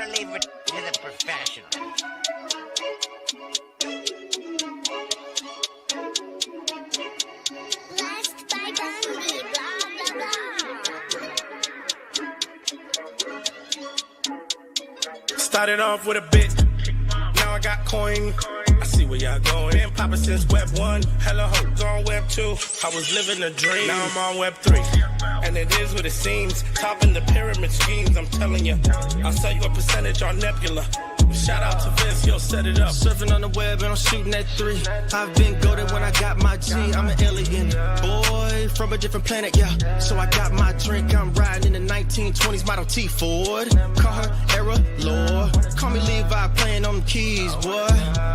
gotta leave it to the professionals. Blessed by Bundy, blah, blah, blah. Started off with a bit, now I got coin. I see where y'all going. Been poppin' since Web 1, hella hoes on Web 2. I was living a dream, now I'm on Web 3. And it is what it seems, topping the pyramid schemes, I'm telling you. I'll sell you a percentage on Nebula. Shout out to Vince, he'll set it up. Surfing on the web and I'm shooting at 3. I've been goated when I got my G. I'm an alien boy from a different planet, yeah. So I got my drink, I'm riding in the 1920s Model T Ford. Call her Era Lord. Call me Levi, playing on the keys, boy.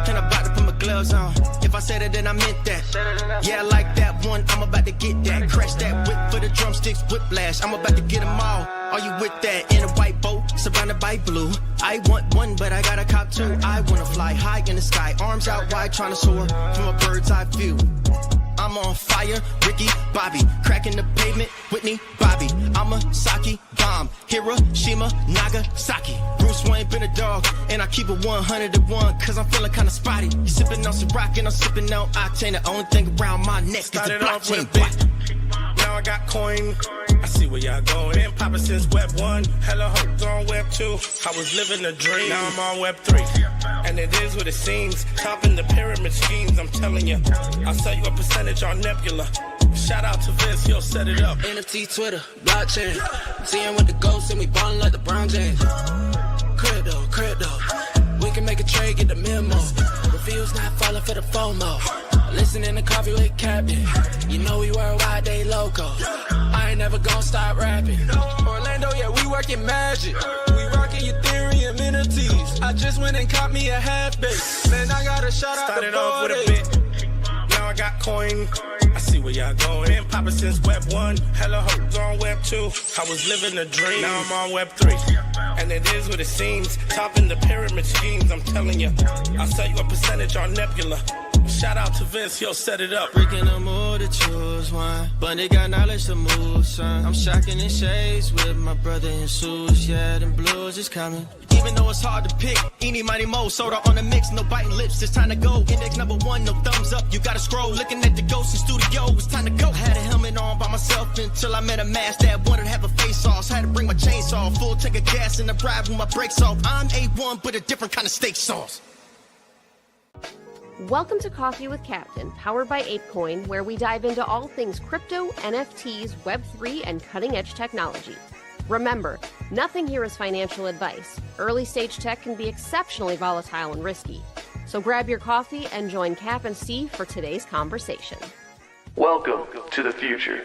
And I'm about to put my gloves on. If I said it, then I meant that. Yeah, I like that one, I'm about to get that. Crash that whip for the drumsticks, whiplash. I'm about to get them all. Are you with that? In a white boat, surrounded by blue. I want one, but I got a cop too. I wanna fly high in the sky, arms out wide, trying to soar from a bird's eye view. I'm on fire, Ricky, Bobby, cracking the pavement, Whitney, Bobby. I'm a Saki bomb, Hiroshima, Nagasaki. Bruce Wayne been a dog, and I keep it 101, cause I'm feeling kinda spotty. You sipping on some rock, and I'm sipping on octane. The only thing around my neck is the Started off with a blockchain. bit, now I got coin. I see where y'all going. Been poppin' since Web 1, hella hoes on Web 2. I was living a dream, now I'm on Web 3. And it is what it seems, topping the pyramid schemes, I'm telling you. I'll sell you a percentage on Nebula. Shout out to Vince, he'll set it up. NFT, Twitter, blockchain. Seeing with the ghosts and we ballin' like the Brown James. Crypto. We can make a trade, get the memo. Reviews not falling for the FOMO. Listening to Coffee with Captain. You know we worldwide, they loco. I ain't never gonna stop rapping. Orlando, yeah, we working magic. We rocking Ethereum entities. I just went and caught me a half base. Man, I got a shout out Started to off with a 40. bit, now I got coin. I see where y'all going. Been poppin' since Web 1, hella hoes on Web 2. I was living a dream, now I'm on Web 3. And it is what it seems, topping the pyramid schemes, I'm telling you. I'll sell you a percentage on Nebula. Shout out to Vince, he'll set it up. Freaking the mood to choose one, but they got knowledge to move, son. I'm shocking in shades with my brother in shoes. Yeah, them blues is coming. Even though it's hard to pick, eeny, mighty, mo, soda on the mix, no biting lips, it's time to go. Index number 1, no thumbs up, you gotta scroll. Looking at the ghost in studio, it's time to go. I had a helmet on by myself until I met a mask that wanted to have a face off. So I had to bring my chainsaw, full tank of gas in the drive with my brakes off. I'm A1, but a different kind of steak sauce. Welcome to Coffee with Captain, powered by ApeCoin, where we dive into all things crypto, NFTs, Web3, and cutting-edge technology. Remember, nothing here is financial advice. Early-stage tech can be exceptionally volatile and risky. So grab your coffee and join Cap and Steve for today's conversation. Welcome to the future.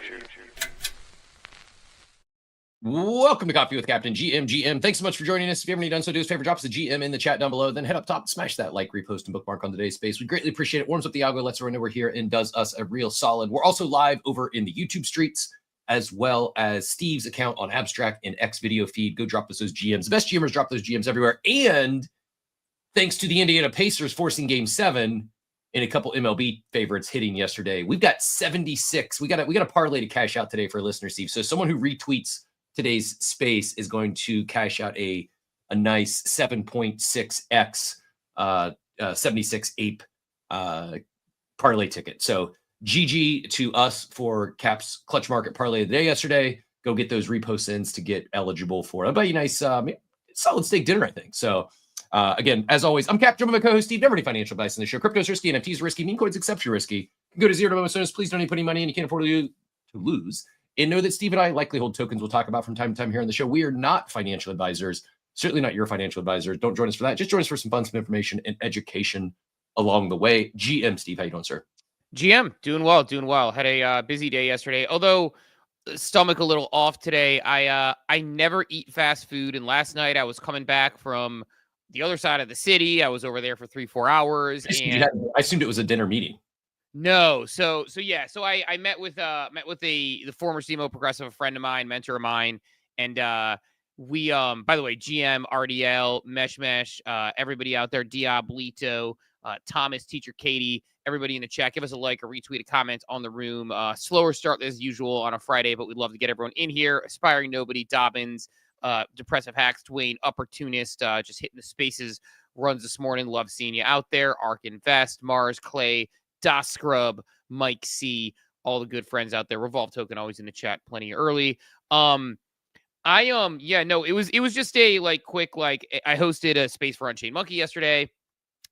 Welcome to Coffee with Captain GM. Thanks so much for joining us. If you haven't already done so, do us a favor, drop us a GM in the chat down below. Then head up top, smash that like, repost, and bookmark on today's space. We greatly appreciate it. Warms up the algo, lets everyone know we're here, and does us a real solid. We're also live over in the YouTube streets, as well as Steve's account on Abstract and X video feed. Go drop us those GMs. The best GMers drop those GMs everywhere. And thanks to the Indiana Pacers forcing Game 7 and a couple MLB favorites hitting yesterday, we've got 76. We got a parlay to cash out today for a listener, Steve. So someone who retweets today's space is going to cash out a nice 7.6x 76 ape parlay ticket. So GG to us for Cap's clutch market parlay of the day yesterday. Go get those repost ins to get eligible for a nice solid steak dinner, I think. So again, as always, I'm Cap, joined by my co-host Steve. Never any financial advice in the show. Crypto's risky, NFTs risky, meme coins exceptionally risky. Go to 0 to bonus. Please don't need to put any money in. You can't afford to lose. And know that Steve and I likely hold tokens we'll talk about from time to time here on the show. We are not financial advisors, certainly not your financial advisors. Don't join us for that. Just join us for some fun, some information, and education along the way. GM, Steve, how you doing, sir? GM, doing well. Had a busy day yesterday, although stomach a little off today. I never eat fast food, and last night I was coming back from the other side of the city. I was over there for 3-4 hours. I assumed it was a dinner meeting. No. So I met with the former CMO progressive, a friend of mine, mentor of mine. And we, by the way, GM, RDL, Mesh, everybody out there, Diablito, Thomas, Teacher Katie, everybody in the chat, give us a like, a retweet, a comment on the room. Slower start as usual on a Friday, but we'd love to get everyone in here. Aspiring Nobody, Dobbins, Depressive Hacks, Dwayne, Opportunist, just hitting the spaces, runs this morning. Love seeing you out there. Ark Invest, Mars, Clay, Das Scrub, Mike C, all the good friends out there. Revolve Token always in the chat plenty early. It was just a quick, I hosted a space for Unchained Monkey yesterday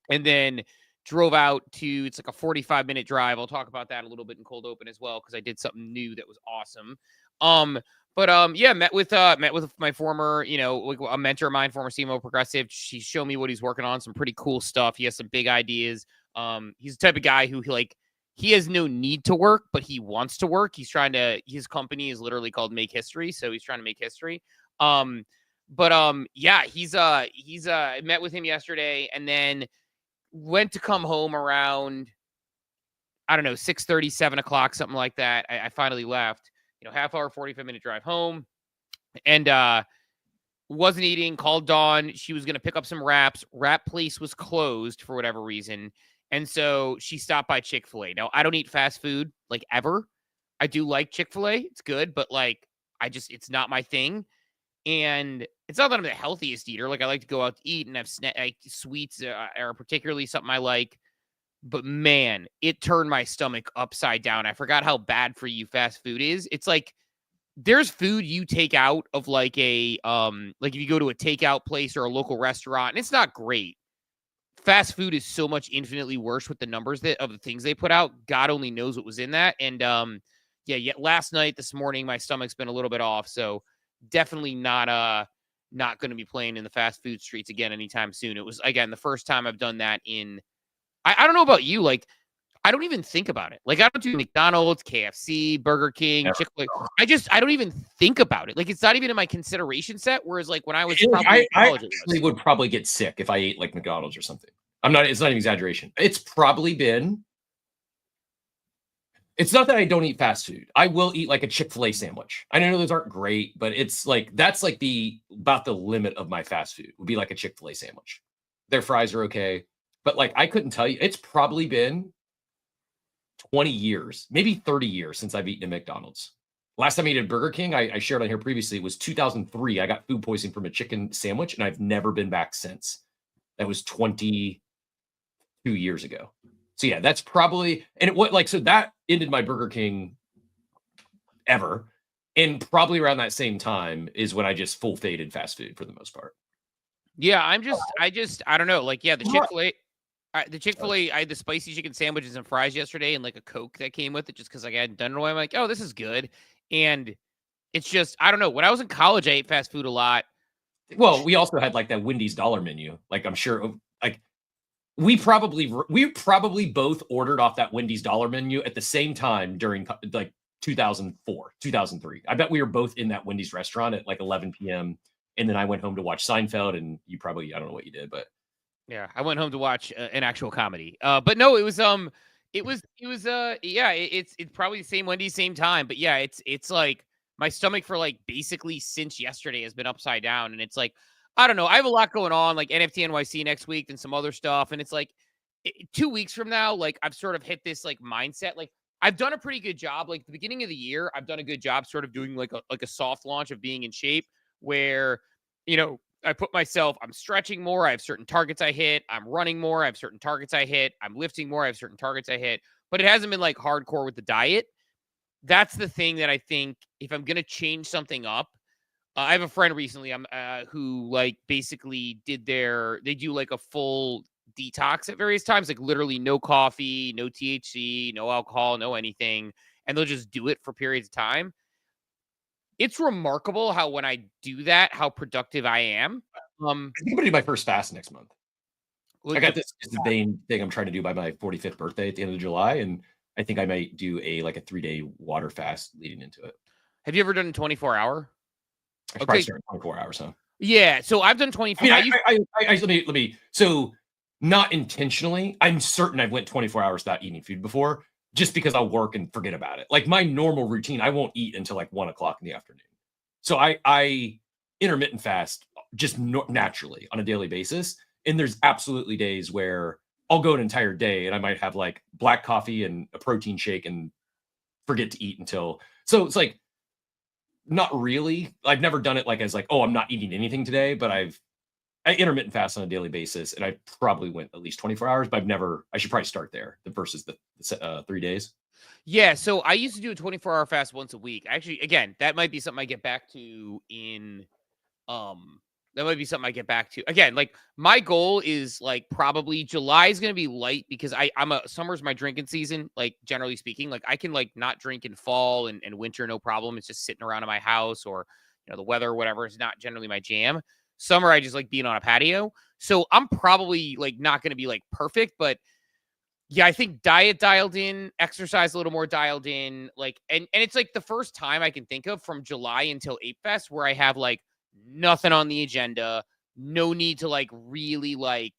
and then drove out to, it's like a 45-minute drive. I'll talk about that a little bit in cold open as well, because I did something new that was awesome. Met with my former, a mentor of mine, former CMO Progressive. She's shown me what he's working on, some pretty cool stuff. He has some big ideas. He's the type of guy who he has no need to work, but he wants to work. His company is literally called Make History. So he's trying to make history. I met with him yesterday and then went to come home around, I don't know, 6:30, 7 o'clock, something like that. I finally left, half hour, 45-minute drive home, and wasn't eating, called Dawn. She was going to pick up some wraps. Wrap place was closed for whatever reason. And so she stopped by Chick-fil-A. Now, I don't eat fast food, ever. I do like Chick-fil-A. It's good, but it's not my thing. And it's not that I'm the healthiest eater. I like to go out to eat and have sweets are particularly something I like. But man, it turned my stomach upside down. I forgot how bad for you fast food is. It's there's food you take out of if you go to a takeout place or a local restaurant, and it's not great. Fast food is so much infinitely worse with the numbers of the things they put out. God only knows what was in that. And last night, this morning, my stomach's been a little bit off. So definitely not going to be playing in the fast food streets again anytime soon. It was, again, the first time I've done that I don't know about you. I don't even think about it. I don't do McDonald's, KFC, Burger King, Chick-fil-A. I don't even think about it. It's not even in my consideration set. Whereas when I was I actually would probably get sick if I ate McDonald's or something. It's not an exaggeration. It's not that I don't eat fast food. I will eat a Chick-fil-A sandwich. I know those aren't great, but it's that's about the limit of my fast food would be a Chick-fil-A sandwich. Their fries are okay. But I couldn't tell you. It's probably been 20 years, maybe 30 years since I've eaten at McDonald's. Last time I ate at Burger King, I shared on here previously, it was 2003. I got food poisoning from a chicken sandwich, and I've never been back since. That was 22 years ago. So yeah, that's probably, and so that ended my Burger King ever. And probably around that same time is when I just full faded fast food for the most part. Yeah, I don't know. The Chick-fil-A. The Chick-fil-A, I had the spicy chicken sandwiches and fries yesterday and a Coke that came with it just because I hadn't done it away. I'm like, oh, this is good. And it's just, I don't know. When I was in college, I ate fast food a lot. Well, we also had that Wendy's dollar menu. I'm sure we probably both ordered off that Wendy's dollar menu at the same time during 2004, 2003. I bet we were both in that Wendy's restaurant at 11 p.m. And then I went home to watch Seinfeld, and you probably, I don't know what you did, but. Yeah, I went home to watch an actual comedy. But no, it's probably the same Wendy's, same time. But yeah, it's my stomach for basically since yesterday has been upside down. And it's I don't know. I have a lot going on, NFT NYC next week and some other stuff. And it's 2 weeks from now, I've sort of hit this mindset. I've done a pretty good job. The beginning of the year, I've done a good job sort of doing a soft launch of being in shape where, I put myself, I'm stretching more. I have certain targets I hit. I'm running more. I have certain targets I hit. I'm lifting more. I have certain targets I hit. But it hasn't been hardcore with the diet. That's the thing that I think if I'm going to change something up, I have a friend recently who basically they do a full detox at various times, literally no coffee, no THC, no alcohol, no anything. And they'll just do it for periods of time. It's remarkable how when I do that, how productive I am. I think I'm gonna do my first fast next month. I got this vain thing I'm trying to do by my 45th birthday at the end of July, and I think I might do a 3-day water fast leading into it. Have you ever done a 24-hour? I should probably start 24 hours, huh? Yeah, so I've done 24. Let me. So not intentionally, I'm certain I've went 24 hours without eating food before. Just because I'll work and forget about it. My normal routine, I won't eat until 1 o'clock in the afternoon. So I intermittent fast just naturally on a daily basis. And there's absolutely days where I'll go an entire day and I might have black coffee and a protein shake and forget to eat until. So it's not really. I've never done it like as like, oh, I'm not eating anything today, but I intermittent fast on a daily basis, and I probably went at least 24 hours, but I should probably start there versus the 3 days. Yeah, so I used to do a 24-hour fast once a week. Actually, again, that might be something I get back to in that might be something I get back to. Again, like my goal is like probably July is going to be light because summer's my drinking season, like generally speaking. Like I can like not drink in fall and winter, no problem. It's just sitting around in my house or the weather or whatever is not generally my jam. Summer, I just like being on a patio. So I'm probably like not going to be like perfect, but yeah, I think diet dialed in, exercise a little more dialed in, like, and it's like the first time I can think of from July until Ape Fest where I have like nothing on the agenda, no need to like really like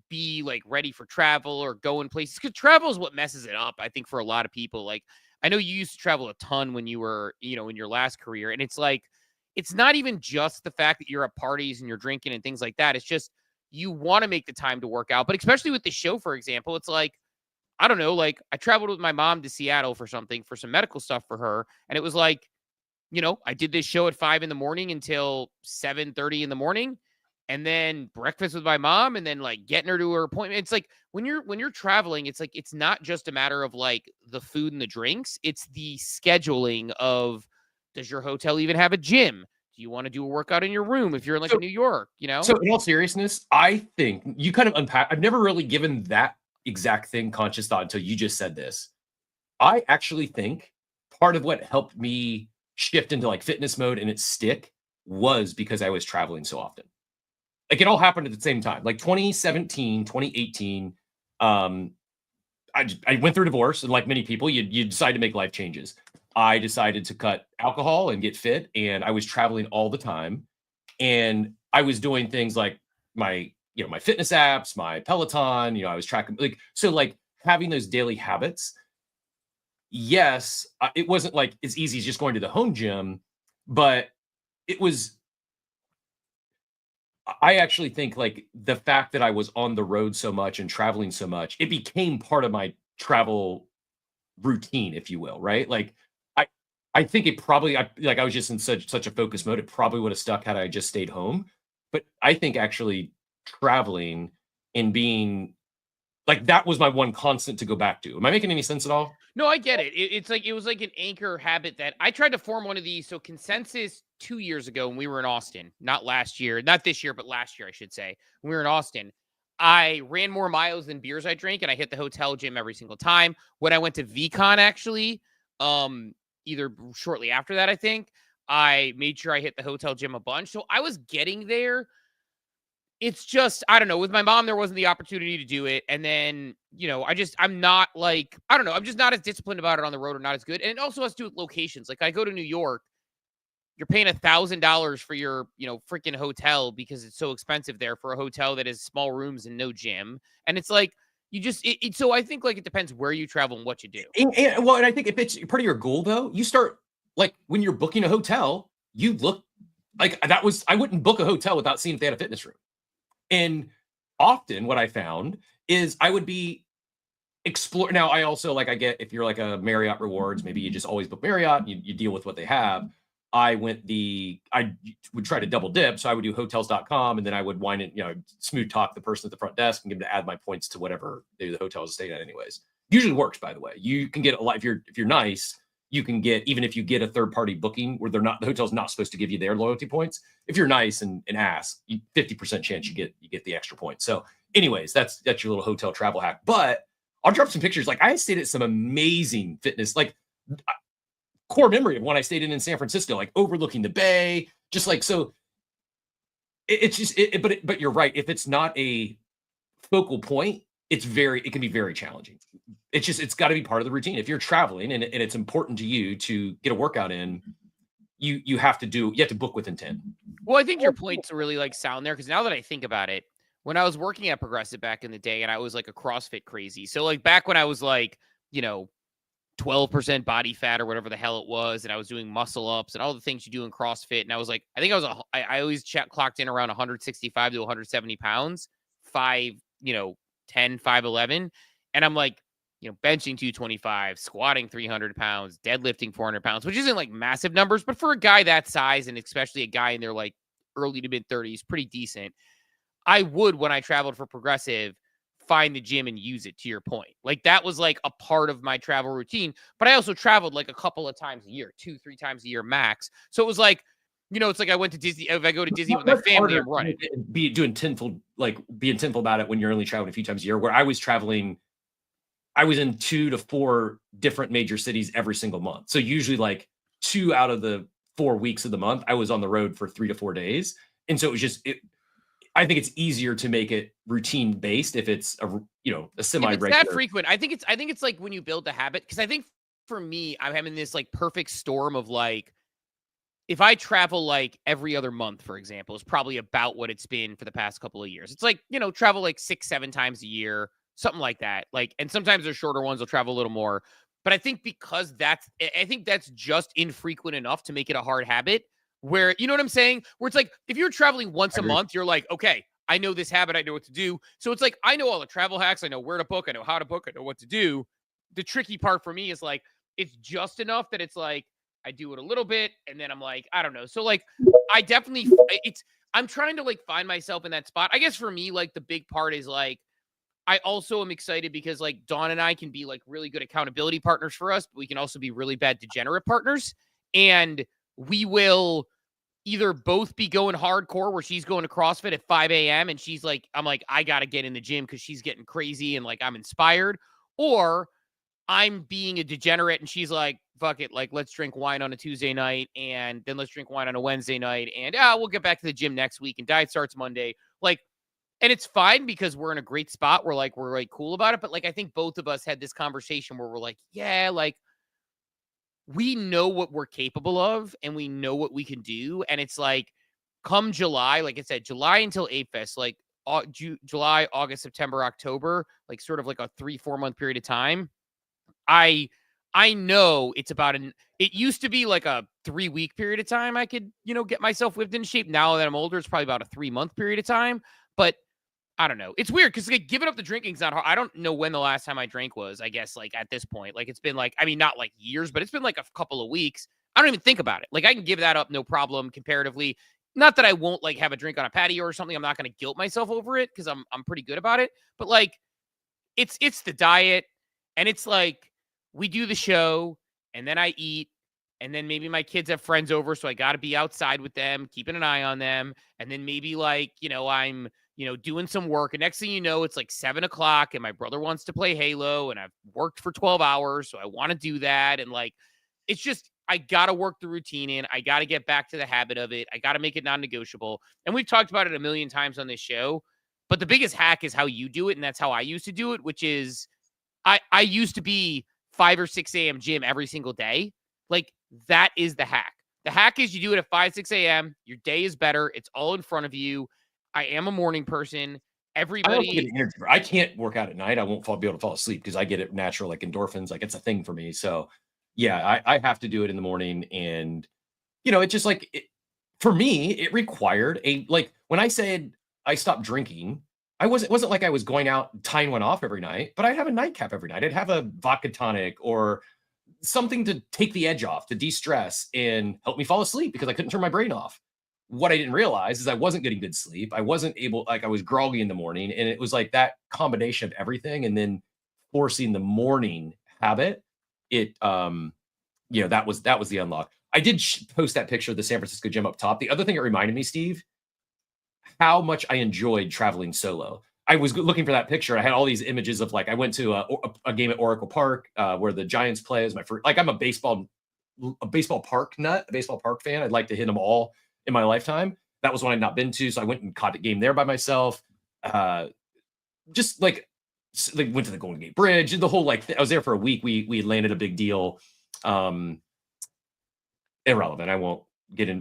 be like ready for travel or go in places because travel is what messes it up. I think for a lot of people, like I know you used to travel a ton when you were, in your last career, and it's like it's not even just the fact that you're at parties and you're drinking and things like that. It's just you want to make the time to work out. But especially with the show, for example, it's like, I don't know, like I traveled with my mom to Seattle for some medical stuff for her. And it was like, I did this show at 5 a.m. until 7:30 in the morning. And then breakfast with my mom and then like getting her to her appointment. It's like when you're traveling, it's like, it's not just a matter of like the food and the drinks. It's the scheduling of, does your hotel even have a gym? Do you want to do a workout in your room if you're in like New York, So in all seriousness, I think you kind of I've never really given that exact thing conscious thought until you just said this. I actually think part of what helped me shift into like fitness mode and its stick was because I was traveling so often. Like it all happened at the same time. Like 2017, 2018, I went through divorce, and like many people, you decide to make life changes. I decided to cut alcohol and get fit, and I was traveling all the time. And I was doing things like my fitness apps, my Peloton, I was tracking like having those daily habits. Yes, it wasn't like as easy as just going to the home gym, but it was. I actually think like the fact that I was on the road so much and traveling so much, it became part of my travel routine, if you will, right? Like I think it probably I was just in such a focus mode. It probably would have stuck had I just stayed home. But I think actually traveling and being like that was my one constant to go back to. Am I making any sense at all? No, I get it. It's like it was like an anchor habit that I tried to form one of these. So Consensus 2 years ago when we were in Austin, not last year, not this year, but last year, I should say, when we were in Austin, I ran more miles than beers I drank, and I hit the hotel gym every single time. When I went to VCon, actually, either shortly after that, I think, I made sure I hit the hotel gym a bunch. So I was getting there. It's just, I don't know, with my mom, there wasn't the opportunity to do it. And then, I'm not like, I don't know, I'm just not as disciplined about it on the road or not as good. And it also has to do with locations. Like I go to New York, you're paying $1,000 for your, freaking hotel because it's so expensive there for a hotel that has small rooms and no gym. And it's like, so I think like it depends where you travel and what you do. And I think if it's part of your goal though, you start like when you're booking a hotel, you look like I wouldn't book a hotel without seeing if they had a fitness room. And often what I found is I would be explore. Now I also I get if you're like a Marriott Rewards, maybe you just always book Marriott, you deal with what they have. I would try to double dip. So I would do hotels.com and then I would wind it, smooth talk the person at the front desk and give them to add my points to whatever the hotel is staying at anyways. Usually works, by the way. You can get a lot if you're nice, you can get, even if you get a third party booking where the hotel's not supposed to give you their loyalty points. If you're nice and ask, 50% chance you get the extra points. So anyways, that's your little hotel travel hack. But I'll drop some pictures. Like I stayed at some amazing fitness, like core memory of when I stayed in San Francisco, like overlooking the bay, just like, so it's just, but you're right. If it's not a focal point, it can be very challenging. It's got to be part of the routine. If you're traveling and it's important to you to get a workout in, you have to book with intent. Well, I think your points really like sound there. Cause now that I think about it, when I was working at Progressive back in the day and I was like a CrossFit crazy. So like back when I was like, 12% body fat or whatever the hell it was. And I was doing muscle ups and all the things you do in CrossFit. And I was like, I always clocked in around 165 to 170 pounds, 5'10", 5'11". And I'm like, benching 225, squatting 300 pounds, deadlifting 400 pounds, which isn't like massive numbers, but for a guy that size, and especially a guy in their like early to mid 30s, pretty decent. I would, when I traveled for Progressive, find the gym and use it, to your point. Like that was like a part of my travel routine, but I also traveled like a couple of times a year, 2-3 times a year max. So it was like, it's like I went to Disney. If I go to Disney with my family, I'm running. Being tenfold about it when you're only traveling a few times a year. Where I was traveling, I was in 2 to 4 different major cities every single month. So usually like 2 out of the 4 weeks of the month, I was on the road for 3 to 4 days. And so it was just, I think it's easier to make it routine based if it's a semi-regular. It's that frequent. I think it's like when you build the habit, because I think for me, I'm having this like perfect storm of like, if I travel like every other month, for example, is probably about what it's been for the past couple of years. It's like, travel like 6-7 times a year, something like that. Like, and sometimes there's shorter ones, I'll travel a little more. But I think because I think that's just infrequent enough to make it a hard habit. Where, you know what I'm saying? Where it's like, if you're traveling once a month, you're like, okay, I know this habit. I know what to do. So it's like, I know all the travel hacks. I know where to book. I know how to book. I know what to do. The tricky part for me is like, it's just enough that it's like, I do it a little bit. And then I'm like, I don't know. So like, I'm trying to like find myself in that spot. I guess for me, like the big part is like, I also am excited because like Dawn and I can be like really good accountability partners for us, but we can also be really bad degenerate partners. And we will either both be going hardcore where she's going to CrossFit at 5 a.m. and she's like, I'm like, I got to get in the gym because she's getting crazy and like I'm inspired. Or I'm being a degenerate and she's like, fuck it. Like, let's drink wine on a Tuesday night and then let's drink wine on a Wednesday night. And we'll get back to the gym next week and diet starts Monday. Like, and it's fine because we're in a great spot. We're like cool about it. But like, I think both of us had this conversation where we're like, yeah, like, we know what we're capable of and we know what we can do. And it's like, come July, like I said, July until ApeFest, like July, August, September, October, like sort of like a 3-4 month period of time. I know it's about it used to be like a 3-week period of time. I could, get myself whipped into shape. Now that I'm older, it's probably about a 3-month period of time, but I don't know. It's weird because like giving up the drinking's not hard. I don't know when the last time I drank was, I guess, like at this point. Like it's been like, I mean, not like years, but it's been like a couple of weeks. I don't even think about it. Like I can give that up no problem comparatively. Not that I won't like have a drink on a patio or something. I'm not going to guilt myself over it because I'm pretty good about it. But like it's the diet and it's like we do the show and then I eat and then maybe my kids have friends over. So I got to be outside with them, keeping an eye on them. And then maybe like, I'm doing some work. And next thing you know, it's like 7 o'clock and my brother wants to play Halo and I've worked for 12 hours. So I want to do that. And like, it's just, I got to work the routine in. I got to get back to the habit of it. I got to make it non-negotiable. And we've talked about it a million times on this show, but the biggest hack is how you do it. And that's how I used to do it, which is I used to be 5 or 6 a.m. gym every single day. Like that is the hack. The hack is you do it at 5, 6 a.m. Your day is better. It's all in front of you. I am a morning person. Everybody, I can't work out at night. I won't be able to fall asleep because I get it natural, like endorphins. Like it's a thing for me. So yeah, I have to do it in the morning. And it's just like for me, it required when I said I stopped drinking, it wasn't like I was going out tying one off every night, but I'd have a nightcap every night. I'd have a vodka tonic or something to take the edge off, to de-stress and help me fall asleep because I couldn't turn my brain off. What I didn't realize is I wasn't getting good sleep. I wasn't able, I was groggy in the morning, and it was like that combination of everything. And then forcing the morning habit, that was the unlock. I did post that picture of the San Francisco gym up top. The other thing it reminded me, Steve, how much I enjoyed traveling solo. I was looking for that picture. I had all these images of like, I went to a game at Oracle Park where the Giants play as my first, like I'm a baseball park nut, a baseball park fan. I'd like to hit them all in my lifetime. That was one I'd not been to. So I went and caught a game there by myself. Just like went to the Golden Gate Bridge and the whole, I was there for a week. We landed a big deal. Irrelevant. I won't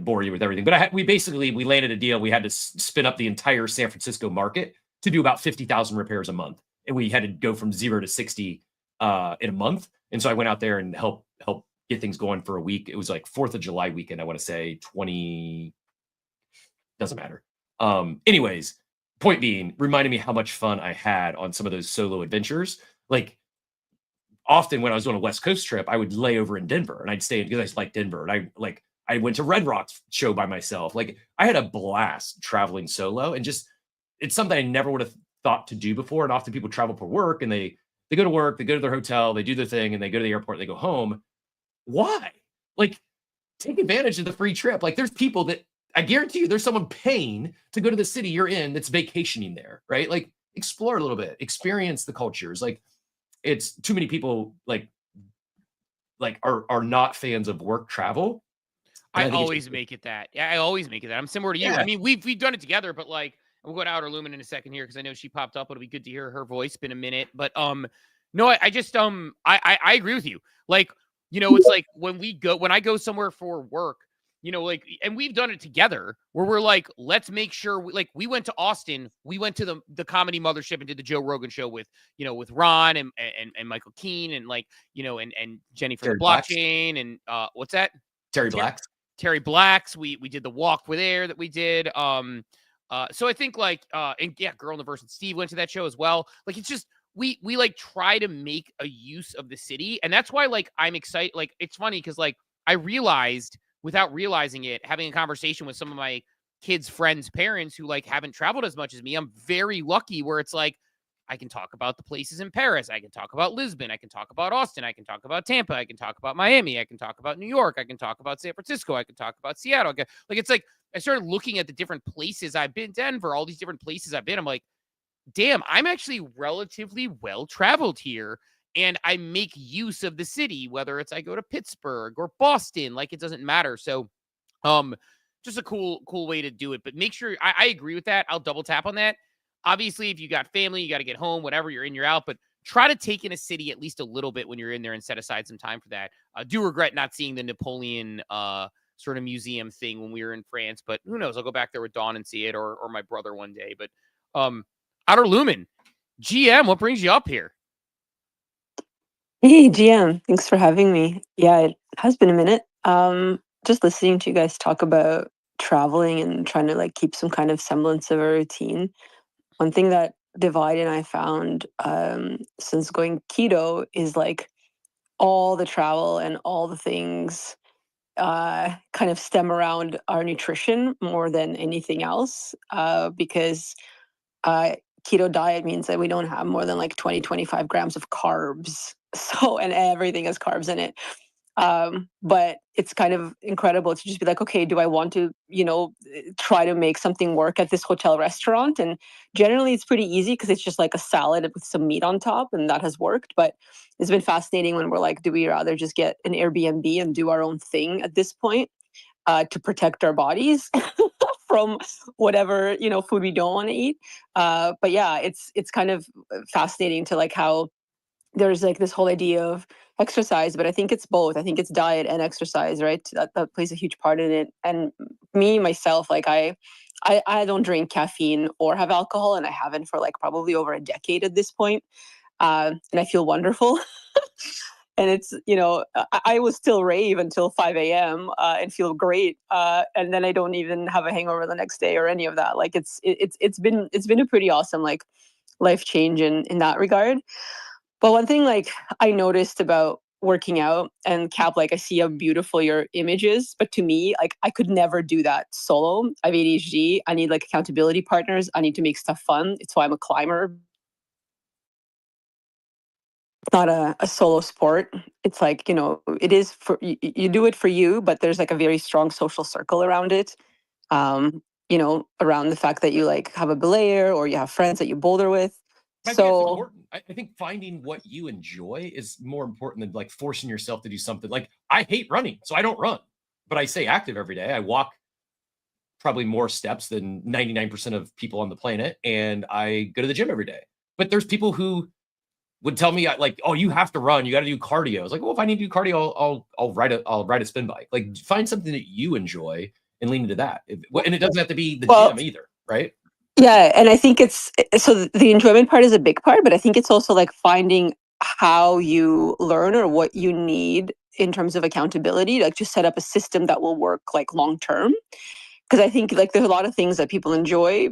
bore you with everything, but we landed a deal. We had to spin up the entire San Francisco market to do about 50,000 repairs a month. And we had to go from 0 to 60 in a month. And so I went out there and help get things going for a week. It was like 4th of July weekend. I want to say 20, doesn't matter. Anyways, point being, reminded me how much fun I had on some of those solo adventures. Like often when I was on a West Coast trip, I would lay over in Denver and I'd stay in because I just like Denver. And I went to Red Rocks show by myself. Like I had a blast traveling solo, and just it's something I never would have thought to do before. And often people travel for work and they go to work, they go to their hotel, they do their thing, and they go to the airport, and they go home. Why? Like, take advantage of the free trip. Like, there's people that I guarantee you, there's someone paying to go to the city you're in that's vacationing there, right? Like, explore a little bit, experience the cultures. Like, it's too many people like are not fans of work travel. I always make it that. Yeah, I always make it that. I'm similar to you. Yeah. I mean, we've done it together, but like, we'll go to Outer Lumen in a second here because I know she popped up. It'll be good to hear her voice. Been a minute, but no, I just I agree with you. Like, you know, it's like when I go somewhere for work, you know, like, and we've done it together where we're like, let's make sure we went to Austin, we went to the Comedy Mothership and did the Joe Rogan show with, you know, with Ron and Michael Keane and like, you know, and Jenny from Terry the blockchain and what's that? Terry Blacks. Terry Blacks. We did the walk with air that we did. So I think like and yeah, Girl in the Verse and Steve went to that show as well. Like it's just we like try to make a use of the city, and that's why like I'm excited. Like it's funny because like I realized without realizing it, having a conversation with some of my kids' friends' parents who like haven't traveled as much as me, I'm very lucky where it's like I can talk about the places in Paris. I can talk about Lisbon. I can talk about Austin. I can talk about Tampa. I can talk about Miami. I can talk about New York. I can talk about San Francisco. I can talk about Seattle. Like it's like I started looking at the different places I've been, Denver, all these different places I've been. I'm like, damn, I'm actually relatively well traveled here. And I make use of the city, whether it's I go to Pittsburgh or Boston, like it doesn't matter. So just a cool way to do it. But make sure I agree with that. I'll double tap on that. Obviously, if you got family, you got to get home, whatever, you're in, you're out. But try to take in a city at least a little bit when you're in there and set aside some time for that. I do regret not seeing the Napoleon sort of museum thing when we were in France, but who knows? I'll go back there with Dawn and see it, or my brother one day. But Outer Lumen, GM, what brings you up here? Hey, GM, thanks for having me. Yeah, it has been a minute. Just listening to you guys talk about traveling and trying to like keep some kind of semblance of a routine. One thing that Divide and I found since going keto is like all the travel and all the things kind of stem around our nutrition more than anything else because keto diet means that we don't have more than like 20-25 grams of carbs. So, and everything has carbs in it. But it's kind of incredible to just be like, okay, do I want to, try to make something work at this hotel restaurant? And generally it's pretty easy because it's just like a salad with some meat on top, and that has worked. But it's been fascinating when we're like, do we rather just get an Airbnb and do our own thing at this point to protect our bodies from whatever, food we don't want to eat? But yeah, it's kind of fascinating to like how there's like this whole idea of exercise, but I think it's both. I think it's diet and exercise, right? That plays a huge part in it. And me, myself, like I don't drink caffeine or have alcohol, and I haven't for like probably over a decade at this point. And I feel wonderful. And it's, I will still rave until 5 a.m. And feel great. And then I don't even have a hangover the next day or any of that. Like it's been a pretty awesome like life change in that regard. But one thing like I noticed about working out, and Cap, like I see how beautiful your image is, but to me, like I could never do that solo. I have ADHD. I need like accountability partners. I need to make stuff fun. It's why I'm a climber. It's not a solo sport. It's like, it is for you do it for you, but there's like a very strong social circle around it. Around the fact that you like have a belayer or you have friends that you boulder with. I think it's important. I think finding what you enjoy is more important than like forcing yourself to do something. Like I hate running, so I don't run, but I stay active every day. I walk probably more steps than 99% of people on the planet, and I go to the gym every day. But there's people who would tell me like, "Oh, you have to run. You got to do cardio." I was like, "Well, if I need to do cardio, I'll ride a spin bike." Like find something that you enjoy and lean into that. And it doesn't have to be the gym either, right? Yeah, and I think so the enjoyment part is a big part, but I think it's also like finding how you learn or what you need in terms of accountability, like to set up a system that will work like long term. Because I think like there's a lot of things that people enjoy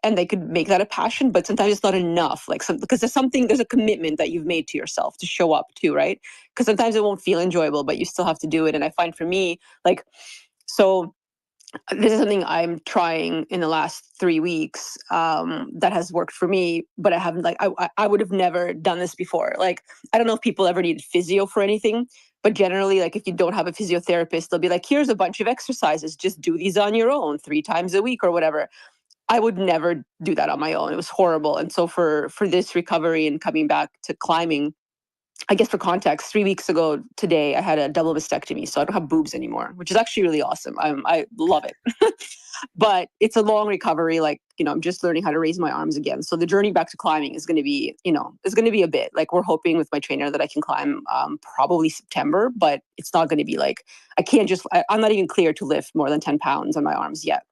and they could make that a passion, but sometimes it's not enough. Like because there's a commitment that you've made to yourself to show up to, right? Because sometimes it won't feel enjoyable, but you still have to do it. And I find for me, like, so this is something I'm trying in the last 3 weeks that has worked for me, but I haven't, like, I would have never done this before. Like, I don't know if people ever need physio for anything, but generally, like, if you don't have a physiotherapist, they'll be like, here's a bunch of exercises, just do these on your own 3 times a week or whatever. I would never do that on my own. It was horrible. And so for this recovery and coming back to climbing, I guess for context, 3 weeks ago today, I had a double mastectomy, so I don't have boobs anymore, which is actually really awesome. I love it. But it's a long recovery. Like, I'm just learning how to raise my arms again. So the journey back to climbing is going to be, is going to be a bit. Like, we're hoping with my trainer that I can climb probably September, but it's not going to be like, I'm not even clear to lift more than 10 pounds on my arms yet.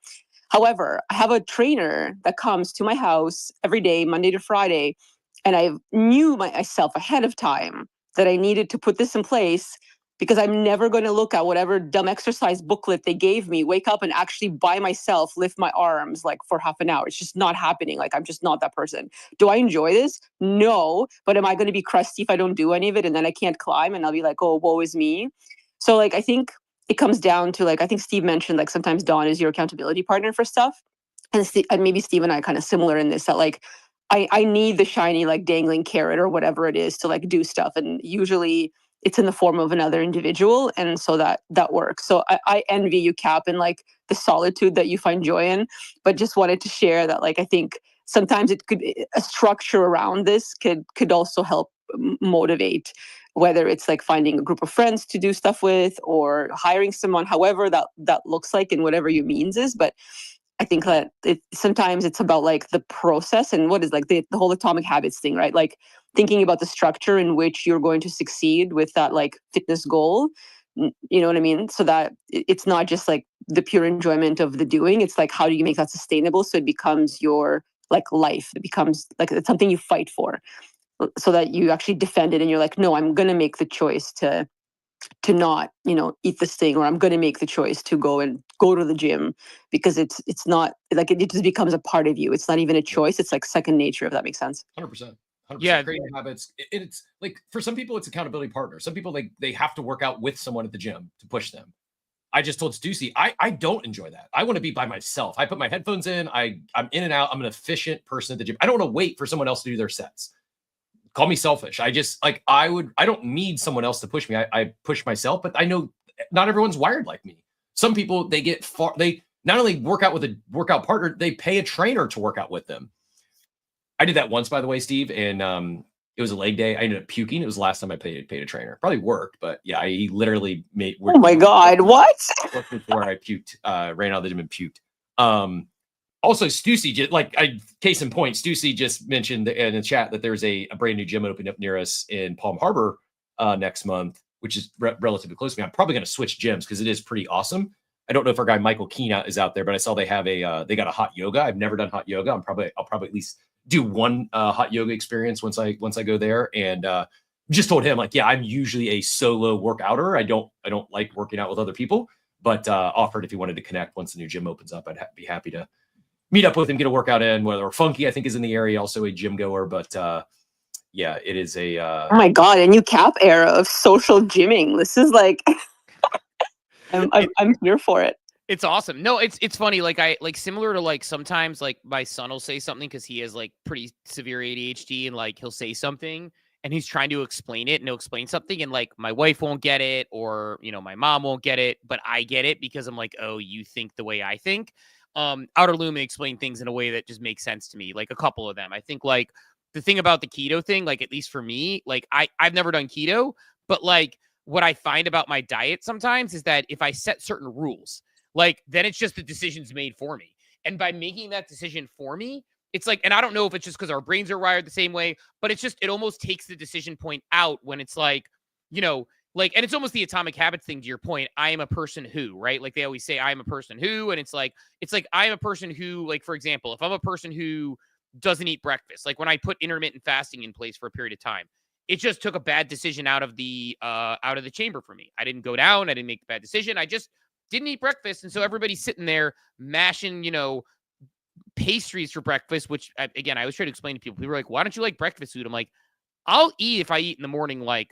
However, I have a trainer that comes to my house every day, Monday to Friday, and I knew myself ahead of time that I needed to put this in place because I'm never going to look at whatever dumb exercise booklet they gave me, wake up and actually by myself lift my arms like for half an hour. It's just not happening. Like, I'm just not that person. Do I enjoy this? No. But am I going to be crusty if I don't do any of it and then I can't climb and I'll be like, oh, woe is me? So, like, I think it comes down to, like, I think Steve mentioned, like, sometimes Dawn is your accountability partner for stuff. And maybe Steve and I are kind of similar in this, that, like, I need the shiny, like, dangling carrot or whatever it is to, like, do stuff. And usually it's in the form of another individual. And so that works. So I envy you, Cap, and, like, the solitude that you find joy in, but just wanted to share that, like, I think sometimes a structure around this could also help motivate, whether it's like finding a group of friends to do stuff with or hiring someone, however that looks like and whatever your means is. But I think that sometimes it's about, like, the process and what is, like, the whole atomic habits thing, right? Like, thinking about the structure in which you're going to succeed with that, like, fitness goal. You know what I mean? So that it's not just like the pure enjoyment of the doing. It's like, how do you make that sustainable so it becomes your, like, life? It becomes like it's something you fight for, so that you actually defend it and you're like, no, I'm going to make the choice to not, eat this thing, or I'm going to make the choice to go to the gym, because it's not like it just becomes a part of you. It's not even a choice. It's like second nature, if that makes sense. 100%. Yeah. Creating habits. It's like, for some people, it's accountability partner. Some people, they have to work out with someone at the gym to push them. I just told Stussy, I don't enjoy that. I want to be by myself. I put my headphones in. I'm in and out. I'm an efficient person at the gym. I don't want to wait for someone else to do their sets. Call me selfish. I just, like, I don't need someone else to push me. I push myself, but I know not everyone's wired like me. Some people, they not only work out with a workout partner, they pay a trainer to work out with them. I did that once, by the way, Steve, and it was a leg day. I ended up puking. It was the last time I paid a trainer. Probably worked, but yeah, he literally made. Oh my God, what? Before I puked, ran out of the gym and puked. Also, Stussy, case in point, Stussy just mentioned in the chat that there's a brand new gym opening up near us in Palm Harbor next month, which is relatively close to me. I'm probably going to switch gyms because it is pretty awesome. I don't know if our guy Michael Keena is out there, but I saw they have they got a hot yoga. I've never done hot yoga. I'll probably at least do one hot yoga experience once I go there. And just told him, like, yeah, I'm usually a solo workouter. I don't like working out with other people, but offered if he wanted to connect once the new gym opens up, I'd be happy to meet up with him, get a workout in. Whether Funky, I think, is in the area, also a gym goer. But yeah, it is a. Oh my God, a new Cap era of social gymming. This is like, I'm here for it. It's awesome. No, it's funny. Like, similar to, like, sometimes, like, my son will say something because he has, like, pretty severe ADHD, and, like, he'll say something and he's trying to explain it, and he'll explain something, and, like, my wife won't get it, or, my mom won't get it, but I get it because I'm like, oh, you think the way I think. Outer Lumen explain things in a way that just makes sense to me. Like, a couple of them. I think, like, the thing about the keto thing, like, at least for me, like, I've never done keto, but, like, what I find about my diet sometimes is that if I set certain rules, like, then it's just the decision's made for me. And by making that decision for me, it's like, and I don't know if it's just because our brains are wired the same way, but it's just, it almost takes the decision point out when it's like, like, and it's almost the atomic habits thing, to your point. I am a person who, right? Like, they always say, I am a person who, and it's like I am a person who, like, for example, if I'm a person who doesn't eat breakfast, like, when I put intermittent fasting in place for a period of time, it just took a bad decision out of the chamber for me. I didn't go down. I didn't make a bad decision. I just didn't eat breakfast. And so everybody's sitting there mashing, pastries for breakfast, which again, I was trying to explain to people. People were like, why don't you like breakfast food? I'm like, I'll eat if I eat in the morning, like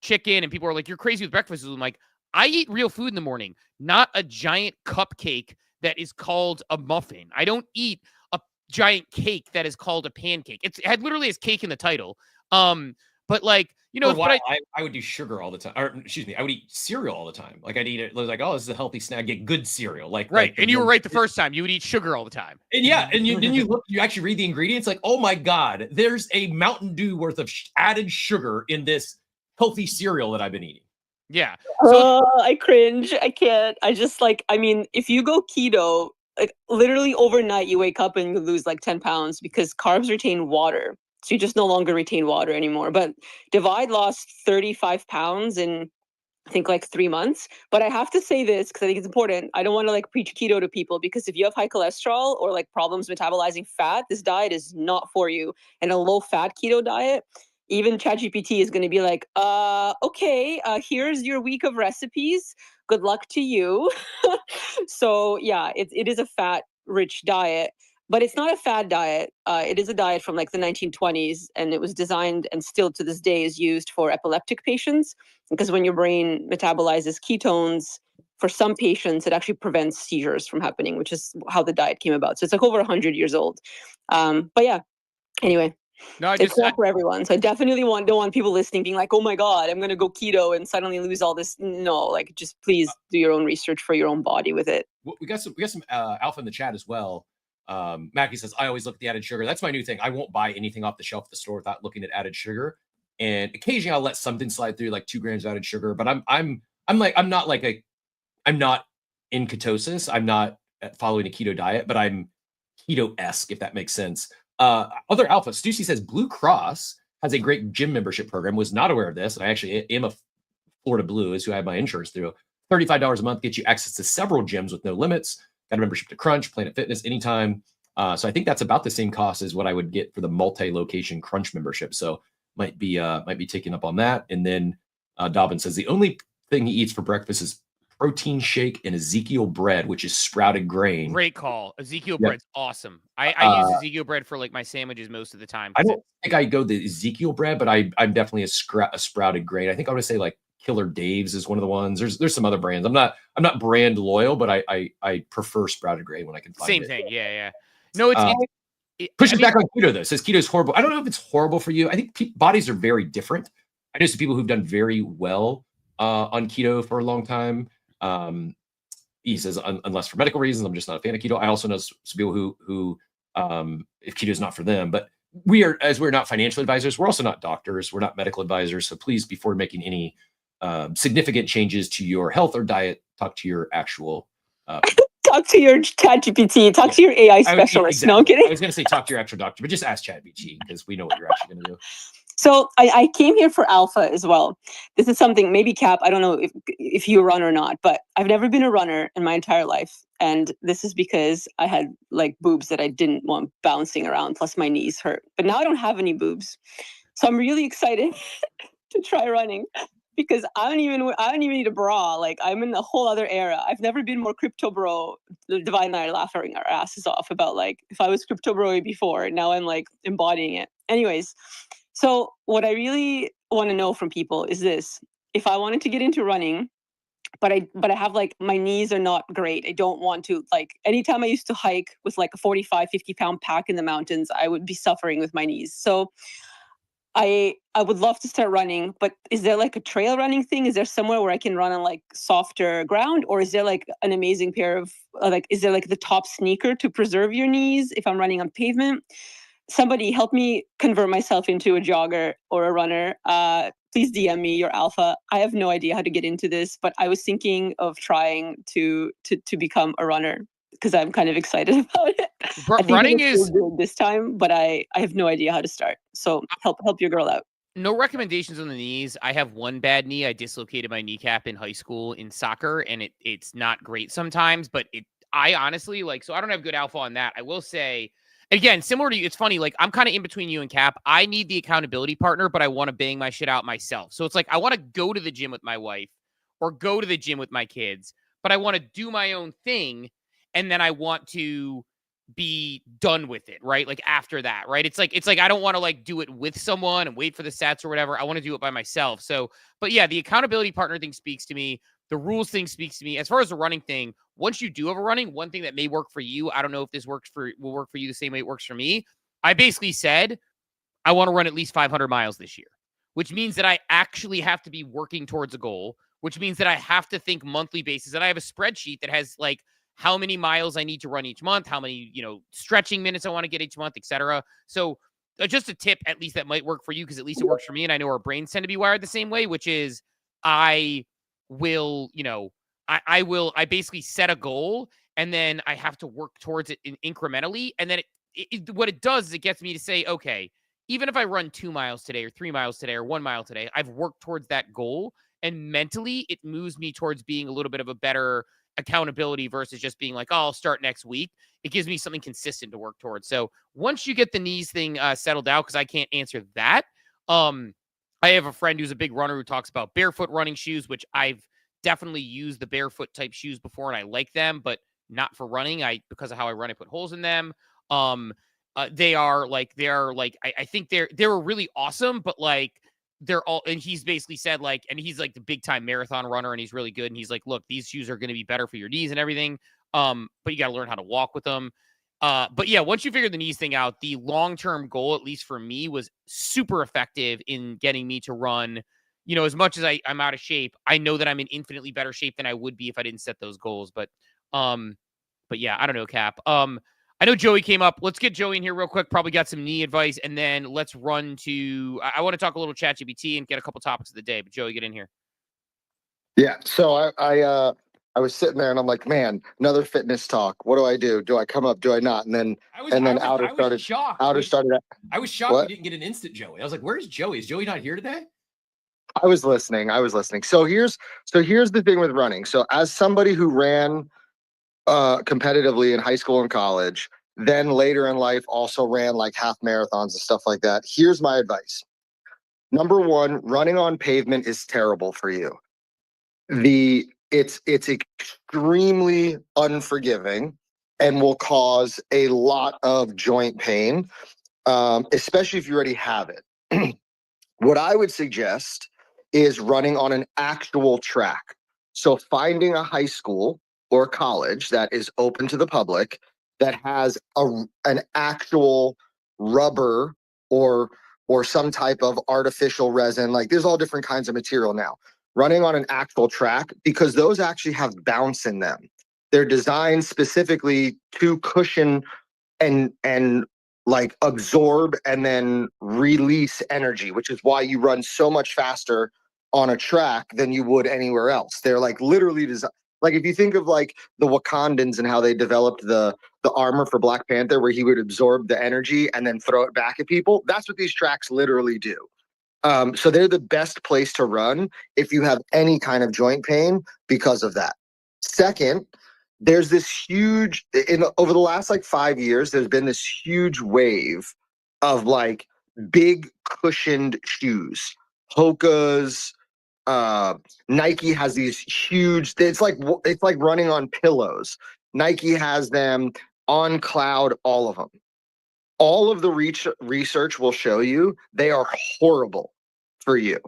chicken. And people are like, you're crazy with breakfast food. I'm like, I eat real food in the morning, not a giant cupcake that is called a muffin. I don't eat a giant cake that is called a pancake. It literally has cake in the title. But like, you know, For a while, I would do sugar all the time. Or excuse me, I would eat cereal all the time. Like I'd eat it. Like, oh, this is a healthy snack. Get good cereal. Like right. Like And you were right the first time. You would eat sugar all the time. And yeah, and you actually read the ingredients. Like, oh my god, there's a Mountain Dew worth of added sugar in this healthy cereal that I've been eating. Yeah. I cringe. I can't. I just like, I mean, if you go keto, like literally overnight, you wake up and you lose like 10 pounds because carbs retain water. So you just no longer retain water anymore. But Divide lost 35 pounds in, I think, like 3 months. But I have to say this because I think it's important. I don't want to like preach keto to people because if you have high cholesterol or like problems metabolizing fat, this diet is not for you. And a low fat keto diet, even ChatGPT is going to be like, okay, here's your week of recipes. Good luck to you. So yeah, it is a fat rich diet, but it's not a fad diet. It is a diet from like the 1920s, and it was designed and still to this day is used for epileptic patients because when your brain metabolizes ketones, for some patients, it actually prevents seizures from happening, which is how the diet came about. So it's like over 100 years old. But yeah, anyway. No, It's not for everyone. So I definitely don't want people listening being like, oh my God, I'm going to go keto and suddenly lose all this. No, like just please do your own research for your own body with it. We got some alpha in the chat as well. Mackie says, I always look at the added sugar. That's my new thing. I won't buy anything off the shelf at the store without looking at added sugar. And occasionally I'll let something slide through like 2 grams of added sugar, but I'm not in ketosis. I'm not following a keto diet, but I'm keto-esque, if that makes sense. Other alpha, Stussy says Blue Cross has a great gym membership program. Was not aware of this, and I actually am a Florida Blue, is who I have my insurance through. $35 a month gets you access to several gyms with no limits. Got a membership to Crunch, Planet Fitness, anytime. So I think that's about the same cost as what I would get for the multi-location Crunch membership. So might be taking up on that. And then Dobbin says the only thing he eats for breakfast is protein shake and Ezekiel bread, which is sprouted grain. Great call. Ezekiel bread's awesome. I use Ezekiel bread for like my sandwiches most of the time. I don't think I go the Ezekiel bread, but I'm definitely a sprouted grain. I think I would say like Killer Dave's is one of the ones. There's some other brands. I'm not brand loyal, but I prefer sprouted grain when I can find it. Same thing. Yeah. No, pushes back on keto though. Says keto is horrible. I don't know if it's horrible for you. I think bodies are very different. I know some people who've done very well on keto for a long time. He says, unless for medical reasons, I'm just not a fan of keto. I also know some people who if keto is not for them, but we're not financial advisors. We're also not doctors. We're not medical advisors. So please, before making any significant changes to your health or diet, talk to your actual. Talk to your ChatGPT. Talk to your AI specialist. Exactly. No, I'm kidding. I was going to say talk to your actual doctor, but just ask ChatGPT because we know what you're actually going to do. So I came here for alpha as well. This is something maybe Cap, I don't know if you run or not, but I've never been a runner in my entire life. And this is because I had like boobs that I didn't want bouncing around, plus my knees hurt. But now I don't have any boobs. So I'm really excited to try running because I don't even need a bra. Like I'm in a whole other era. I've never been more crypto bro. Divine and I are laughing our asses off about like if I was crypto bro before, now I'm like embodying it. Anyways. So what I really want to know from people is this: if I wanted to get into running, but I have like my knees are not great. I don't want to like anytime I used to hike with like a 45, 50 pound pack in the mountains, I would be suffering with my knees. So I would love to start running, but is there like a trail running thing? Is there somewhere where I can run on like softer ground, or is there like an amazing pair of is there like the top sneaker to preserve your knees if I'm running on pavement? Somebody help me convert myself into a jogger or a runner. Please DM me your alpha. I have no idea how to get into this, but I was thinking of trying to become a runner because I'm kind of excited about it. Running is good this time, but I have no idea how to start. So help your girl out. No recommendations on the knees. I have one bad knee. I dislocated my kneecap in high school in soccer, and it's not great sometimes, but I honestly so I don't have good alpha on that. I will say, again, similar to you, it's funny, like I'm kind of in between you and Cap. I need the accountability partner, but I want to bang my shit out myself. So it's like I want to go to the gym with my wife or go to the gym with my kids, but I want to do my own thing. And then I want to be done with it, right? Like after that, right? It's like I don't want to like do it with someone and wait for the stats or whatever. I want to do it by myself. So, but yeah, the accountability partner thing speaks to me. The rules thing speaks to me. As far as the running thing, once you do have a running, one thing that may work for you, I don't know if this will work for you the same way it works for me. I basically said I want to run at least 500 miles this year, which means that I actually have to be working towards a goal, which means that I have to think monthly basis. And I have a spreadsheet that has like how many miles I need to run each month, how many, stretching minutes I want to get each month, etc. So just a tip, at least that might work for you, because at least it works for me. And I know our brains tend to be wired the same way, which is I will, I basically set a goal and then I have to work towards it incrementally. And then what it does is it gets me to say, okay, even if I run 2 miles today or 3 miles today or 1 mile today, I've worked towards that goal. And mentally, it moves me towards being a little bit of a better accountability versus just being like, oh, I'll start next week. It gives me something consistent to work towards. So once you get the knees thing settled out, because I can't answer that, I have a friend who's a big runner who talks about barefoot running shoes, which I've definitely used the barefoot type shoes before and I like them, but not for running. Because of how I run, I put holes in them. They are like I think they're really awesome, but like they're all, and he's basically said like, and he's like the big time marathon runner and he's really good. And he's like, look, these shoes are going to be better for your knees and everything. But you got to learn how to walk with them. But yeah, once you figure the knees thing out, the long-term goal, at least for me, was super effective in getting me to run. As much as I'm out of shape, I know that I'm in infinitely better shape than I would be if I didn't set those goals. But yeah, I don't know, Cap. I know Joey came up. Let's get Joey in here real quick. Probably got some knee advice, and then let's run to. I want to talk a little ChatGPT and get a couple topics of the day. But Joey, get in here. Yeah. So I was sitting there and I'm like, man, another fitness talk. What do I do? Do I come up? Do I not? And then Outer started. Shocked. Outer started. I was shocked we didn't get an instant Joey. I was like, where's Joey? Is Joey not here today? I was listening. So here's the thing with running. So as somebody who ran competitively in high school and college, then later in life also ran like half marathons and stuff like that. Here's my advice. Number one, running on pavement is terrible for you. It's extremely unforgiving and will cause a lot of joint pain, especially if you already have it. What I would suggest is running on an actual track. So finding a high school or college that is open to the public that has an actual rubber or some type of artificial resin. Like there's all different kinds of material now. Running on an actual track, because those actually have bounce in them. They're designed specifically to cushion and like absorb and then release energy, which is why you run so much faster on a track than you would anywhere else. They're like literally designed. Like if you think of like the Wakandans and how they developed the armor for Black Panther, where he would absorb the energy and then throw it back at people, that's what these tracks literally do. So they're the best place to run if you have any kind of joint pain because of that. Second, there's this huge, over the last like 5 years, there's been this huge wave of like big cushioned shoes. Hoka's, Nike has these huge, it's like running on pillows. Nike has them on cloud, all of them. All of the research will show you they are horrible for you.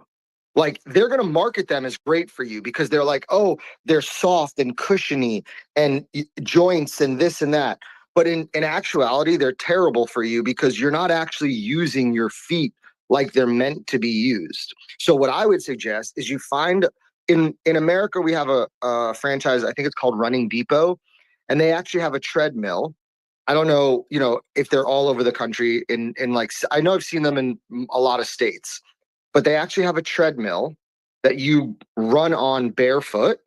Like they're going to market them as great for you because they're like, oh, they're soft and cushiony and joints and this and that. But in actuality, they're terrible for you because you're not actually using your feet like they're meant to be used. So what I would suggest is you find in America, we have a franchise, I think it's called Running Depot, and they actually have a treadmill. I don't know, if they're all over the country in like, I know I've seen them in a lot of states, but they actually have a treadmill that you run on barefoot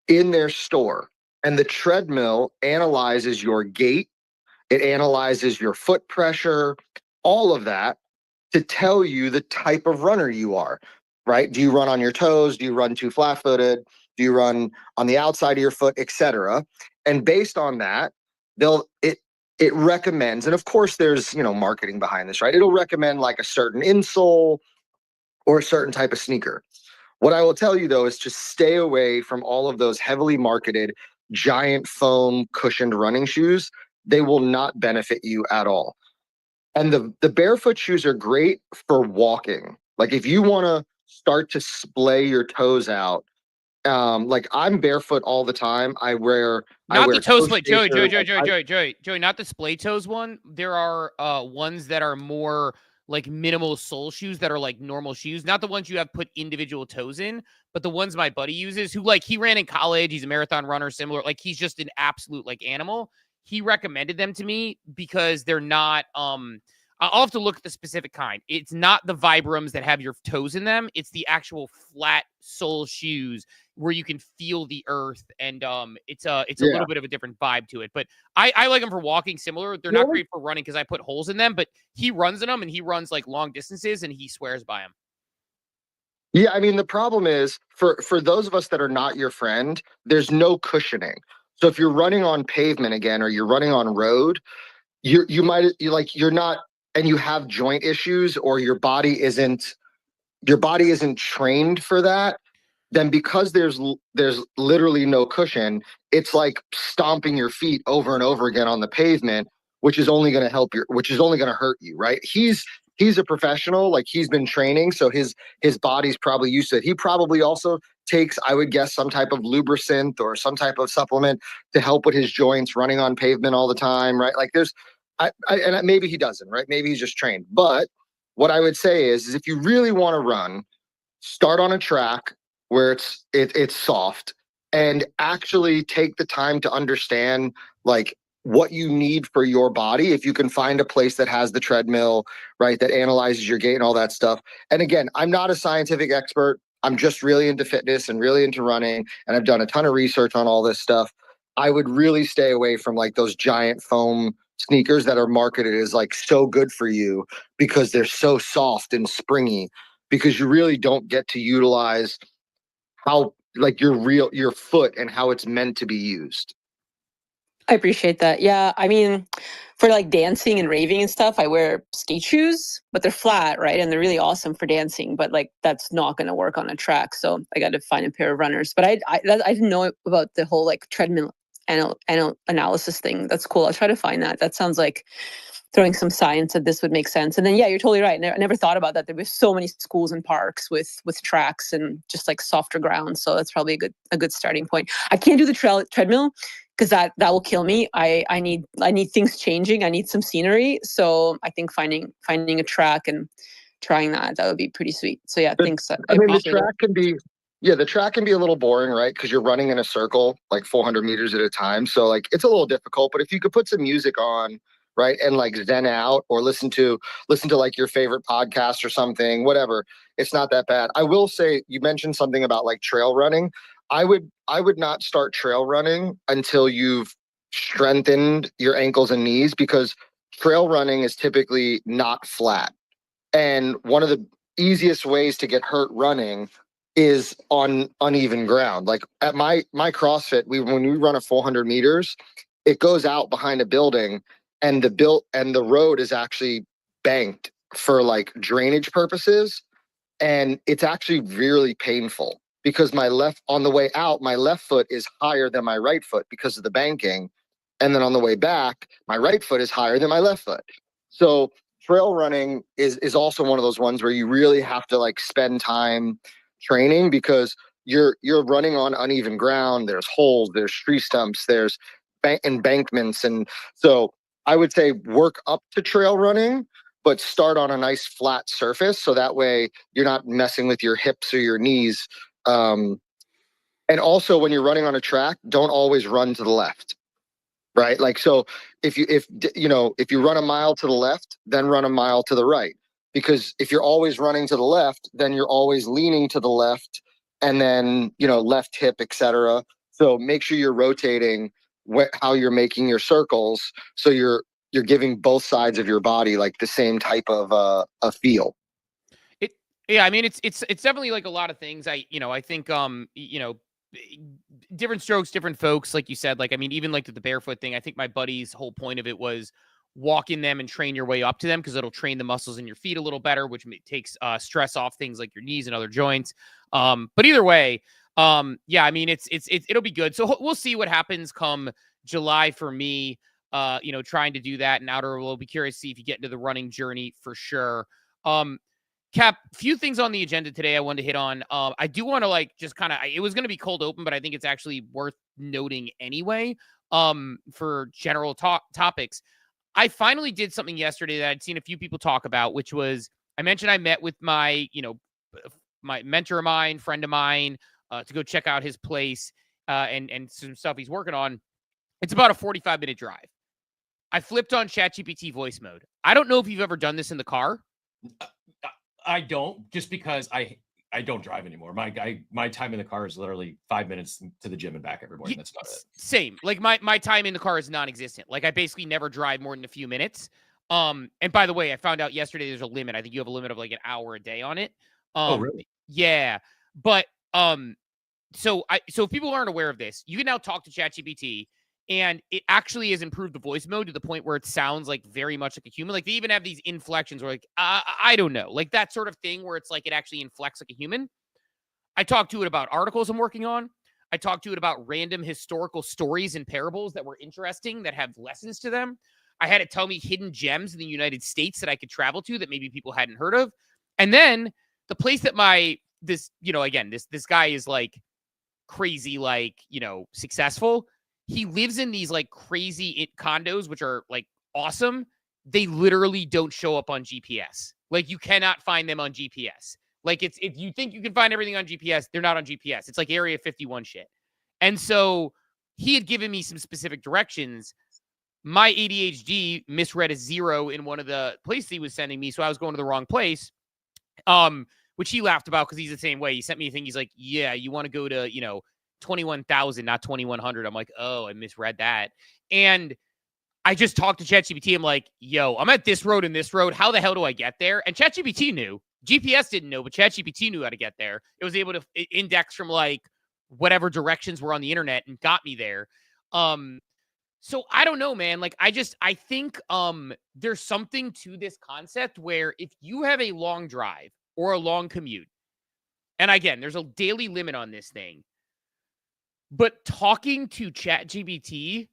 in their store. And the treadmill analyzes your gait. It analyzes your foot pressure, all of that to tell you the type of runner you are, right? Do you run on your toes? Do you run too flat-footed? Do you run on the outside of your foot, etc.? And based on that, it recommends, and of course there's, marketing behind this, right? It'll recommend like a certain insole or a certain type of sneaker. What I will tell you though is just stay away from all of those heavily marketed giant foam cushioned running shoes they will not benefit you at all. And the barefoot shoes are great for walking. Like if you want to start to splay your toes out, like I'm barefoot all the time. I wear Not the toe toe split, Joey, spacers. Joey, not the splay toes one. There are ones that are more like minimal sole shoes that are like normal shoes, not the ones you have put individual toes in, but the ones my buddy uses, who like he ran in college, he's a marathon runner, similar, like he's just an absolute like animal. He recommended them to me because they're not I'll have to look at the specific kind. It's not the Vibrams that have your toes in them. It's the actual flat sole shoes where you can feel the earth, and it's a little bit of a different vibe to it. But I like them for walking. Similar, they're not great for running because I put holes in them. But he runs in them, and he runs like long distances, and he swears by them. Yeah, I mean the problem is for those of us that are not your friend, there's no cushioning. So if you're running on pavement again, or you're running on road, you're not, and you have joint issues, or your body isn't trained for that, then because there's literally no cushion, it's like stomping your feet over and over again on the pavement, which is only going to hurt you, right? He's a professional, like he's been training, so his body's probably used to it. He probably also takes, I would guess, some type of lubricant or some type of supplement to help with his joints running on pavement all the time, right? Like and maybe he doesn't, right? Maybe he's just trained. But what I would say is if you really want to run, start on a track where it's soft, and actually take the time to understand like what you need for your body. If you can find a place that has the treadmill, right, that analyzes your gait and all that stuff. And again, I'm not a scientific expert. I'm just really into fitness and really into running, and I've done a ton of research on all this stuff. I would really stay away from like those giant foam sneakers that are marketed as like so good for you because they're so soft and springy, because you really don't get to utilize how like your foot and how it's meant to be used. I appreciate that. Yeah, I mean, for like dancing and raving and stuff, I wear skate shoes, but they're flat, right? And they're really awesome for dancing, but like that's not going to work on a track. So I got to find a pair of runners. But I didn't know about the whole like treadmill analysis thing. That's cool. I'll try to find that. That sounds like throwing some science that this would make sense. And then, yeah, you're totally right. I never thought about that. There were so many schools and parks with tracks and just like softer ground. So that's probably a good starting point. I can't do the treadmill because that will kill me. I need things changing. I need some scenery. So I think finding a track and trying that would be pretty sweet. So yeah, thanks. I mean, the track can be a little boring, right? Because you're running in a circle like 400 meters at a time. So like it's a little difficult. But if you could put some music on, right, and like zen out, or listen to like your favorite podcast or something, whatever, it's not that bad. I will say, you mentioned something about like trail running. I would not start trail running until you've strengthened your ankles and knees, because trail running is typically not flat. And one of the easiest ways to get hurt running is on uneven ground. Like at my CrossFit, when we run a 400 meters, it goes out behind a building, and the road is actually banked for like drainage purposes. And it's actually really painful because on the way out, my left foot is higher than my right foot because of the banking. And then on the way back, my right foot is higher than my left foot. So trail running is also one of those ones where you really have to like spend time training, because you're running on uneven ground. There's holes, there's tree stumps, there's embankments. And so I would say work up to trail running, but start on a nice flat surface. So that way you're not messing with your hips or your knees. And also when you're running on a track, don't always run to the left, right? Like, so if you run a mile to the left, then run a mile to the right, because if you're always running to the left, then you're always leaning to the left, and then, left hip, etc. So make sure you're rotating how you're making your circles, so you're giving both sides of your body like the same type of a feel. Yeah, I mean it's definitely like a lot of things. I think different strokes, different folks, like you said. Like, I mean, even like the barefoot thing, I think my buddy's whole point of it was walk in them and train your way up to them, because it'll train the muscles in your feet a little better, which takes stress off things like your knees and other joints. But either way, yeah, I mean, it'll be good. So we'll see what happens come July for me. trying to do that. And Outer will be curious to see if you get into the running journey for sure. Cap, few things on the agenda today I wanted to hit on. I do want to just kind of, it was going to be cold open, but I think it's actually worth noting anyway, for general topics. I finally did something yesterday that I'd seen a few people talk about, which was, I mentioned I met with my mentor of mine, friend of mine, to go check out his place, and some stuff he's working on. It's about a 45-minute drive. I flipped on ChatGPT voice mode. I don't know if you've ever done this in the car. I don't, just because I don't drive anymore. My time in the car is literally 5 minutes to the gym and back every morning. That's about it. Same. Like my time in the car is non-existent. Like I basically never drive more than a few minutes. And by the way, I found out yesterday there's a limit. I think you have a limit of like an hour a day on it. Oh, really? Yeah. But so if people aren't aware of this, you can now talk to ChatGPT, and it actually has improved the voice mode to the point where it sounds like very much like a human. Like they even have these inflections where like, I don't know, like that sort of thing where it's like it actually inflects like a human. I talked to it about articles I'm working on. I talked to it about random historical stories and parables that were interesting, that have lessons to them. I had it tell me hidden gems in the United States that I could travel to that maybe people hadn't heard of. And then the place that this guy is like crazy, like, successful. He lives in these like crazy condos, which are like awesome. They literally don't show up on GPS. Like you cannot find them on GPS. Like if you think you can find everything on GPS, they're not on GPS. It's like Area 51 shit. And so he had given me some specific directions. My ADHD misread a 0 in one of the places he was sending me. So I was going to the wrong place, which he laughed about because he's the same way. He sent me a thing. He's like, yeah, you want to go to, 21,000, not 2,100. I'm like, oh, I misread that. And I just talked to ChatGPT. I'm like, yo, I'm at this road and this road. How the hell do I get there? And ChatGPT knew. GPS didn't know, but ChatGPT knew how to get there. It was able to index from like whatever directions were on the internet and got me there. So I don't know, man. Like I think there's something to this concept where if you have a long drive or a long commute, and again, there's a daily limit on this thing, but talking to ChatGPT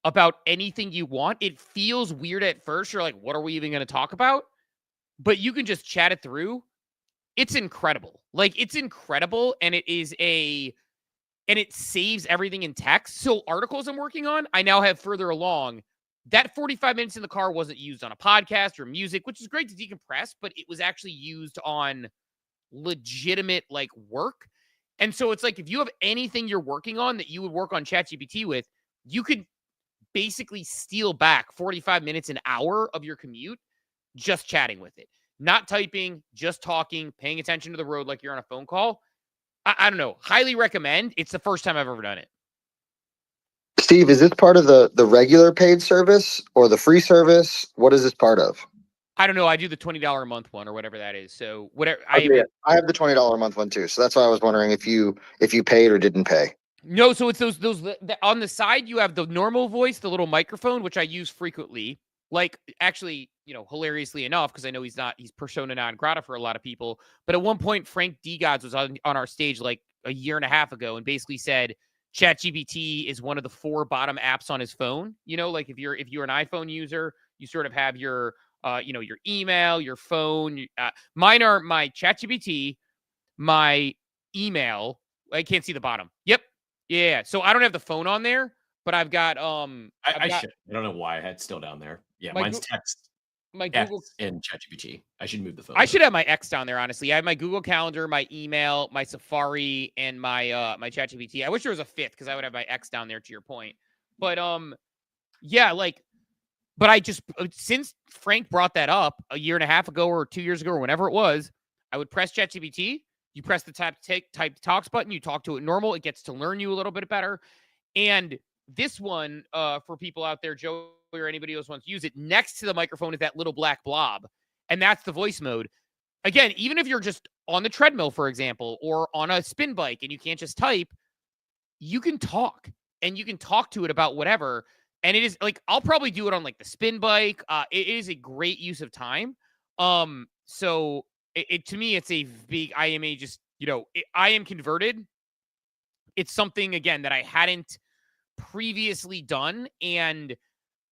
about anything you want, it feels weird at first. You're like, what are we even going to talk about? But you can just chat it through. It's incredible. Like it's incredible. And it saves everything in text. So articles I'm working on, I now have further along. That 45 minutes in the car wasn't used on a podcast or music, which is great to decompress, but it was actually used on legitimate like work. And so it's like, if you have anything you're working on that you would work on ChatGPT with, you could basically steal back 45 minutes, an hour of your commute, just chatting with it, not typing, just talking, paying attention to the road like you're on a phone call. I don't know. Highly recommend. It's the first time I've ever done it. Steve, is this part of the regular paid service or the free service? What is this part of? I don't know. I do the $20 a month one or whatever that is. So whatever. I have the $20 a month one too. So that's why I was wondering if you paid or didn't pay. No. So it's those on the side, you have the normal voice, the little microphone, which I use frequently. Like actually, hilariously enough, because I know he's persona non grata for a lot of people. But at one point, Frank D. Gods was on our stage like a year and a half ago and basically said ChatGPT is one of the 4 bottom apps on his phone. Like if you're an iPhone user, you sort of have your your email, your phone. Mine are my ChatGPT, my email. I can't see the bottom. Yep. Yeah. So I don't have the phone on there, but I've got I should. I don't know why I had still down there. Yeah, mine's text, my X, Google and ChatGPT. I should move the phone. I should have my X down there, honestly. I have my Google Calendar, my email, my Safari, and my my ChatGPT. I wish there was a 5th because I would have my X down there, to your point. But yeah, like, but I just, since Frank brought that up a year and a half ago or 2 years ago or whenever it was, I would press ChatGPT. You press the type talks button. You talk to it normal. It gets to learn you a little bit better. And this one, for people out there, Joe or anybody else wants to use it, next to the microphone is that little black blob. And that's the voice mode. Again, even if you're just on the treadmill, for example, or on a spin bike and you can't just type, you can talk and you can talk to it about whatever. And it is like, I'll probably do it on like the spin bike. It is a great use of time. So to me, it's a big, I am converted. It's something, again, that I hadn't previously done. And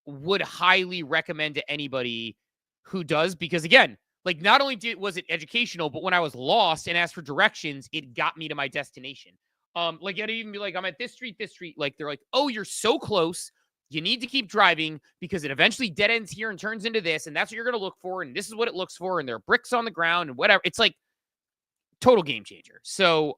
would highly recommend to anybody who does, because again, like not only was it educational, but when I was lost and asked for directions, it got me to my destination. Like it'd even be like, I'm at this street, like they're like, oh, you're so close. You need to keep driving because it eventually dead ends here and turns into this, and that's what you're going to look for, and this is what it looks for, and there are bricks on the ground and whatever. It's like total game changer. So,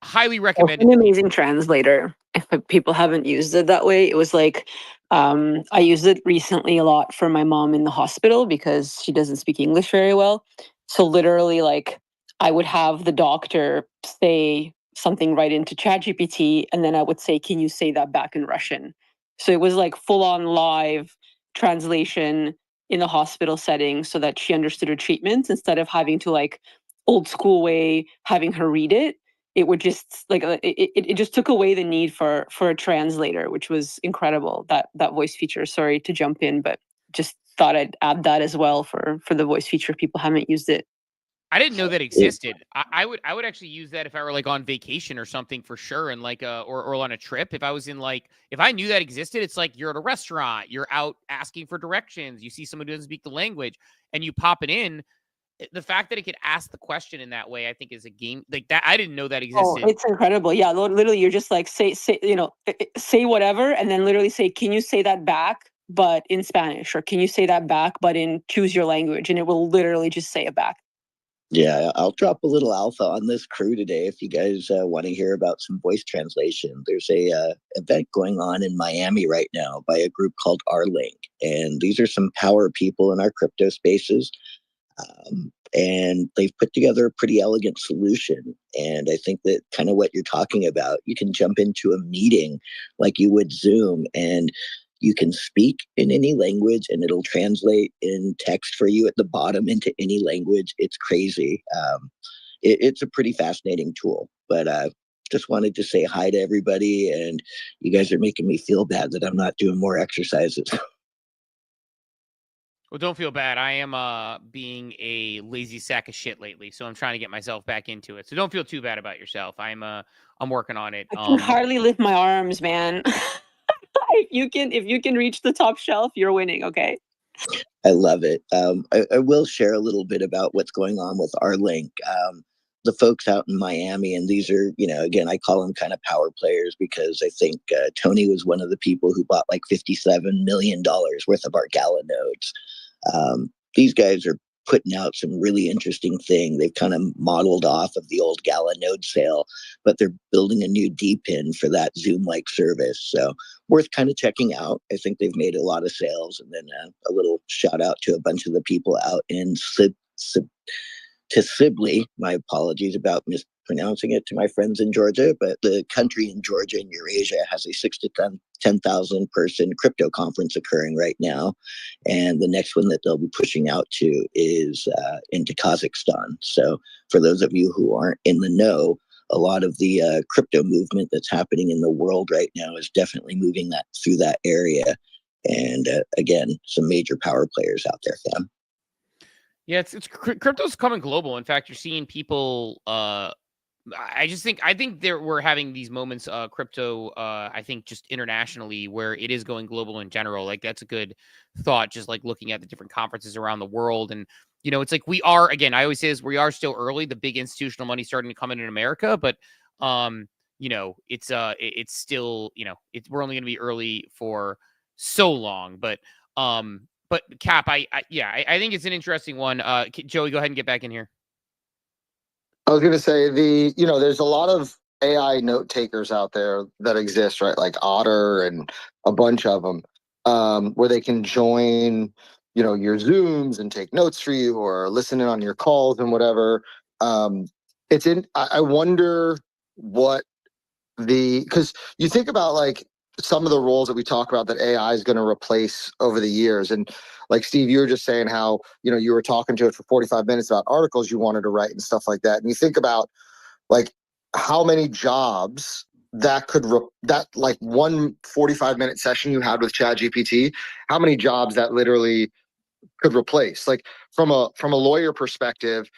highly recommend An amazing translator. If people haven't used it that way, it was like I used it recently a lot for my mom in the hospital because she doesn't speak English very well. So literally, like I would have the doctor say something right into ChatGPT, and then I would say, "Can you say that back in Russian?" So it was like full on live translation in the hospital setting, so that she understood her treatments instead of having to like old school way having her read it. It would just like it just took away the need for a translator, which was incredible. That voice feature. Sorry to jump in, but just thought I'd add that as well for the voice feature if people haven't used it. I didn't know that existed. I would actually use that if I were like on vacation or something for sure, and like or on a trip. If I was in like if I knew that existed, it's like you're at a restaurant, you're out asking for directions, you see someone who doesn't speak the language, and you pop it in. The fact that it could ask the question in that way, I think, is a game like that. I didn't know that Oh, existed. it's incredible. Yeah, literally, you're just like say say whatever, and then literally say, "Can you say that back, but in Spanish?" Or "Can you say that back, but in choose your language?" And it will literally just say it back. Yeah, I'll drop a little alpha on this crew today if you guys want to hear about some voice translation. There's a event going on in Miami right now by a group called R-Link, and these are some power people in our crypto spaces. And they've put together a pretty elegant solution. And I think that kind of what you're talking about, you can jump into a meeting like you would Zoom, and you can speak in any language and it'll translate in text for you at the bottom into any language. It's crazy. It's a pretty fascinating tool, but just wanted to say hi to everybody. And you guys are making me feel bad that I'm not doing more exercises. Well, don't feel bad. I am being a lazy sack of shit lately, so I'm trying to get myself back into it. So don't feel too bad about yourself. I'm working on it. I can hardly lift my arms, man. If you can reach the top shelf, you're winning. Okay. I love it. I will share a little bit about what's going on with our link. The folks out in Miami, and these are, again, I call them kind of power players because I think Tony was one of the people who bought like $57 million worth of our Gala nodes. These guys are putting out some really interesting thing. They've kind of modeled off of the old Gala node sale, but they're building a new DPIN for that Zoom-like service. So worth kind of checking out. I think they've made a lot of sales. And then a little shout out to a bunch of the people out in Sibley. My apologies about mispronouncing it to my friends in Georgia, but the country in Georgia and Eurasia has a 6 to 10,000 person crypto conference occurring right now. And the next one that they'll be pushing out to is into Kazakhstan. So for those of you who aren't in the know, a lot of the crypto movement that's happening in the world right now is definitely moving that through that area. And again, some major power players out there, fam. Yeah, it's crypto's coming global. In fact, you're seeing people. I think we're having these moments. Crypto. I think just internationally where it is going global in general. Like that's a good thought. Just like looking at the different conferences around the world, and it's like we are again. I always say this: we are still early. The big institutional money starting to come in America, but it's still we're only going to be early for so long, but. But Cap, I think it's an interesting one. Joey, go ahead and get back in here. I was going to say there's a lot of AI note takers out there that exist, right? Like Otter and a bunch of them, where they can join, your Zooms and take notes for you or listen in on your calls and whatever. I wonder because you think about like some of the roles that we talk about that AI is going to replace over the years. And like, Steve, you were just saying how, you were talking to it for 45 minutes about articles you wanted to write and stuff like that. And you think about like how many jobs that could, that like one 45-minute session you had with ChatGPT, how many jobs that literally could replace. Like from a lawyer perspective,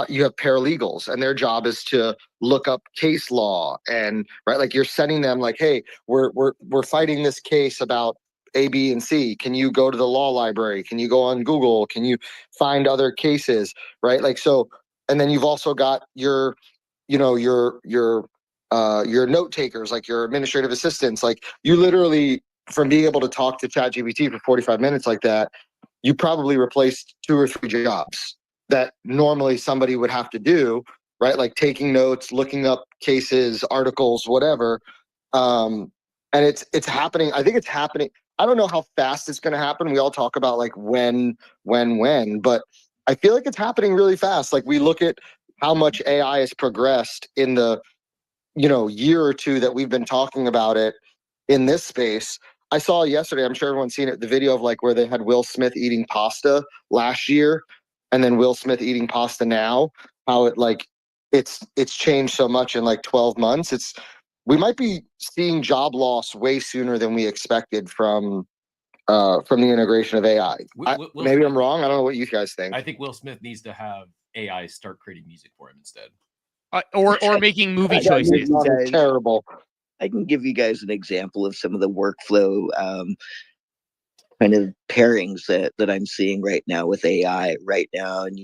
you have paralegals and their job is to look up case law and right, like you're sending them like, hey, we're fighting this case about A, B, and C? Can you go to the law library? Can you go on Google? Can you find other cases, right? Like, so, and then you've also got your, you know, your note takers, like your administrative assistants. Like, you literally, from being able to talk to ChatGPT for 45 minutes like that, you probably replaced 2 or 3 jobs that normally somebody would have to do, right? Like taking notes, looking up cases, articles, whatever. And it's happening. I think it's happening. I don't know how fast it's going to happen. We all talk about like when, but I feel like it's happening really fast. Like, we look at how much AI has progressed in the, year or 2 that we've been talking about it in this space. I saw yesterday, I'm sure everyone's seen it, the video of like where they had Will Smith eating pasta last year and then Will Smith eating pasta now, how it like it's changed so much in like 12 months. We might be seeing job loss way sooner than we expected from the integration of AI. Maybe I'm wrong. I don't know what you guys think. I think Will Smith needs to have AI start creating music for him instead. Or making movie choices. Terrible. I can give you guys an example of some of the workflow kind of pairings that I'm seeing right now with AI right now. And,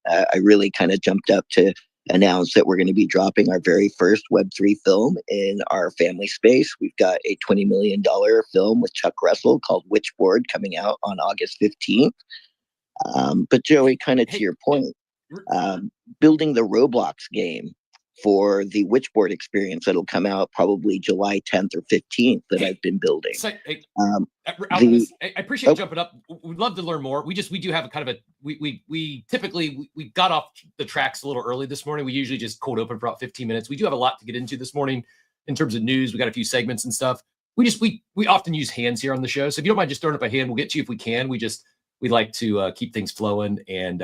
I really kind of jumped up to announce that we're going to be dropping our very first Web3 film in our family space. We've got a $20 million film with Chuck Russell called Witchboard coming out on August 15th. But Joey, kind of to your point, building the Roblox game for the Witchboard experience that'll come out probably July 10th or 15th that I've been building. So, I appreciate you jumping up. We'd love to learn more. We do have a kind of we typically got off the tracks a little early this morning. We usually just cold open for about 15 minutes. We do have a lot to get into this morning in terms of news. We got a few segments and stuff. We often use hands here on the show. So if you don't mind just throwing up a hand, we'll get to you if we can. We like to keep things flowing, and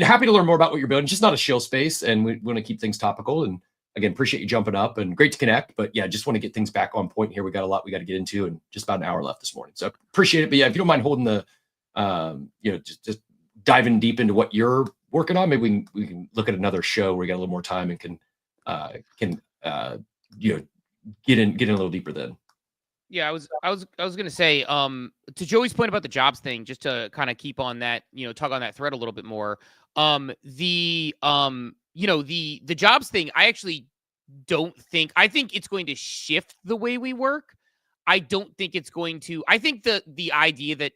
happy to learn more about what you're building. Just not a shill space, and we want to keep things topical. And again, appreciate you jumping up and great to connect. But yeah, just want to get things back on point here. We got a lot we got to get into, and just about an hour left this morning. So appreciate it. But yeah, if you don't mind holding the, just diving deep into what you're working on, maybe we can look at another show where we got a little more time and can get in a little deeper then. Yeah, I was gonna say, to Joey's point about the jobs thing, just to kind of keep on that, talk on that thread a little bit more. The jobs thing, I actually don't think, I think it's going to shift the way we work. I don't think it's going to, I think the idea that,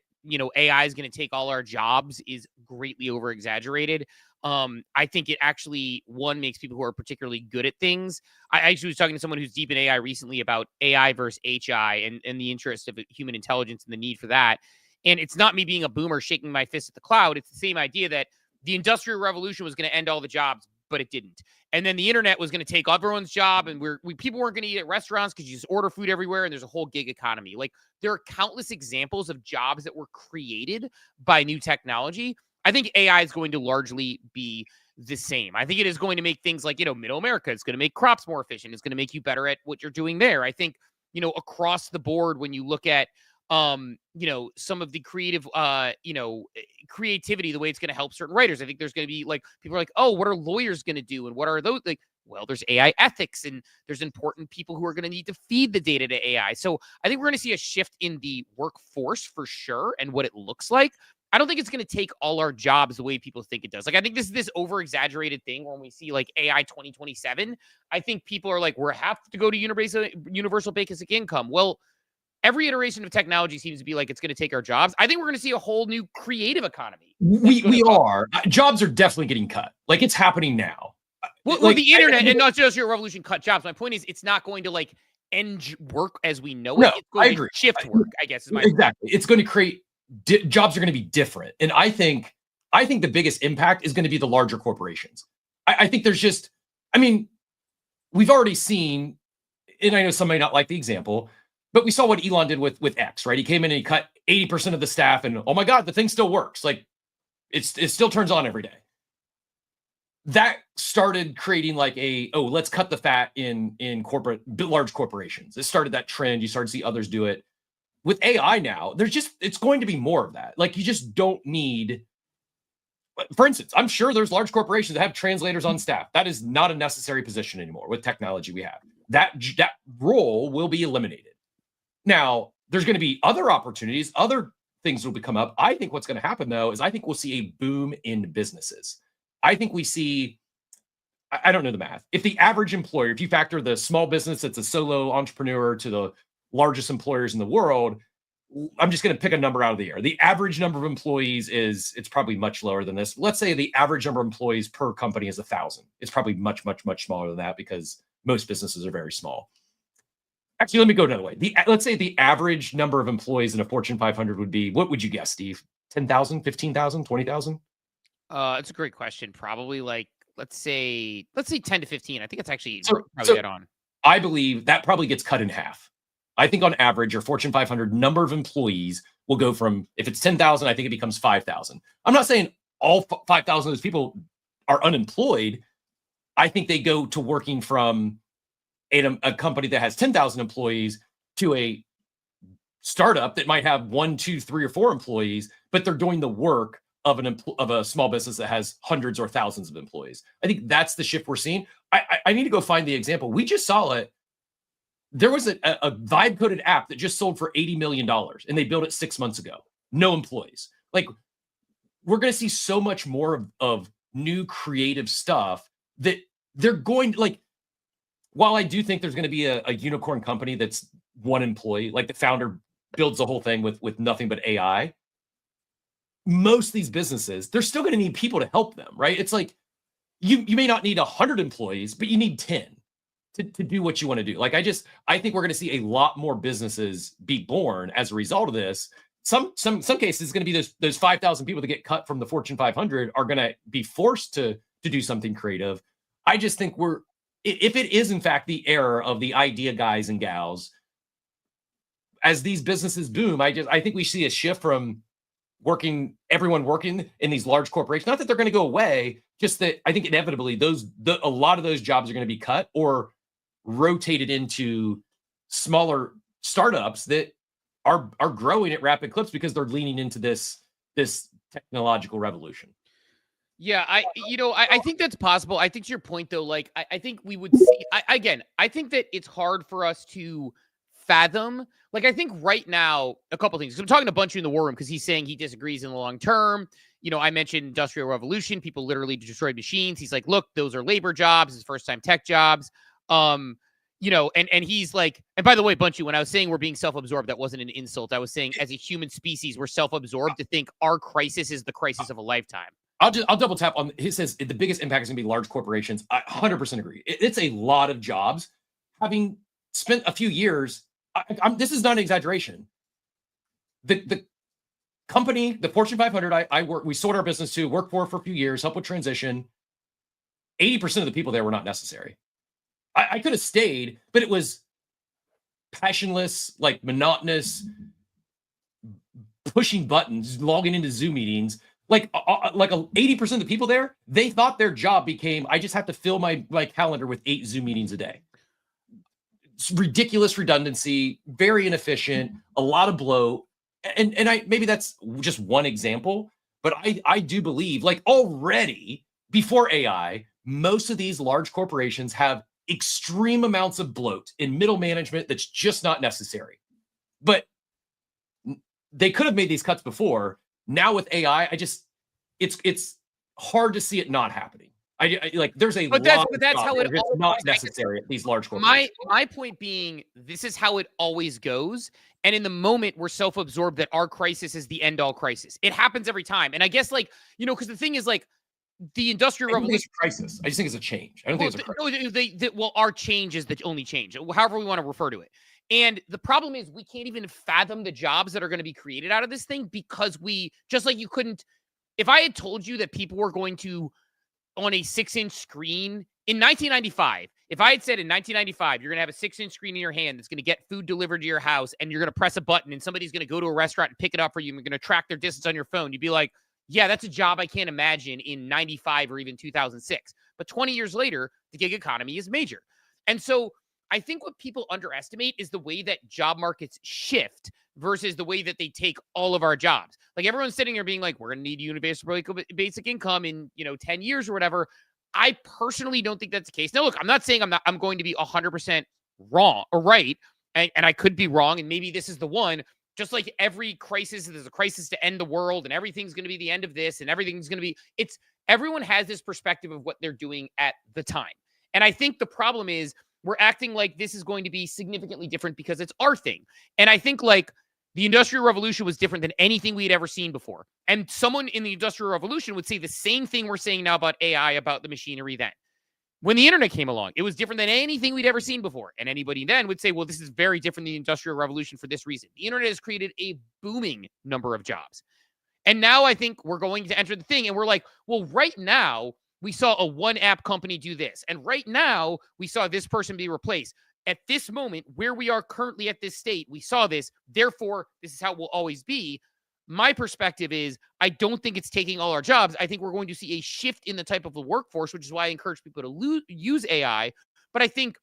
AI is going to take all our jobs is greatly over exaggerated. I think it actually, makes people who are particularly good at things. I actually was talking to someone who's deep in AI recently about AI versus HI and the interest of human intelligence and the need for that. And it's not me being a boomer shaking my fist at the cloud. It's the same idea that the Industrial Revolution was going to end all the jobs, but it didn't. And then the internet was going to take everyone's job, and people weren't going to eat at restaurants because you just order food everywhere, and there's a whole gig economy. Like, there are countless examples of jobs that were created by new technology. I think AI is going to largely be the same. I think it is going to make things like, middle America, it's going to make crops more efficient. It's going to make you better at what you're doing there. I think, across the board, when you look at, some of the creative, creativity, the way it's going to help certain writers, I think there's going to be like, people are like, oh, what are lawyers going to do? And what are those? Like, well, there's AI ethics, and there's important people who are going to need to feed the data to AI. So I think we're going to see a shift in the workforce for sure, and what it looks like. I don't think it's going to take all our jobs the way people think it does. Like, I think this is this over-exaggerated thing when we see like AI 2027. I think people are like, we have to go to universal basic income. Well, every iteration of technology seems to be like it's going to take our jobs. I think we're going to see a whole new creative economy. We are. Jobs are definitely getting cut. Like, it's happening now. Well, the internet and not just your revolution cut jobs. My point is, it's not going to like end work as we know it. It's going to shift work, I guess. Is my exactly. Point. It's going to create jobs are going to be different. And I think the biggest impact is going to be the larger corporations. I think there's just, we've already seen, and I know some may not like the example, but we saw what Elon did with X, right? He came in and he cut 80% of the staff, and oh my God, the thing still works. Like, it still turns on every day. That started creating like let's cut the fat in large corporations. It started that trend. You started to see others do it. With AI now, it's going to be more of that. Like, you just don't need, for instance, I'm sure there's large corporations that have translators on staff. That is not a necessary position anymore with technology we have. That role will be eliminated. Now, there's going to be other opportunities, other things will come up. I think what's going to happen though, is I think we'll see a boom in businesses. I think we see, I don't know the math. If the average employer, if you factor the small business that's a solo entrepreneur to the largest employers in the world, I'm just going to pick a number out of the air. The average number of employees it's probably much lower than this. Let's say the average number of employees per company is 1,000. It's probably much, much, much smaller than that because most businesses are very small. Actually, let me go another way. Let's say the average number of employees in a Fortune 500 would be, what would you guess, Steve? 10,000, 15,000, 20,000? It's a great question. Probably like, let's say 10 to 15. I think it's actually probably dead on. I believe that probably gets cut in half. I think on average, your Fortune 500 number of employees will go from, if it's 10,000, I think it becomes 5,000. I'm not saying all 5,000 of those people are unemployed. I think they go to working from a company that has 10,000 employees to a startup that might have 1, 2, 3, or 4 employees, but they're doing the work of a small business that has hundreds or thousands of employees. I think that's the shift we're seeing. I need to go find the example. We just saw it. There was a vibe coded app that just sold for $80 million and they built it 6 months ago. No employees. Like, we're going to see so much more of new creative stuff that they're going, like, while I do think there's going to be a unicorn company that's one employee, like the founder builds the whole thing with nothing but AI, most of these businesses, they're still going to need people to help them, right? It's like, you may not need 100 employees, but you need 10 to do what you want to do. Like, I think we're going to see a lot more businesses be born as a result of this. Some cases, it's going to be those 5,000 people that get cut from the Fortune 500 are going to be forced to do something creative. I just think if it is in fact the era of the idea guys and gals, as these businesses boom, I think we see a shift from everyone working in these large corporations. Not that they're going to go away, just that I think inevitably a lot of those jobs are going to be cut or rotated into smaller startups that are growing at rapid clips because they're leaning into this technological revolution. Yeah, I think that's possible. I think to your point though, like I think we would see I think that it's hard for us to fathom. Like, I think right now, a couple things. I'm talking to Bunchu in the war room because he's saying he disagrees in the long term. I mentioned Industrial Revolution. People literally destroyed machines. He's like, look, those are labor jobs. It's first-time tech jobs. And he's like, and by the way, Bunchu, when I was saying we're being self-absorbed, that wasn't an insult. I was saying as a human species, we're self-absorbed to think our crisis is the crisis of a lifetime. I'll double tap on. He says the biggest impact is going to be large corporations. I 100% agree. It's a lot of jobs. Having spent a few years, this is not an exaggeration. The company, the Fortune 500, we sold our business to, worked for a few years, helped with transition. 80% of the people there were not necessary. I could have stayed, but it was passionless, like monotonous, pushing buttons, logging into Zoom meetings. Like 80% of the people there, they thought their job became, I just have to fill my calendar with 8 Zoom meetings a day. It's ridiculous redundancy, very inefficient, a lot of bloat. And maybe that's just one example, but I do believe, like, already before AI, most of these large corporations have extreme amounts of bloat in middle management that's just not necessary. But they could have made these cuts before. Now with AI, it's hard to see it not happening. There's a lot. But that's how it's not necessary at these large corporations. My point being, this is how it always goes. And in the moment, we're self-absorbed that our crisis is the end-all crisis. It happens every time. And I guess, because the thing is, the Industrial Revolution crisis. I just think it's a change. I don't think it's a crisis. Our change is the only change, however we want to refer to it. And the problem is we can't even fathom the jobs that are going to be created out of this thing because just like you couldn't, if I had told you that people were going to, on a 6-inch screen in 1995, if I had said in 1995, you're going to have a 6-inch screen in your hand that's going to get food delivered to your house and you're going to press a button and somebody's going to go to a restaurant and pick it up for you and you're going to track their distance on your phone, you'd be like, yeah, that's a job I can't imagine in 95 or even 2006. But 20 years later, the gig economy is major. And so I think what people underestimate is the way that job markets shift versus the way that they take all of our jobs. Like, everyone's sitting here being like, we're going to need universal basic income in, 10 years or whatever. I personally don't think that's the case. Now, look, I'm not saying I'm going to be 100% wrong or right. and I could be wrong, and maybe this is the one. Just like every crisis, there's a crisis to end the world, and everything's going to be the end of this, and everything's going to be. Everyone has this perspective of what they're doing at the time, and I think the problem is we're acting like this is going to be significantly different because it's our thing, and I think like the Industrial Revolution was different than anything we had ever seen before, and someone in the Industrial Revolution would say the same thing we're saying now about AI, about the machinery then. When the internet came along, it was different than anything we'd ever seen before. And anybody then would say, well, this is very different than the Industrial Revolution for this reason. The internet has created a booming number of jobs. And now I think we're going to enter the thing. And we're like, well, right now, we saw a one app company do this. And right now, we saw this person be replaced. At this moment, where we are currently at this state, we saw this. Therefore, this is how it will always be. My perspective is I don't think it's taking all our jobs. I think we're going to see a shift in the type of the workforce, which is why I encourage people to use AI. But I think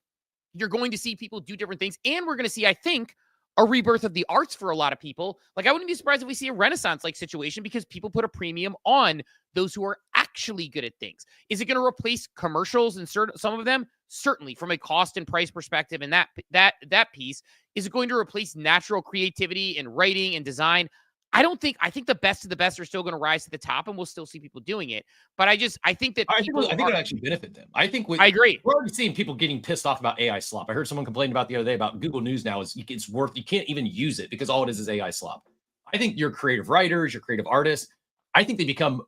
you're going to see people do different things. And we're going to see, I think, a rebirth of the arts for a lot of people. Like, I wouldn't be surprised if we see a Renaissance-like situation because people put a premium on those who are actually good at things. Is it going to replace commercials and some of them? Certainly, from a cost and price perspective, and that piece. Is it going to replace natural creativity and writing and design? I think the best of the best are still going to rise to the top, and we'll still see people doing it. But I think that I think it'll actually benefit them. I agree. We're already seeing people getting pissed off about AI slop. I heard someone complain about the other day about Google News now you can't even use it because all it is AI slop. I think your creative writers, your creative artists, I think they become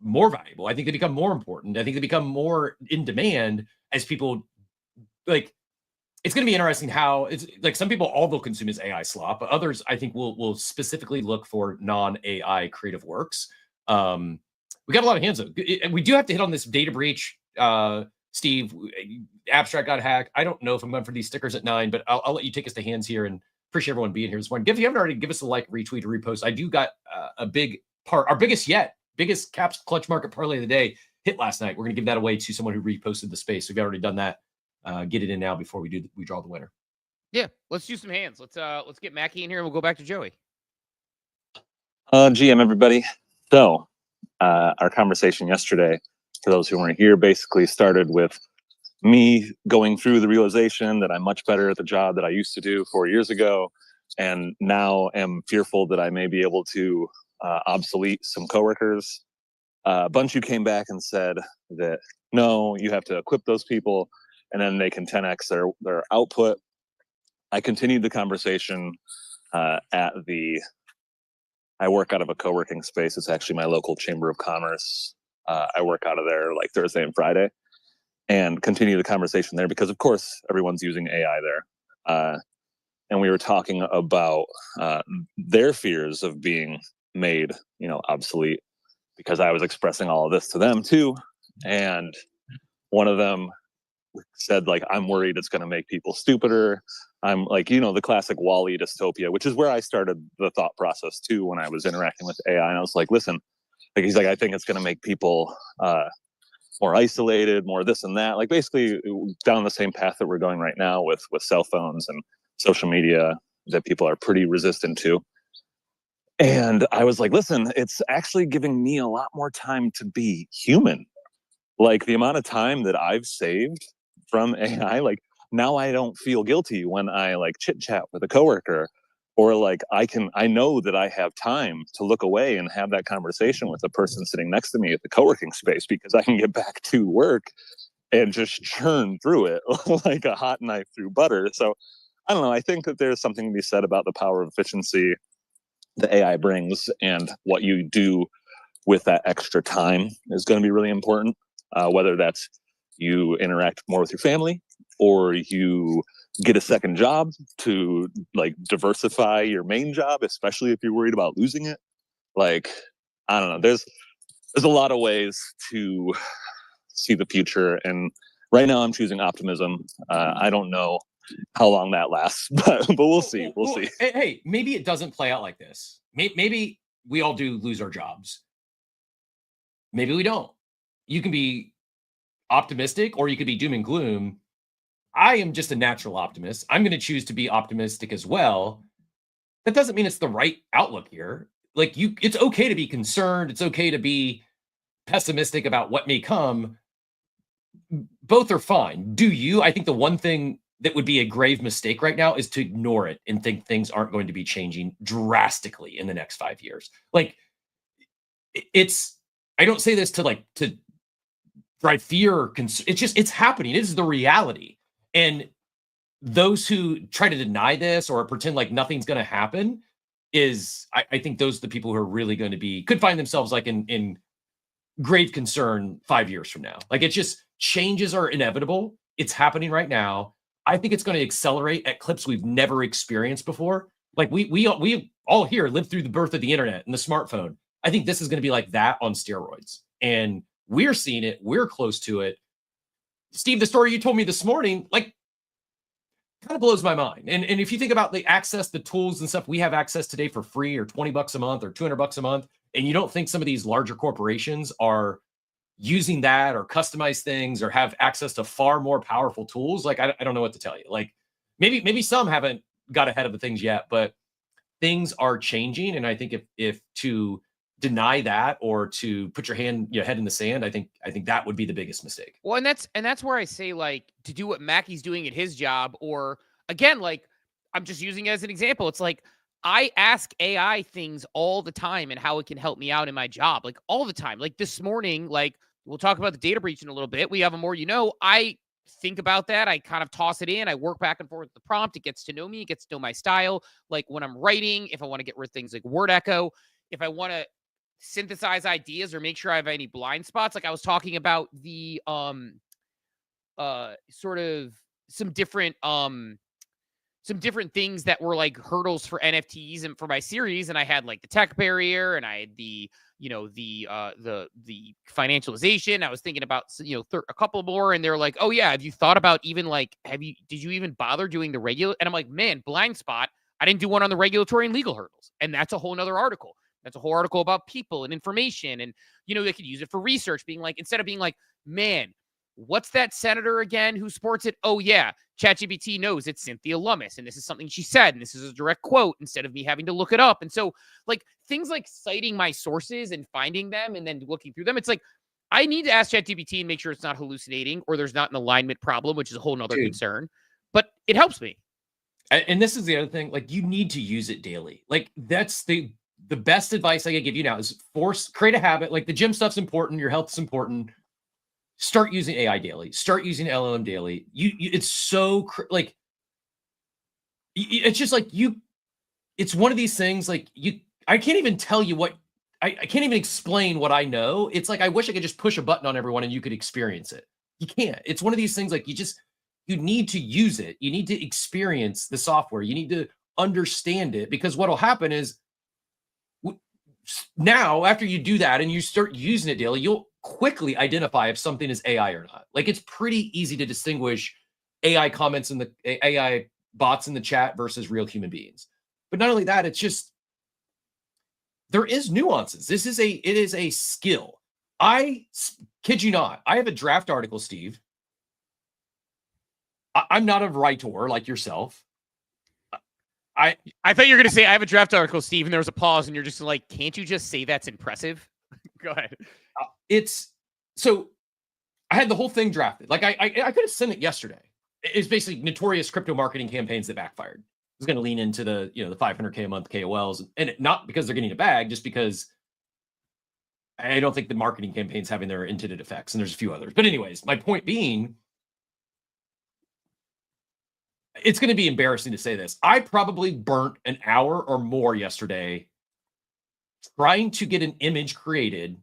more valuable. I think they become more important. I think they become more in demand as people like. It's going to be interesting how it's like some people, all they'll consume is AI slop, but others I think will specifically look for non-AI creative works. We got a lot of hands up. We do have to hit on this data breach. Steve, Abstract got hacked. I don't know if I'm going for these stickers at 9, but I'll let you take us to hands here and appreciate everyone being here this morning. If you haven't already, give us a like, retweet, or repost. I do got a big part, our biggest caps clutch market parlay of the day hit last night. We're going to give that away to someone who reposted the space. So if you've already done that, get it in now before we draw the winner. Yeah, let's do some hands. Let's get Mackie in here and we'll go back to Joey. GM, everybody. So our conversation yesterday, for those who weren't here, basically started with me going through the realization that I'm much better at the job that I used to do 4 years ago, and now am fearful that I may be able to obsolete some coworkers. A bunch of you came back and said that no, you have to equip those people and then they can 10x their output. I continued the conversation I work out of a co-working space. It's actually my local chamber of commerce. I work out of there like Thursday and Friday, and continue the conversation there because, of course, everyone's using AI there. And we were talking about their fears of being made, obsolete, because I was expressing all of this to them too. And one of them said, like, I'm worried it's going to make people stupider. I'm like, the classic Wall-E dystopia, which is where I started the thought process too when I was interacting with AI. And I was like, listen, like, he's like, I think it's going to make people more isolated, more this and that, like basically down the same path that we're going right now with cell phones and social media that people are pretty resistant to. And I was like, listen, it's actually giving me a lot more time to be human. Like, the amount of time that I've saved from AI, like, now I don't feel guilty when I like chit chat with a coworker, or like I know that I have time to look away and have that conversation with the person sitting next to me at the co-working space, because I can get back to work and just churn through it like a hot knife through butter. So I don't know. I think that there's something to be said about the power of efficiency the AI brings, and what you do with that extra time is going to be really important. Whether that's you interact more with your family, or you get a second job to like diversify your main job, especially if you're worried about losing it. Like, I don't know. There's a lot of ways to see the future, and right now I'm choosing optimism. I don't know how long that lasts, but we'll see. We'll see. Hey, maybe it doesn't play out like this. Maybe we all do lose our jobs. Maybe we don't. You can be optimistic, or you could be doom and gloom. I am just a natural optimist. I'm going to choose to be optimistic as well. That doesn't mean it's the right outlook here. Like, it's okay to be concerned. It's okay to be pessimistic about what may come. Both are fine. I think the one thing that would be a grave mistake right now is to ignore it and think things aren't going to be changing drastically in the next 5 years. Like it's, I don't say this to drive fear or it's happening. It is the reality. And those who try to deny this or pretend like nothing's going to happen I think those are the people who are really going to could find themselves like in grave concern 5 years from now. Like it's just changes are inevitable. It's happening right now. I think it's going to accelerate at clips we've never experienced before. Like we all here lived through the birth of the internet and the smartphone. I think this is going to be like that on steroids. And we're seeing it. We're close to it. Steve, the story you told me this morning, like kind of blows my mind. And if you think about the access, the tools and stuff we have access today for free or $20 a month or $200 a month, and you don't think some of these larger corporations are using that or customize things or have access to far more powerful tools, like I don't know what to tell you. Like maybe some haven't got ahead of the things yet, but things are changing. And I think if to deny that or to put your head in the sand, I think that would be the biggest mistake. Well, and that's where I say, like, to do what Mackey's doing at his job, or again, like, I'm just using it as an example. It's like I ask AI things all the time and how it can help me out in my job, like all the time. Like this morning, like we'll talk about the data breach in a little bit. We have a more, I think about that. I kind of toss it in. I work back and forth with the prompt. It gets to know me. It gets to know my style. Like when I'm writing, if I want to get rid of things like word echo, if I want to synthesize ideas or make sure I have any blind spots. Like I was talking about the sort of some different things that were like hurdles for NFTs and for my series. And I had like the tech barrier and I had the financialization. I was thinking about, a couple more, and they're like, oh yeah, have you thought about even like, did you even bother doing the regular? And I'm like, man, blind spot. I didn't do one on the regulatory and legal hurdles. And that's a whole nother article. That's a whole article about people and information. And, they could use it for research, being like, instead of being like, man, what's that senator again who sports it? Oh yeah, ChatGPT knows it's Cynthia Lummis, and this is something she said, and this is a direct quote, instead of me having to look it up. And so like things like citing my sources and finding them and then looking through them, it's like, I need to ask ChatGPT and make sure it's not hallucinating or there's not an alignment problem, which is a whole nother concern, but it helps me. And this is the other thing, like you need to use it daily. Like that's the best advice I can give you now is create a habit. Like the gym stuff's important. Your health's important. Start using AI daily. Start using LLM daily. It's so like, it's just like it's one of these things like I can't even tell you what, I can't even explain what I know. It's like, I wish I could just push a button on everyone and you could experience it. You can't. It's one of these things like you need to use it. You need to experience the software. You need to understand it, because what'll happen is now after you do that and you start using it daily, you'll quickly identify if something is AI or not. Like it's pretty easy to distinguish AI comments in the AI bots in the chat versus real human beings. But not only that, it's just, there is nuances. It is a skill. I kid you not. I have a draft article, Steve. I'm not a writer like yourself. I thought you were going to say, I have a draft article, Steve, and there was a pause, and you're just like, can't you just say that's impressive? Go ahead. So I had the whole thing drafted. Like I could have sent it yesterday. It's basically notorious crypto marketing campaigns that backfired. I was going to lean into the 500K a month KOLs, and not because they're getting a bag, just because I don't think the marketing campaign's having their intended effects. And there's a few others. But anyways, my point being, it's going to be embarrassing to say this. I probably burnt an hour or more yesterday trying to get an image created.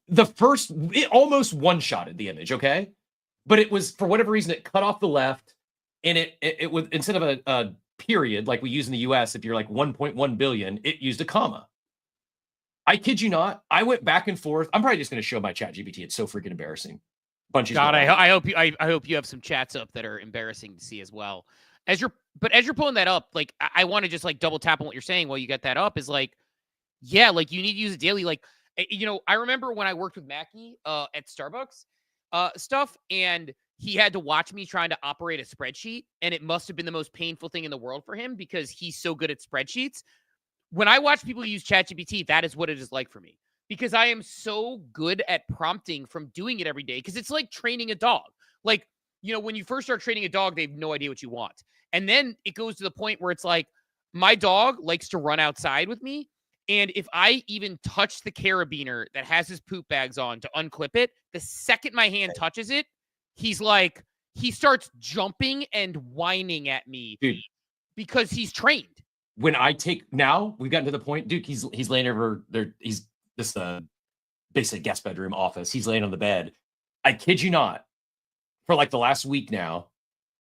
It almost one-shotted the image, okay? But it was, for whatever reason, it cut off the left, and it was, instead of a period like we use in the US, if you're like 1.1 billion, it used a comma. I kid you not. I went back and forth. I'm probably just going to show my ChatGPT. It's so freaking embarrassing. God, I hope you have some chats up that are embarrassing to see as well. As you're pulling that up, like I want to just like double tap on what you're saying while you get that up, is like, yeah, like you need to use it daily. Like, I remember when I worked with Mackie at Starbucks stuff, and he had to watch me trying to operate a spreadsheet, and it must have been the most painful thing in the world for him because he's so good at spreadsheets. When I watch people use ChatGPT, that is what it is like for me. because I am so good at prompting from doing it every day. Because it's like training a dog. Like, when you first start training a dog, they have no idea what you want. And then it goes to the point where it's like, my dog likes to run outside with me. And if I even touch the carabiner that has his poop bags on to unclip it, the second my hand touches it, he starts jumping and whining at me, dude, because he's trained. When we've gotten to the point, dude, he's laying over there. He's this basically guest bedroom office. He's laying on the bed. I kid you not, for like the last week now,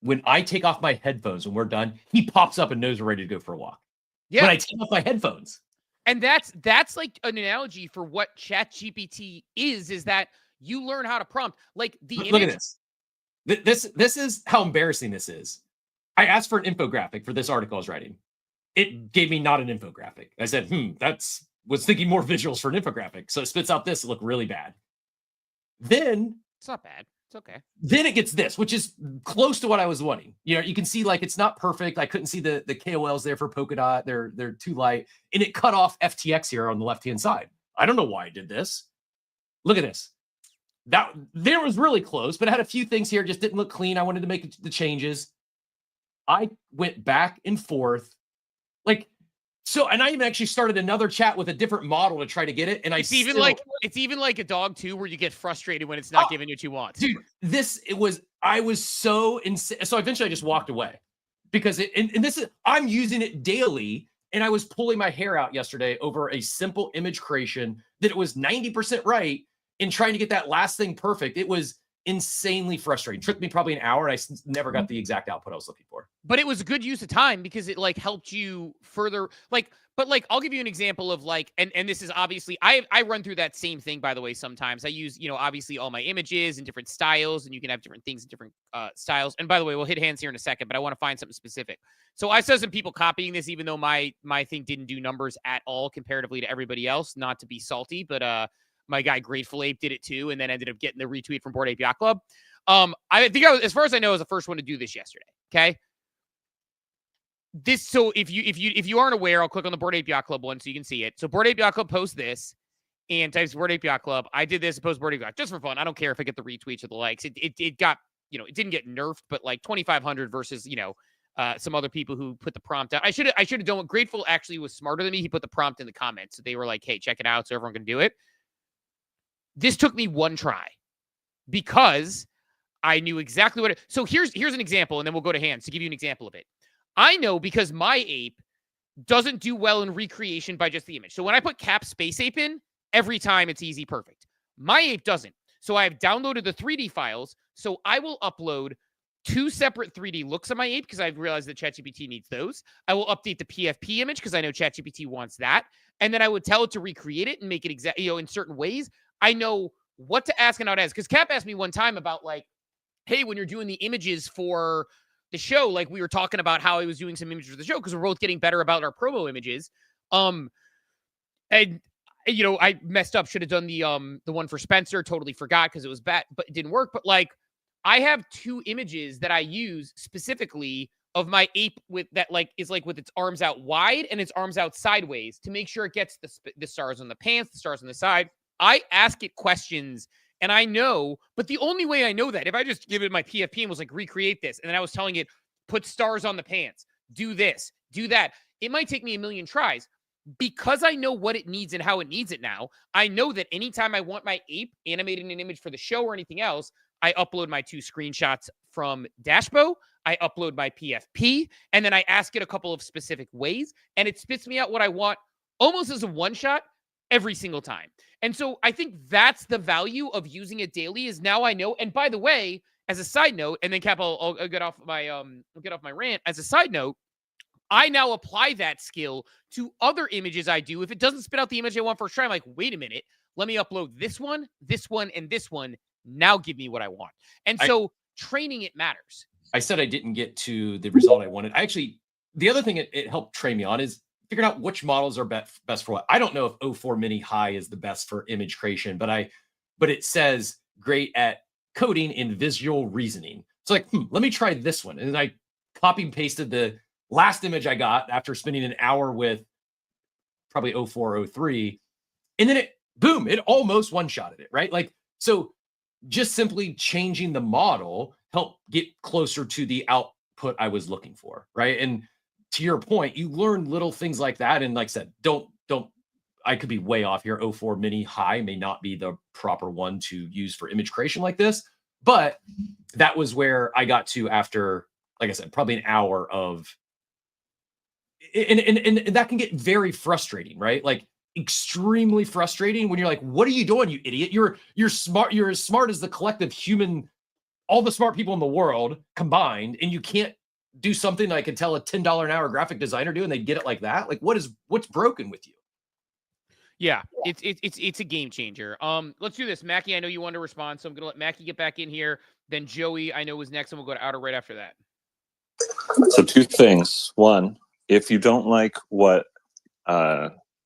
when I take off my headphones when we're done, he pops up and knows we're ready to go for a walk. Yeah. When I take off my headphones. And that's like an analogy for what ChatGPT is that you learn how to prompt. Like the Look at this. This is how embarrassing this is. I asked for an infographic for this article I was writing. It gave me not an infographic. I said, was thinking more visuals for an infographic. So it spits out this. It looked really bad. Then it's not bad. It's okay. Then it gets this, which is close to what I was wanting. You can see like it's not perfect. I couldn't see the KOLs there for Polkadot. They're too light. And it cut off FTX here on the left-hand side. I don't know why I did this. Look at this. That there was really close, but I had a few things here just didn't look clean. I wanted to make the changes. I went back and forth. And I even actually started another chat with a different model to try to get it. And it's even like a dog too, where you get frustrated when it's not giving you what you want. Dude, I was so insane. So eventually I just walked away because I'm using it daily. And I was pulling my hair out yesterday over a simple image creation that it was 90% right in trying to get that last thing perfect. It was insanely frustrating. It took me probably an hour. And I never got the exact output I was looking for. But it was a good use of time because it helped you further I'll give you an example of and this is obviously I run through that same thing, by the way. Sometimes I use, obviously all my images in different styles, and you can have different things in different styles. And by the way, we'll hit hands here in a second, but I want to find something specific. So I saw some people copying this, even though my thing didn't do numbers at all comparatively to everybody else, not to be salty, but my guy Grateful Ape did it too, and then ended up getting the retweet from Bored Ape Yacht Club. I think as far as I know, I was the first one to do this yesterday. Okay. So if you aren't aware, I'll click on the Bored Ape Yacht Club one so you can see it. So Bored Ape Yacht Club posts this and types Bored Ape Yacht Club. I did this, post Bored Ape Yacht just for fun. I don't care if I get the retweets or the likes. It got, it didn't get nerfed, but 2,500 versus, some other people who put the prompt out. I should have done what Grateful actually was smarter than me. He put the prompt in the comments. So they were like, hey, check it out so everyone can do it. This took me one try because I knew exactly what so here's an example, and then we'll go to hands to give you an example of it. I know because my ape doesn't do well in recreation by just the image. So when I put cap space ape in, every time it's easy, perfect. My ape doesn't. So I've downloaded the 3D files. So I will upload 2 separate 3D looks of my ape because I've realized that ChatGPT needs those. I will update the PFP image because I know ChatGPT wants that. And then I would tell it to recreate it and make it in certain ways. I know what to ask and how to ask. Because Cap asked me one time about hey, when you're doing the images for the show, we were talking about how I was doing some images for the show because we're both getting better about our promo images. And I messed up. Should have done the one for Spencer. Totally forgot because it was bad, but it didn't work. But I have 2 images that I use specifically of my ape with that is with its arms out wide and its arms out sideways to make sure it gets the stars on the pants, the stars on the side. I ask it questions and I know, but the only way I know that, if I just give it my PFP and was recreate this, and then I was telling it, put stars on the pants, do this, do that, it might take me a million tries. Because I know what it needs and how it needs it now, I know that anytime I want my ape animated in an image for the show or anything else, I upload my 2 screenshots from Dashbo, I upload my PFP, and then I ask it a couple of specific ways, and it spits me out what I want almost as a one-shot every single time. And so I think that's the value of using it daily is now I know. And by the way, as a side note, and then Cap, I'll get off my rant. As a side note, I now apply that skill to other images I do. If it doesn't spit out the image I want first try, I'm like, wait a minute, let me upload this one, and this one. Now give me what I want. And so training it matters. I said I didn't get to the result I wanted. The other thing it helped train me on is figuring out which models are best for what. I don't know if 04 Mini High is the best for image creation, but it says great at coding and visual reasoning. So let me try this one. And then I copy and pasted the last image I got after spending an hour with probably 04, 03. And then boom, it almost one-shotted it, right? Like, so just simply changing the model helped get closer to the output I was looking for, right? And to your point, you learn little things like that. And like I said, don't, I could be way off here. 04 mini high may not be the proper one to use for image creation like this, but that was where I got to after, like I said, probably an hour of, and that can get very frustrating, right? Like extremely frustrating when you're like, what are you doing, you idiot? You're smart. You're as smart as the collective human, all the smart people in the world combined, and you can't do something that I could tell a $10 an hour graphic designer do, and they get it like that. Like, what's broken with you? Yeah, it's a game changer. Let's do this. Mackie, I know you want to respond, so I'm gonna let Mackie get back in here. Then Joey, I know, was next, and we'll go to Outer right after that. So 2 things. One, if you don't like what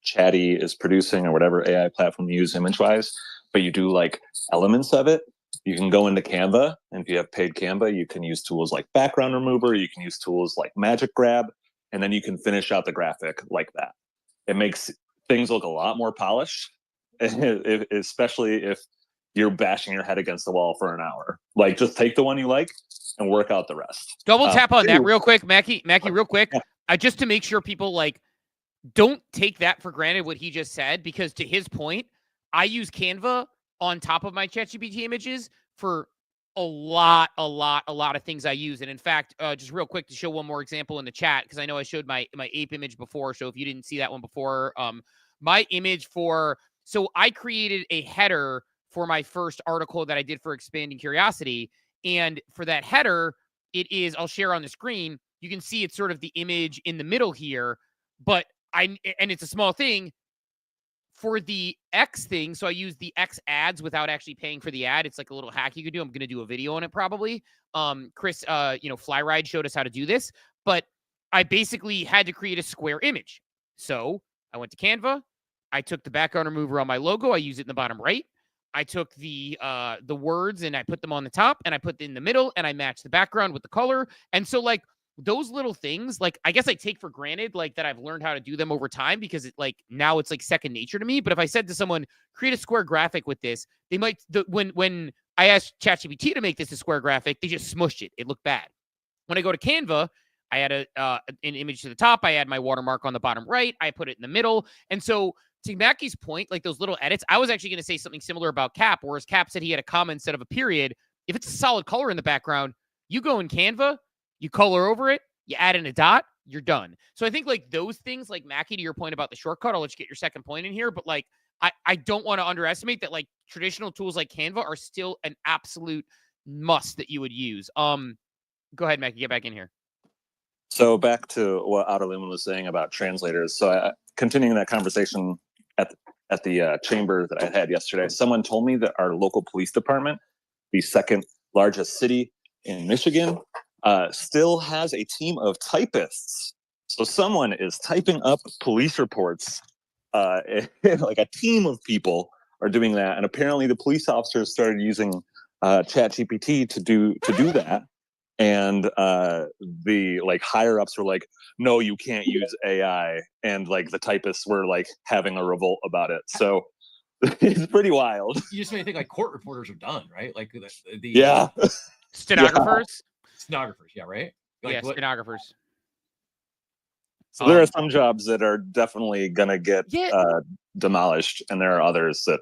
Chatty is producing or whatever AI platform you use image-wise, but you do like elements of it, you can go into Canva, and if you have paid Canva, you can use tools like background remover, you can use tools like magic grab, and then you can finish out the graphic like that. It makes things look a lot more polished, especially if you're bashing your head against the wall for an hour. Like, just take the one you like and work out the rest. Double tap on that real quick, Mackie, real quick. Just to make sure people like don't take that for granted what he just said, because to his point, I use Canva on top of my ChatGPT images for a lot of things I use. And in fact, just real quick to show one more example in the chat, because I know I showed my ape image before. So if you didn't see that one before, my image so I created a header for my first article that I did for Expanding Curiosity. And for that header, I'll share on the screen. You can see it's sort of the image in the middle here, but and it's a small thing for the X thing. So I use the X ads without actually paying for the ad. It's like a little hack you could do. I'm going to do a video on it probably. Chris, Flyride showed us how to do this, but I basically had to create a square image. So I went to Canva. I took the background remover on my logo. I use it in the bottom right. I took the words and I put them on the top, and I put them in the middle, and I matched the background with the color. And so like those little things, like I guess I take for granted, like that I've learned how to do them over time, because it like now it's like second nature to me. But if I said to someone, create a square graphic with this, they might, when I asked ChatGPT to make this a square graphic, they just smushed it. It looked bad. When I go to Canva, I add an image to the top. I add my watermark on the bottom right. I put it in the middle. And so to Mackie's point, like those little edits, I was actually going to say something similar about Cap, whereas Cap said he had a comma instead of a period. If it's a solid color in the background, you go in Canva, you color over it, you add in a dot, you're done. So I think like those things, like Mackie, to your point about the shortcut, I'll let you get your second point in here, but like I don't want to underestimate that like traditional tools like Canva are still an absolute must that you would use. Go ahead, Mackie, get back in here. So back to what Outer Limit was saying about translators. So continuing that conversation at the chamber that I had yesterday, someone told me that our local police department, the second largest city in Michigan, still has a team of typists. So someone is typing up police reports. Like a team of people are doing that, and apparently the police officers started using ChatGPT to do that. And the like higher ups were like, no, you can't use AI. And like the typists were like having a revolt about it. So it's pretty wild. You just may think like court reporters are done, right? Like the stenographers. Stenographers, yeah, right? Like stenographers. So there are some jobs that are definitely gonna get demolished, and there are others that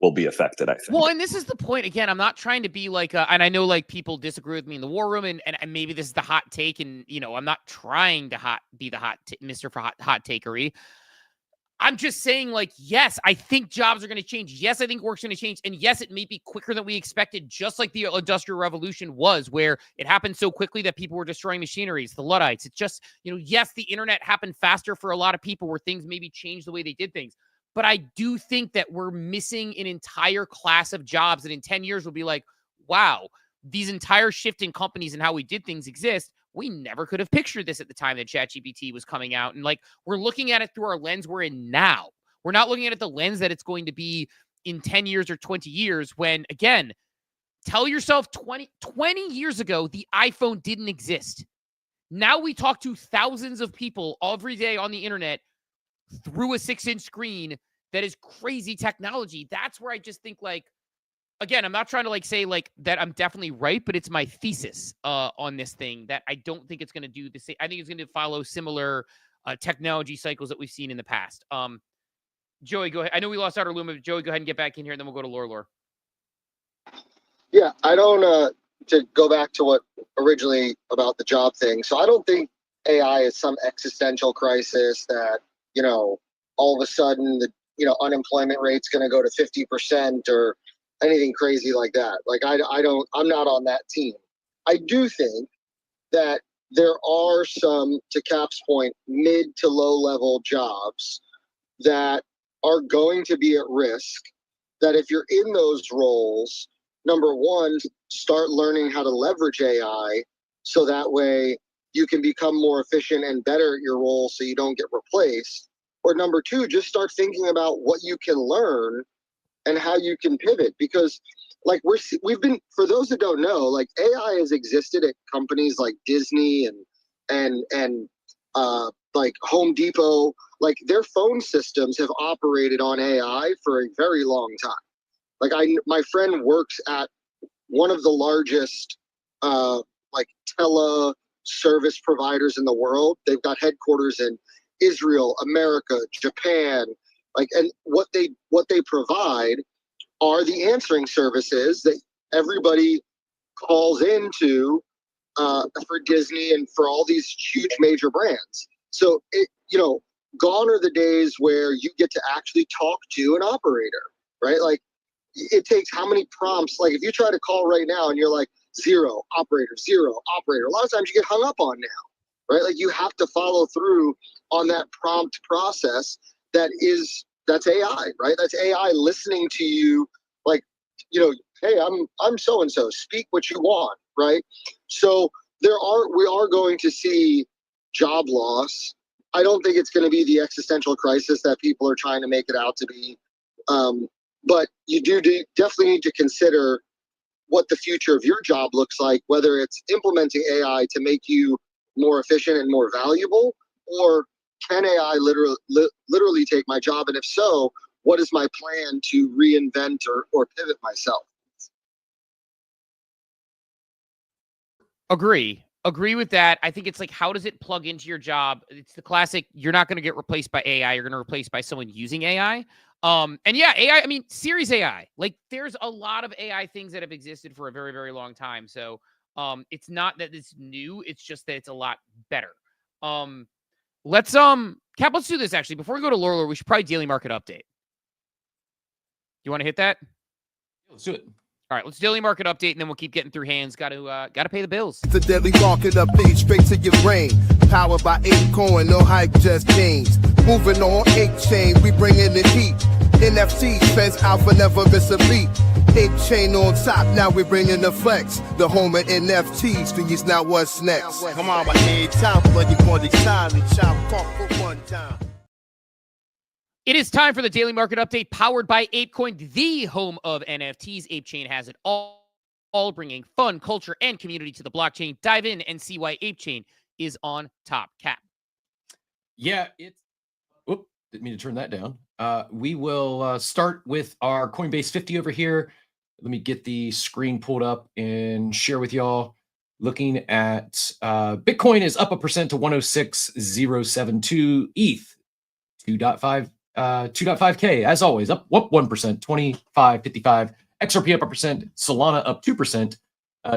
will be affected, I think. Well, and this is the point. Again, I'm not trying to be like, and I know like people disagree with me in the war room, and maybe this is the hot take, and I'm not trying to be the Mr. for hot takery. I'm just saying, like, yes, I think jobs are going to change. Yes, I think work's going to change, and yes, it may be quicker than we expected, just like the Industrial Revolution was, where it happened so quickly that people were destroying machineries, the Luddites. It's just, yes, the internet happened faster for a lot of people, where things maybe changed the way they did things. But I do think that we're missing an entire class of jobs that in 10 years will be like, wow, these entire shift in companies and how we did things exist. We never could have pictured this at the time that ChatGPT was coming out. And like, we're looking at it through our lens we're in now. We're not looking at it the lens that it's going to be in 10 years or 20 years when, again, tell yourself 20 years ago, the iPhone didn't exist. Now we talk to thousands of people every day on the internet through a 6-inch screen that is crazy technology. That's where I just think like, again, I'm not trying to like say like that I'm definitely right, but it's my thesis on this thing that I don't think it's going to do the same. I think it's going to follow similar technology cycles that we've seen in the past. Joey, go ahead. I know we lost Outer Luma, but Joey, go ahead and get back in here, and then we'll go to Lore. Yeah, I don't to go back to what originally about the job thing. So I don't think AI is some existential crisis that, all of a sudden the, unemployment rate's going to go to 50% or anything crazy like that. Like I'm not on that team. I do think that there are some, to Cap's point, mid to low level jobs that are going to be at risk, that if you're in those roles, number one, start learning how to leverage AI so that way you can become more efficient and better at your role so you don't get replaced. Or number two, just start thinking about what you can learn and how you can pivot. Because like we've been, for those that don't know, like AI has existed at companies like Disney and like Home Depot. Like their phone systems have operated on AI for a very long time. Like my friend works at one of the largest like tele service providers in the world. They've got headquarters in Israel, America, Japan. Like, and what they provide are the answering services that everybody calls into for Disney and for all these huge major brands. So gone are the days where you get to actually talk to an operator, right? Like it takes how many prompts? Like if you try to call right now and you're like 0 operator, 0 operator, a lot of times you get hung up on now, right? Like you have to follow through on that prompt process that's AI, right? That's AI listening to you, like, hey, I'm so and so, speak what you want, right? So we are going to see job loss. I don't think it's going to be the existential crisis that people are trying to make it out to be. But you definitely need to consider what the future of your job looks like, whether it's implementing AI to make you more efficient and more valuable, or can AI literally take my job? And if so, what is my plan to reinvent or pivot myself? Agree with that. I think it's like, how does it plug into your job? It's the classic, you're not going to get replaced by AI. You're going to replace by someone using AI. And yeah, AI, I mean, Series AI, like there's a lot of AI things that have existed for a very, very long time. So it's not that it's new. It's just that it's a lot better. Let's do this actually. Before we go to Lore, we should probably daily market update. You want to hit that? Let's do it. All right, let's daily market update, and then we'll keep getting through hands. Got to pay the bills. The daily market update straight to your brain. Powered by ApeCoin, no hype, just gains. Moving on 8chain, we bring in the heat. NFC, Feds Alpha never miss a beat. 8chain on top, now we bring in the flex. The home of NFTs, these now what's next. Come on, my head top, but you want the time, and chop for one time. It is time for the daily market update powered by ApeCoin, the home of NFTs. ApeChain has it all bringing fun, culture, and community to the blockchain. Dive in and see why ApeChain is on top. Cap. Yeah, didn't mean to turn that down. We will start with our Coinbase 50 over here. Let me get the screen pulled up and share with y'all. Looking at Bitcoin is up 1% to 106,072. ETH 2.5K as always up 1%, 25.55. XRP up 1%. Solana up 2%.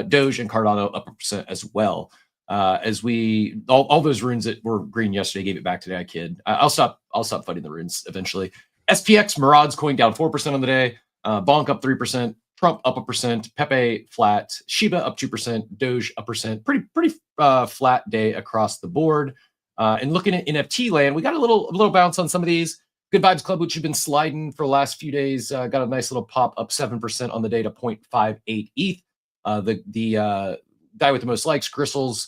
Doge and Cardano up 1% as well. As we all those runes that were green yesterday gave it back today. I kid. I'll stop fighting the runes eventually. SPX Murad's coin down 4% on the day. Bonk up 3%. Trump up 1%. Pepe flat. Shiba up 2%. Doge up 1%. Pretty flat day across the board. And looking at NFT land, we got a little bounce on some of these. Good Vibes Club, which have been sliding for the last few days, got a nice little pop up 7% on the day to 0.58 ETH. The guy with the most likes, Gristles,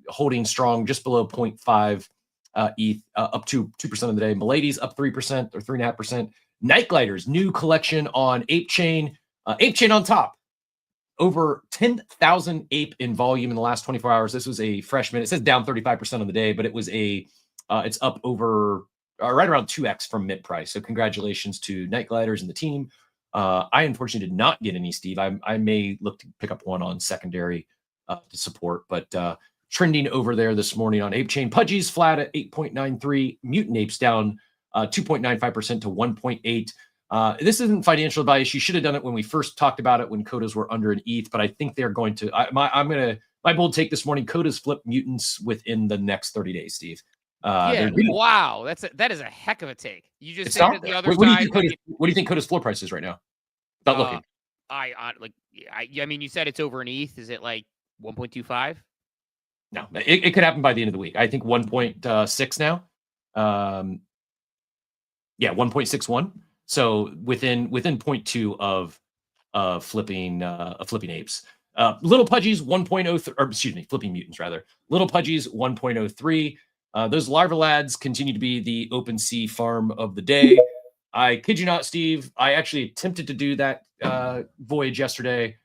holding strong just below 0.5 ETH, up to 2% of the day. Milady's up 3% or 3.5%. Nightgliders, new collection on ApeChain. ApeChain on top. Over 10,000 ape in volume in the last 24 hours. This was a freshman. It says down 35% on the day, but it was it's up over right around 2x from mint price. So congratulations to Night Gliders and the team. I unfortunately did not get any, Steve. I may look to pick up one on secondary to support, but trending over there this morning on Ape Chain. Pudgy's flat at 8.93. Mutant Apes down 2.95% to 1.8. This isn't financial advice. You should have done it when we first talked about it when Codas were under an ETH, but I think they're going to. My bold take this morning: Codas flip mutants within the next 30 days, Steve. Wow, that is a heck of a take. You just It's said out that the there. other What do you side. think? What do you think Coda's floor price is right now? Without looking. I mean, you said it's over an ETH. Is it like 1.25? No, it could happen by the end of the week. I think 1.6 now. Yeah, 1.61. So within 0.2 of flipping apes. Little Pudgies 1.03, or excuse me, flipping mutants rather. Little Pudgies 1.03. Those larva lads continue to be the open sea farm of the day. I kid you not, Steve. I actually attempted to do that voyage yesterday.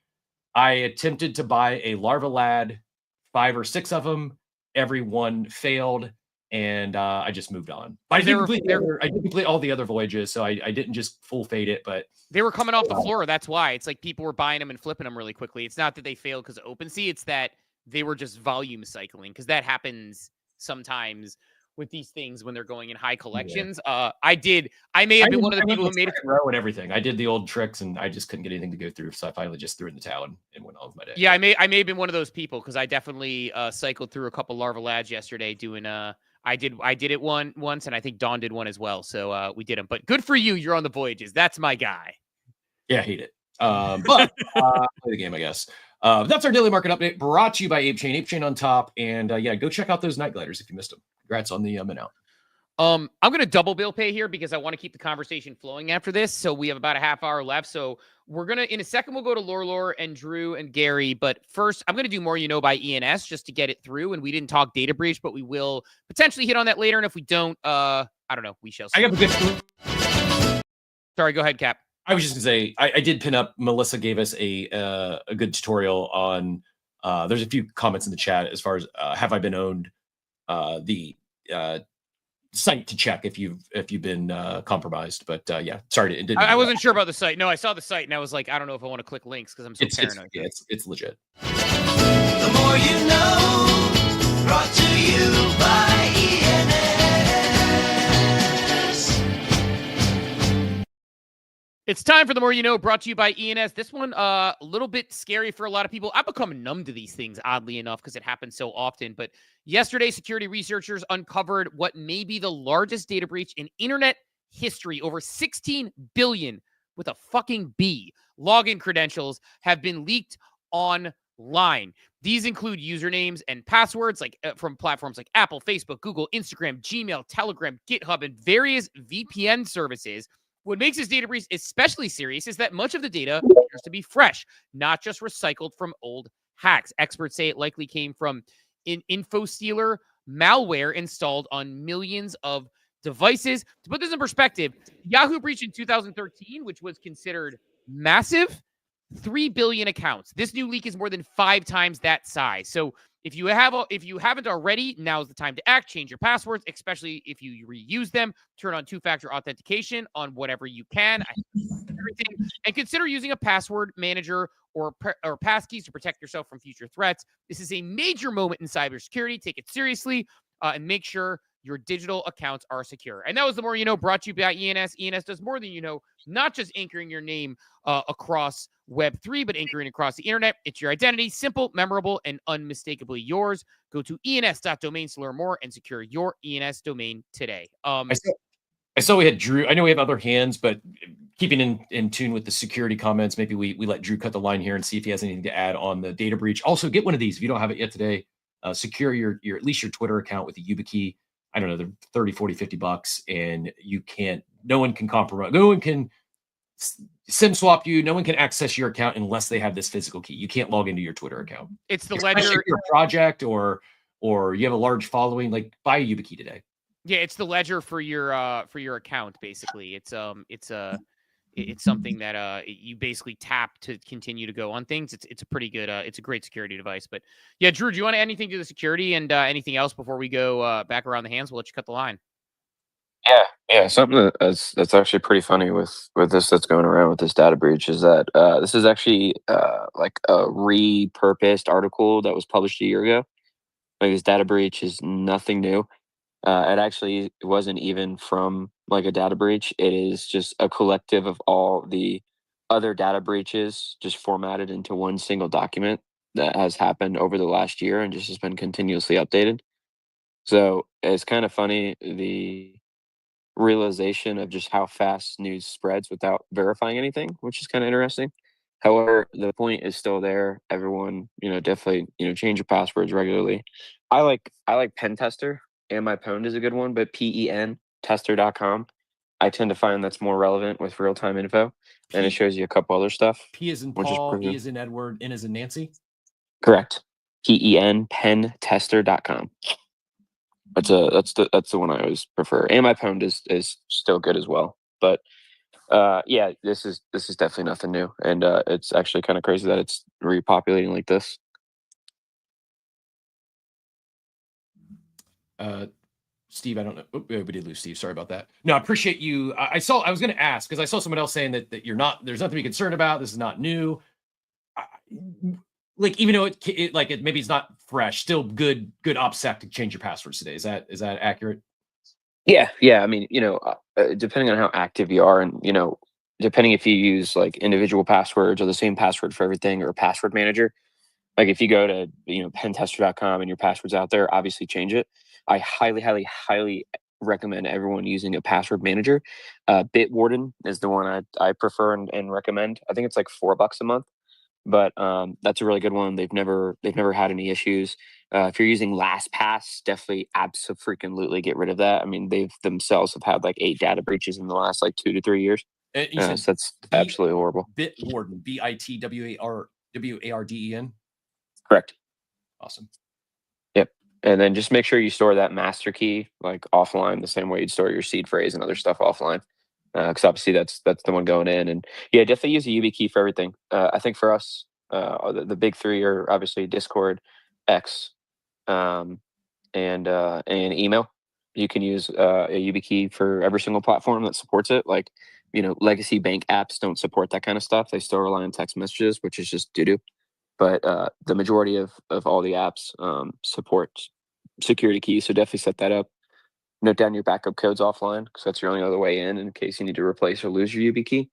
I attempted to buy a larva lad, 5 or 6 of them. Every one failed, and I just moved on. I did complete all the other voyages, so I didn't just full fade it, but they were coming off the floor. That's why. It's like people were buying them and flipping them really quickly. It's not that they failed because of OpenSea. It's that they were just volume cycling, because that happens sometimes with these things when they're going in high collections. Yeah. I may have been one of the people who made it row and everything. I did the old tricks and I just couldn't get anything to go through. So I finally just threw in the towel and went on with my day. Yeah, I may have been one of those people, because I definitely cycled through a couple larva lads yesterday doing I did it once, and I think Dawn did one as well. So we did them. But good for you. You're on the voyages. That's my guy. Yeah, I hate it. But play the game, I guess. That's our daily market update, brought to you by Ape Chain on top. And yeah, go check out those Night Gliders if you missed them. Congrats on the mint out. I'm going to double bill pay here because I want to keep the conversation flowing after this. So we have about a half hour left. So we're going to, in a second, we'll go to Lore and Drew and Gary. But first, I'm going to do More You Know by ENS just to get it through. And we didn't talk data breach, but we will potentially hit on that later. And if we don't, I don't know. We shall see. I have a good. Sorry, go ahead, Cap. I was just gonna say I did pin up. Melissa gave us a good tutorial on. There's a few comments in the chat as far as have I been owned, the site to check if you've been compromised. But yeah, sorry, I wasn't sure about the site. No, I saw the site and I was like, I don't know if I want to click links because I'm so paranoid. It's legit. The more you know, brought to you by ENS. It's time for The More You Know, brought to you by ENS. This one, a little bit scary for a lot of people. I've become numb to these things, oddly enough, because it happens so often. But yesterday, security researchers uncovered what may be the largest data breach in internet history. Over 16 billion, with a fucking B, login credentials have been leaked online. These include usernames and passwords from platforms like Apple, Facebook, Google, Instagram, Gmail, Telegram, GitHub, and various VPN services. What makes this data breach especially serious is that much of the data appears to be fresh, not just recycled from old hacks. Experts say it likely came from InfoStealer malware installed on millions of devices. To put this in perspective, Yahoo breach in 2013, which was considered massive, 3 billion accounts. This new leak is more than 5 times that size. So if you haven't already, now's the time to act. Change your passwords, especially if you reuse them. Turn on 2-factor authentication on whatever you can. Everything, and consider using a password manager or passkeys to protect yourself from future threats. This is a major moment in cybersecurity. Take it seriously and make sure your digital accounts are secure. And that was The More You Know, brought to you by ENS. ENS does more than you know, not just anchoring your name across Web3, but anchoring across the internet. It's your identity, simple, memorable, and unmistakably yours. Go to ens.domain to learn more and secure your ENS domain today. I saw we had Drew. I know we have other hands, but keeping in tune with the security comments, maybe we let Drew cut the line here and see if he has anything to add on the data breach. Also, get one of these if you don't have it yet today. Secure your at least your Twitter account with a YubiKey. I don't know, they're 30, 40, $50, and no one can compromise. No one can SIM swap you. No one can access your account unless they have this physical key. You can't log into your Twitter account. It's the Especially ledger. If you're a project or you have a large following, like buy a YubiKey today. Yeah, it's the ledger for your account. Basically, it's something that you basically tap to continue to go on things. It's a pretty good. It's a great security device. But yeah, Drew, do you want to add anything to the security and anything else before we go back around the hands? We'll let you cut the line. Yeah. Something that's actually pretty funny with this that's going around with this data breach is that this is actually like a repurposed article that was published a year ago. Like this data breach is nothing new. It actually wasn't even from like a data breach. It is just a collective of all the other data breaches just formatted into one single document that has happened over the last year and just has been continuously updated. So it's kind of funny the realization of just how fast news spreads without verifying anything, which is kind of interesting. However, the point is still there. Everyone, definitely, change your passwords regularly. I like Pen Tester, and my pwned is a good one, but PEN tester.com. I tend to find that's more relevant with real time info, and it shows you a couple other stuff, P is in which is Paul, pretty E is in Edward, N is in Nancy. correct. PEN tester.com. That's the one I always prefer. And my pwned is still good as well. But yeah, this is definitely nothing new, and it's actually kind of crazy that it's repopulating like this. Steve, I don't know. Oh, we did lose Steve. Sorry about that. No, I appreciate you. I was going to ask because I saw someone else saying that you're not. There's nothing to be concerned about. This is not new. Like even though it maybe it's not fresh, still good OPSEC to change your passwords today. Is that accurate? Yeah. I mean, depending on how active you are, and depending if you use like individual passwords or the same password for everything or a password manager. Like if you go to pentester.com and your password's out there, obviously change it. I highly, highly, highly recommend everyone using a password manager. Bitwarden is the one I prefer and recommend. I think it's like $4 a month, but that's a really good one. They've never had any issues. If you're using LastPass, definitely absolutely get rid of that. I mean, they've themselves have had like 8 data breaches in the last like 2 to 3 years. So that's absolutely horrible. Bitwarden, BITWARDEN. Correct. Awesome. Yep. And then just make sure you store that master key like offline the same way you'd store your seed phrase and other stuff offline. Because obviously that's the one going in. And yeah, definitely use a YubiKey for everything. I think for us, the big 3 are obviously Discord, X, and email. You can use a YubiKey for every single platform that supports it. Like, legacy bank apps don't support that kind of stuff. They still rely on text messages, which is just doo-doo. But the majority of all the apps support security keys. So definitely set that up. Note down your backup codes offline because that's your only other way in case you need to replace or lose your YubiKey.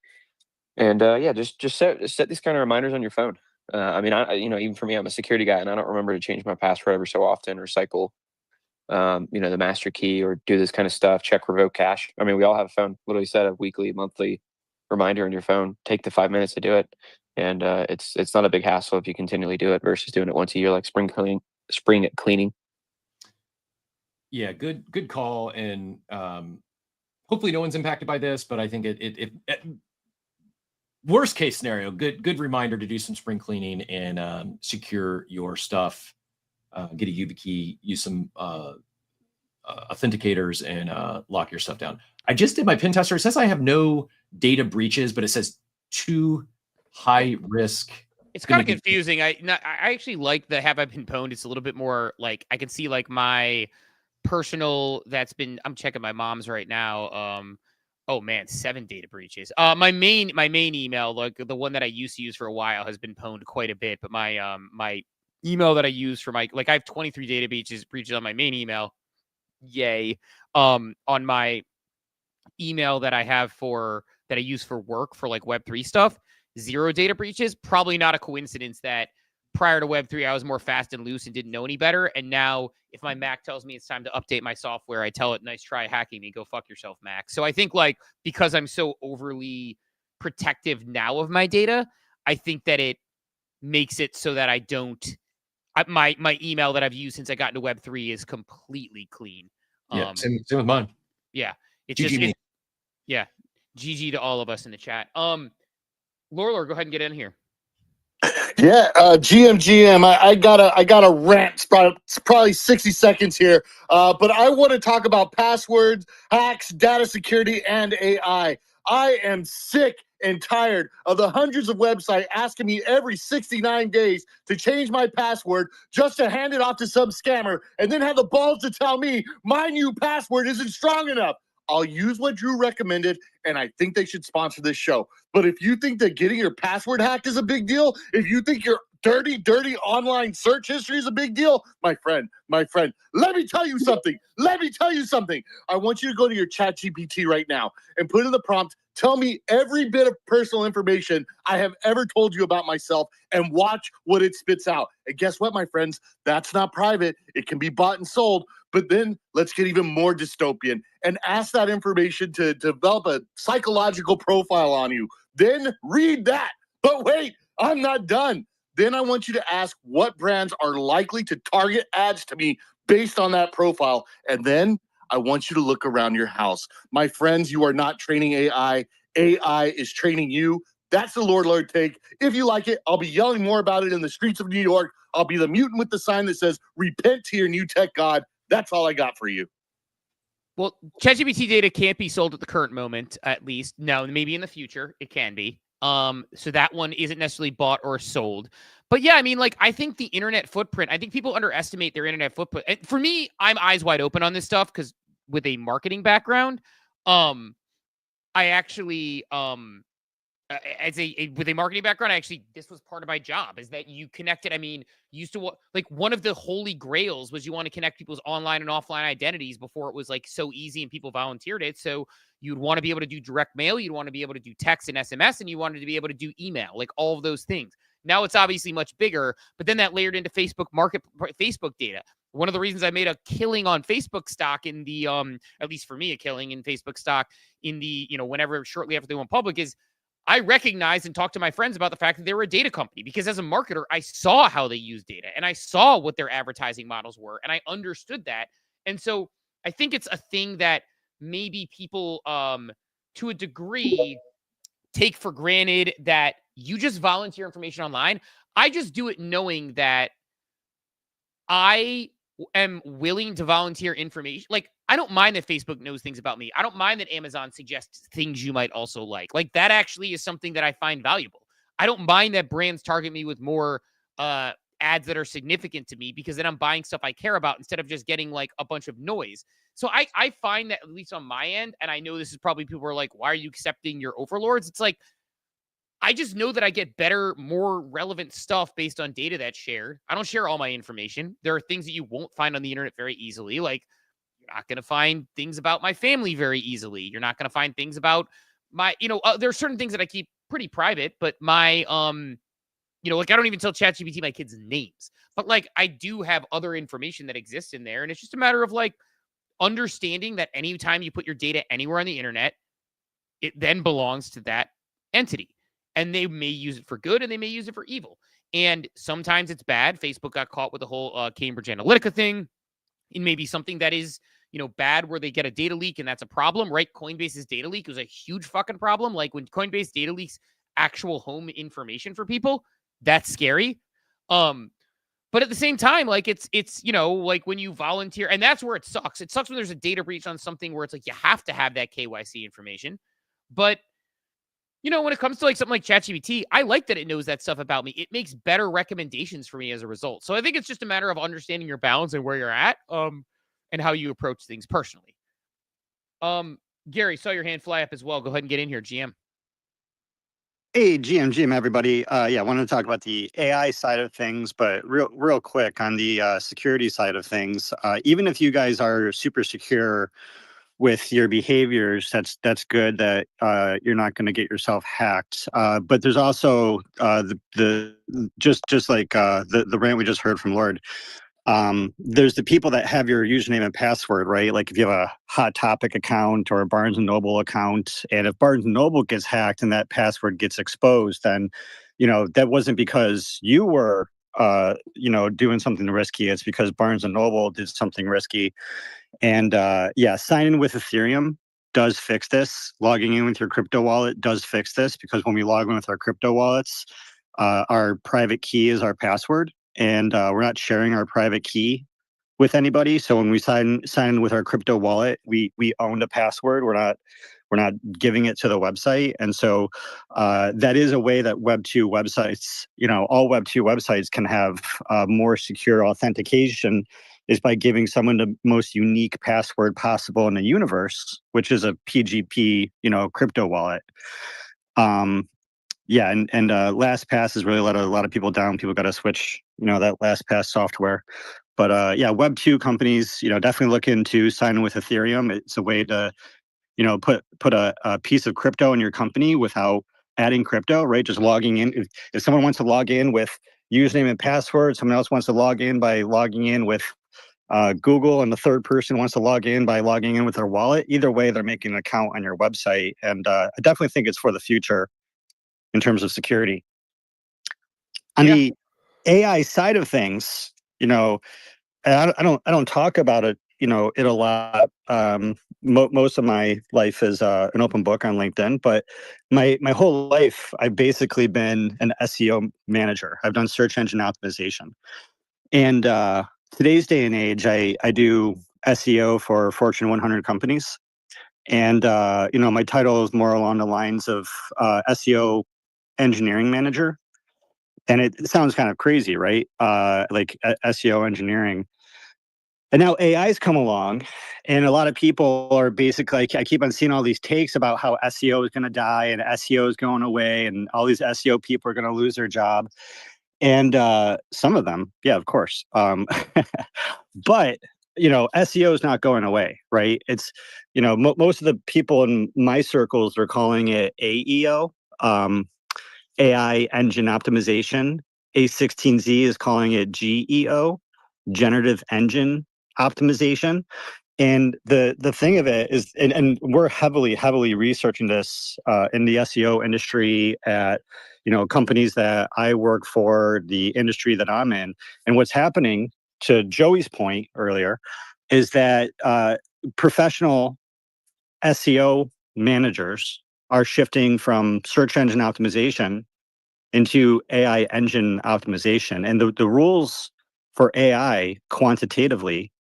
And yeah, just set these kind of reminders on your phone. I mean, even for me, I'm a security guy, and I don't remember to change my password every so often or cycle, the master key or do this kind of stuff. Check revoke cache. I mean, we all have a phone. Literally set a weekly, monthly reminder on your phone. Take the 5 minutes to do it, and it's not a big hassle if you continually do it versus doing it once a year like spring cleaning. Yeah, good call, and hopefully no one's impacted by this. But I think it worst case scenario, good reminder to do some spring cleaning and secure your stuff. Get a YubiKey, use some authenticators, and lock your stuff down. I just did my pen tester. It says I have no data breaches, but it says 2 high risk. It's kind of confusing. I actually like the have I been pwned. It's a little bit more like I can see like my personal I'm checking my mom's right now. Oh man, 7 data breaches. My main email, like the one that I used to use for a while, has been pwned quite a bit. But my my email that I use for I have 23 data breaches on my main email. Yay. On my email that I use for work for like Web3 stuff, 0 data breaches. Probably not a coincidence that prior to Web3, I was more fast and loose and didn't know any better. And now if my Mac tells me it's time to update my software, I tell it, nice try hacking me. Go fuck yourself, Mac. So I think like, because I'm so overly protective now of my data, I think that it makes it so that I don't, my email that I've used since I got into Web3 is completely clean. Yeah, same with mine. Yeah. It's GG yeah. GG to all of us in the chat. Lorlor, go ahead and get in here. Yeah, GM. I got a rant. It's probably 60 seconds here. But I want to talk about passwords, hacks, data security, and AI. I am sick and tired of the hundreds of websites asking me every 69 days to change my password just to hand it off to some scammer and then have the balls to tell me my new password isn't strong enough. I'll use what Drew recommended, and I think they should sponsor this show. But if you think that getting your password hacked is a big deal, if you think your dirty online search history is a big deal, my friend, let me tell you something. I want you to go to your ChatGPT right now and put in the prompt, tell me every bit of personal information I have ever told you about myself, and watch what it spits out. And guess what, my friends? That's not private. It can be bought and sold. But then let's get even more dystopian and ask that information to develop a psychological profile on you. Then read that. But wait, I'm not done. Then I want you to ask what brands are likely to target ads to me based on that profile. And then I want you to look around your house. My friends, you are not training AI. AI is training you. That's the Lord take. If you like it, I'll be yelling more about it in the streets of New York. I'll be the mutant with the sign that says, repent to your new tech god. That's all I got for you. Well, ChatGPT data can't be sold at the current moment, at least. No, maybe in the future it can be. So that one isn't necessarily bought or sold. But yeah, I mean, like, I think the internet footprint, I think people underestimate their internet footprint. And for me, I'm eyes wide open on this stuff because with a marketing background, I actually, with a marketing background, this was part of my job, is that you connected. I mean, used to like one of the holy grails was you want to connect people's online and offline identities before it was like so easy and people volunteered it. So you'd want to be able to do direct mail, you'd want to be able to do text and SMS, and you wanted to be able to do email, like all of those things. Now it's obviously much bigger, but then that layered into Facebook data. One of the reasons I made a killing on Facebook stock in the, at least for me, a killing in Facebook stock in the, whenever shortly after they went public is I recognized and talked to my friends about the fact that they were a data company, because as a marketer, I saw how they use data and I saw what their advertising models were and I understood that. And so I think it's a thing that maybe people, to a degree, take for granted, that you just volunteer information online. I just do it knowing that I am willing to volunteer information. Like, I don't mind that Facebook knows things about me. I don't mind that Amazon suggests things you might also like. Like, that actually is something that I find valuable. I don't mind that brands target me with more ads that are significant to me, because then I'm buying stuff I care about instead of just getting like a bunch of noise. So I find that, at least on my end, and I know this is probably people are like, why are you accepting your overlords? It's like, I just know that I get better, more relevant stuff based on data that's shared. I don't share all my information. There are things that you won't find on the internet very easily. Like, you're not going to find things about my family very easily. You're not going to find things about my, there are certain things that I keep pretty private, but my, like, I don't even tell ChatGPT my kids' names, but like, I do have other information that exists in there. And it's just a matter of like understanding that anytime you put your data anywhere on the internet, it then belongs to that entity. And they may use it for good and they may use it for evil. And sometimes it's bad. Facebook got caught with the whole Cambridge Analytica thing. It may be something that is, bad, where they get a data leak and that's a problem, right? Coinbase's data leak was a huge fucking problem. Like, when Coinbase data leaks actual home information for people, that's scary. But at the same time, like, it's like when you volunteer, and that's where it sucks. It sucks when there's a data breach on something where it's like you have to have that KYC information. But when it comes to like something like ChatGPT, I like that it knows that stuff about me. It makes better recommendations for me as a result. So I think it's just a matter of understanding your balance and where you're at, and how you approach things personally. Gary, saw your hand fly up as well. Go ahead and get in here, GM. Hey, GM, everybody. I wanted to talk about the AI side of things, but real quick on the security side of things. Even if you guys are super secure with your behaviors, that's good that you're not going to get yourself hacked. But there's also just like the rant we just heard from Lord. There's the people that have your username and password, right? Like, if you have a Hot Topic account or a Barnes & Noble account, and if Barnes & Noble gets hacked and that password gets exposed, then, that wasn't because you were, doing something risky. It's because Barnes & Noble did something risky. And signing with Ethereum does fix this. Logging in with your crypto wallet does fix this, because when we log in with our crypto wallets, our private key is our password. And we're not sharing our private key with anybody. So when we sign in with our crypto wallet, we own the password. We're not giving it to the website. And so that is a way that Web 2 websites, all Web 2 websites can have more secure authentication, is by giving someone the most unique password possible in the universe, which is a PGP, crypto wallet. Yeah, and LastPass has really let a lot of people down. People got to switch, that LastPass software. But yeah, Web2 companies, definitely look into signing with Ethereum. It's a way to, put a piece of crypto in your company without adding crypto, right? Just logging in. If someone wants to log in with username and password, someone else wants to log in by logging in with Google, and the third person wants to log in by logging in with their wallet. Either way, they're making an account on your website. And I definitely think it's for the future in terms of security. On the AI side of things, and I don't talk about it, it a lot. Most of my life is an open book on LinkedIn, but my whole life I've basically been an SEO manager. I've done search engine optimization, and today's day and age, I do SEO for Fortune 100 companies, and my title is more along the lines of SEO engineering manager. And it sounds kind of crazy, right? Like SEO engineering. And now AI's come along, and a lot of people are basically, I keep on seeing all these takes about how SEO is going to die and SEO is going away and all these SEO people are going to lose their job. And some of them, yeah, of course. But, SEO is not going away, right? It's, most of the people in my circles are calling it AEO. AI engine optimization. A16Z is calling it GEO, generative engine optimization. And the thing of it is, and we're heavily researching this in the SEO industry at companies that I work for, the industry that I'm in. And what's happening, to Joey's point earlier, is that professional SEO managers are shifting from search engine optimization into AI engine optimization. And the rules for AI quantitatively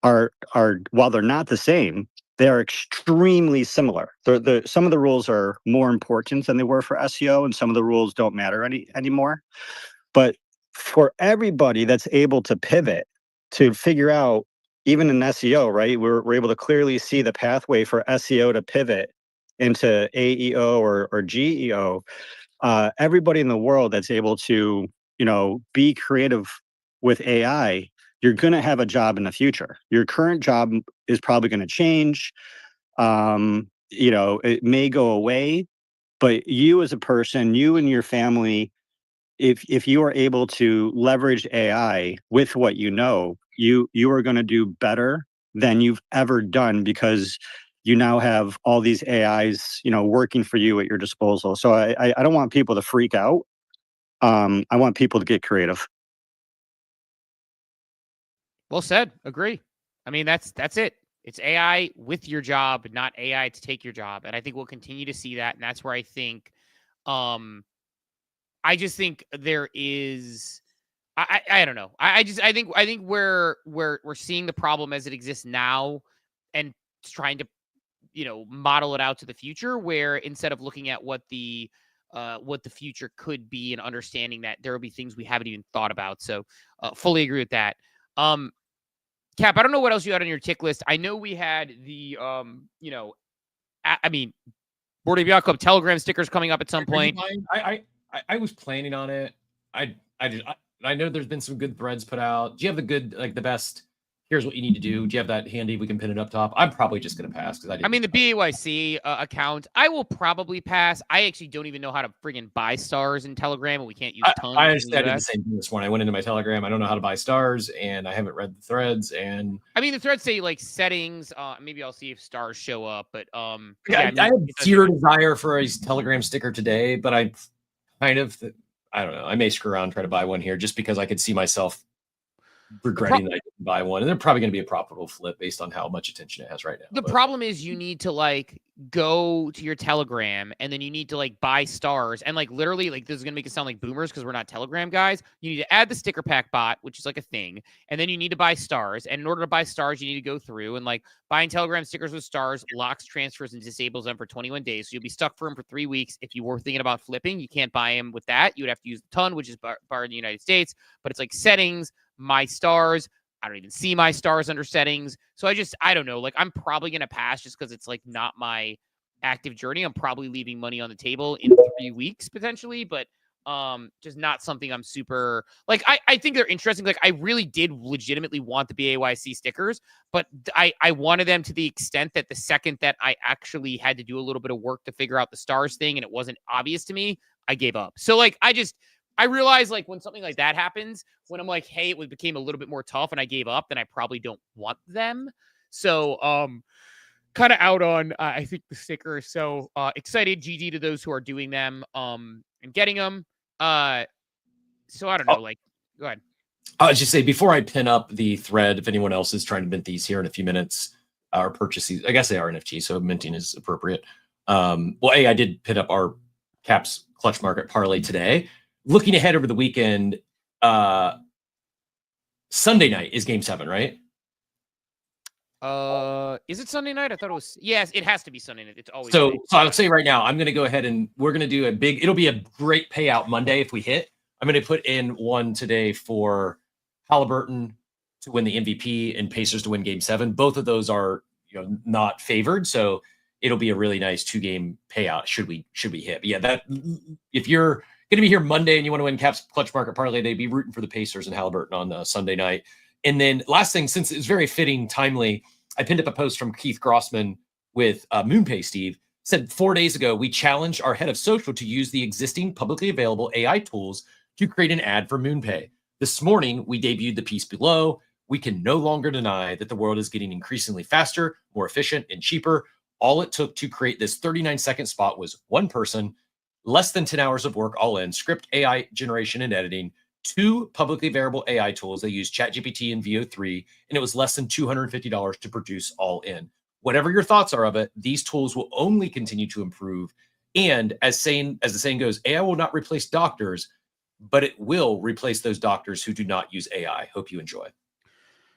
are while they're not the same, they are extremely similar. Some of the rules are more important than they were for SEO, and some of the rules don't matter anymore. But for everybody that's able to pivot to figure out, even in SEO, right, we're able to clearly see the pathway for SEO to pivot into AEO or GEO. Everybody in the world that's able to, be creative with AI, you're going to have a job in the future. Your current job is probably going to change. It may go away, but you as a person, you and your family, if you are able to leverage AI with what you are going to do better than you've ever done, because you now have all these AIs, working for you at your disposal. So I don't want people to freak out. I want people to get creative. Well said. Agree. I mean, that's it. It's AI with your job, not AI to take your job. And I think we'll continue to see that. And that's where I think, I just think there is, I don't know. I think we're seeing the problem as it exists now and trying to, model it out to the future, where instead of looking at what the future could be and understanding that there will be things we haven't even thought about. So fully agree with that. Cap, I don't know what else you had on your tick list. I know we had the, Board Game Yacht Club Telegram stickers coming up at some point. I was planning on it. I know there's been some good threads put out. Do you have the best? Here's what you need to do. Do you have that handy? We can pin it up top. I'm probably just going to pass because the BAYC account, I will probably pass. I actually don't even know how to friggin' buy stars in Telegram, and we can't use tons. I did the same thing this morning. I went into my Telegram. I don't know how to buy stars, and I haven't read the threads. And the threads say like settings. Maybe I'll see if stars show up. But I have zero desire for a Telegram sticker today, but I don't know. I may screw around and try to buy one here just because I could see myself regretting that I didn't buy one. And they're probably going to be a profitable flip based on how much attention it has right now. The problem is you need to go to your Telegram, and then you need to buy stars, and literally this is going to make it sound like boomers because we're not Telegram guys. You need to add the sticker pack bot, which is a thing. And then you need to buy stars. And in order to buy stars, you need to go through and buying Telegram stickers with stars locks transfers and disables them for 21 days. So you'll be stuck for them for 3 weeks. If you were thinking about flipping, you can't buy them with that. You would have to use the ton, which is barred in the United States, but it's settings, my stars. I don't even see my stars under settings. So I don't know. Like, I'm probably going to pass just because it's like not my active journey. I'm probably leaving money on the table in 3 weeks potentially, but just not something I'm super like. I think they're interesting. Like, I really did legitimately want the BAYC stickers, but I wanted them to the extent that the second that I actually had to do a little bit of work to figure out the stars thing and it wasn't obvious to me, I gave up. So like, I realize like when something like that happens, when I'm like, hey, it became a little bit more tough and I gave up, then I probably don't want them. So kind of out on I think the stickers. So excited, GG to those who are doing them and getting them. So I don't know, like, go ahead. I'll just say before I pin up the thread, if anyone else is trying to mint these here in a few minutes or purchase these, I guess they are NFT, so minting is appropriate. Well, I did pin up our Caps Clutch Market parlay today. Looking ahead over the weekend, Sunday night is Game 7, right? Is it Sunday night? I thought it was. Yes, it has to be Sunday night. It's always so. So I'll say right now, I'm going to go ahead and we're going to do a big. It'll be a great payout Monday if we hit. I'm going to put in one today for Halliburton to win the MVP and Pacers to win Game 7. Both of those are not favored, so it'll be a really nice 2-game payout. Should we hit? But yeah, that if you're going to be here Monday and you want to win Caps Clutch Market Parlay, they'd be rooting for the Pacers and Halliburton on Sunday night. And then last thing, since it's very fitting, timely, I pinned up a post from Keith Grossman with MoonPay Steve. Said 4 days ago, we challenged our head of social to use the existing publicly available AI tools to create an ad for MoonPay. This morning, we debuted the piece below. We can no longer deny that the world is getting increasingly faster, more efficient, and cheaper. All it took to create this 39-second spot was one person, less than 10 hours of work all in, script AI generation and editing, 2 publicly available AI tools. They use ChatGPT and VO3, and it was less than $250 to produce all in. Whatever your thoughts are of it, these tools will only continue to improve. And as the saying goes, AI will not replace doctors, but it will replace those doctors who do not use AI. Hope you enjoy.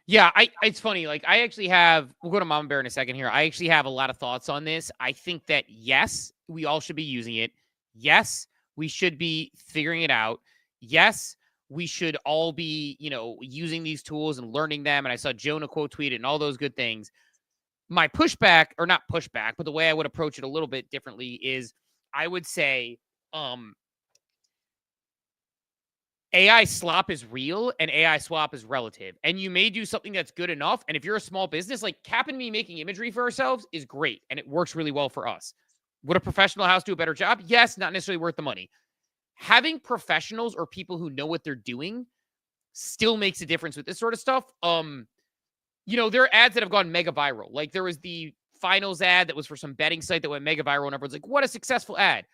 Yeah, it's funny. Like, I actually have, we'll go to Mama Bear in a second here. I actually have a lot of thoughts on this. I think that, yes, we all should be using it. Yes, we should be figuring it out. Yes, we should all be, using these tools and learning them. And I saw Jonah quote tweet it and all those good things. My pushback, or not pushback, but the way I would approach it a little bit differently is I would say, AI slop is real and AI swap is relative. And you may do something that's good enough. And if you're a small business, like Cap and me making imagery for ourselves is great. And it works really well for us. Would a professional house do a better job? Yes, not necessarily worth the money. Having professionals or people who know what they're doing still makes a difference with this sort of stuff. There are ads that have gone mega viral. Like, there was the finals ad that was for some betting site that went mega viral. And everyone's like, what a successful ad.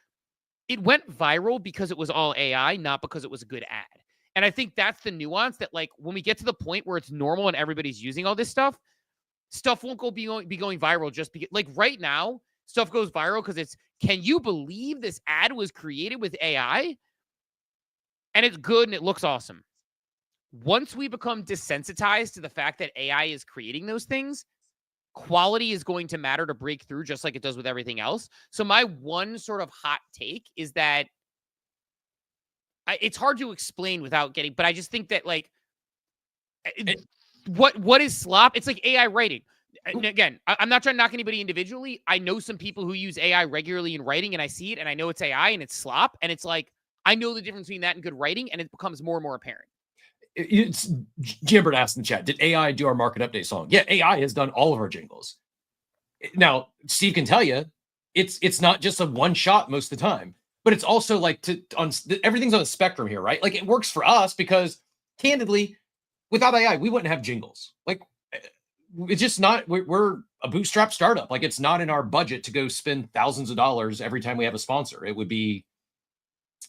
It went viral because it was all AI, not because it was a good ad. And I think that's the nuance that, like, when we get to the point where it's normal and everybody's using all this stuff won't be going viral just because, like, right now, stuff goes viral because it's, can you believe this ad was created with AI? And it's good and it looks awesome. Once we become desensitized to the fact that AI is creating those things, quality is going to matter to break through, just like it does with everything else. So my one sort of hot take is that it's hard to explain without getting, but I just think that, like, what is slop? It's like AI writing. And again, I'm not trying to knock anybody individually. I know some people who use AI regularly in writing, and I see it, and I know it's AI and it's slop, and it's like, I know the difference between that and good writing, and it becomes more and more apparent. It's Jambert asked in the chat, did AI do our market update song? Yeah, AI has done all of our jingles. Now, Steve can tell you, it's not just a one shot most of the time, but it's also like everything's on a spectrum here, right? Like, it works for us because, candidly, without AI, we wouldn't have jingles. Like, it's just not. We're a bootstrap startup. Like, it's not in our budget to go spend thousands of dollars every time we have a sponsor. It would be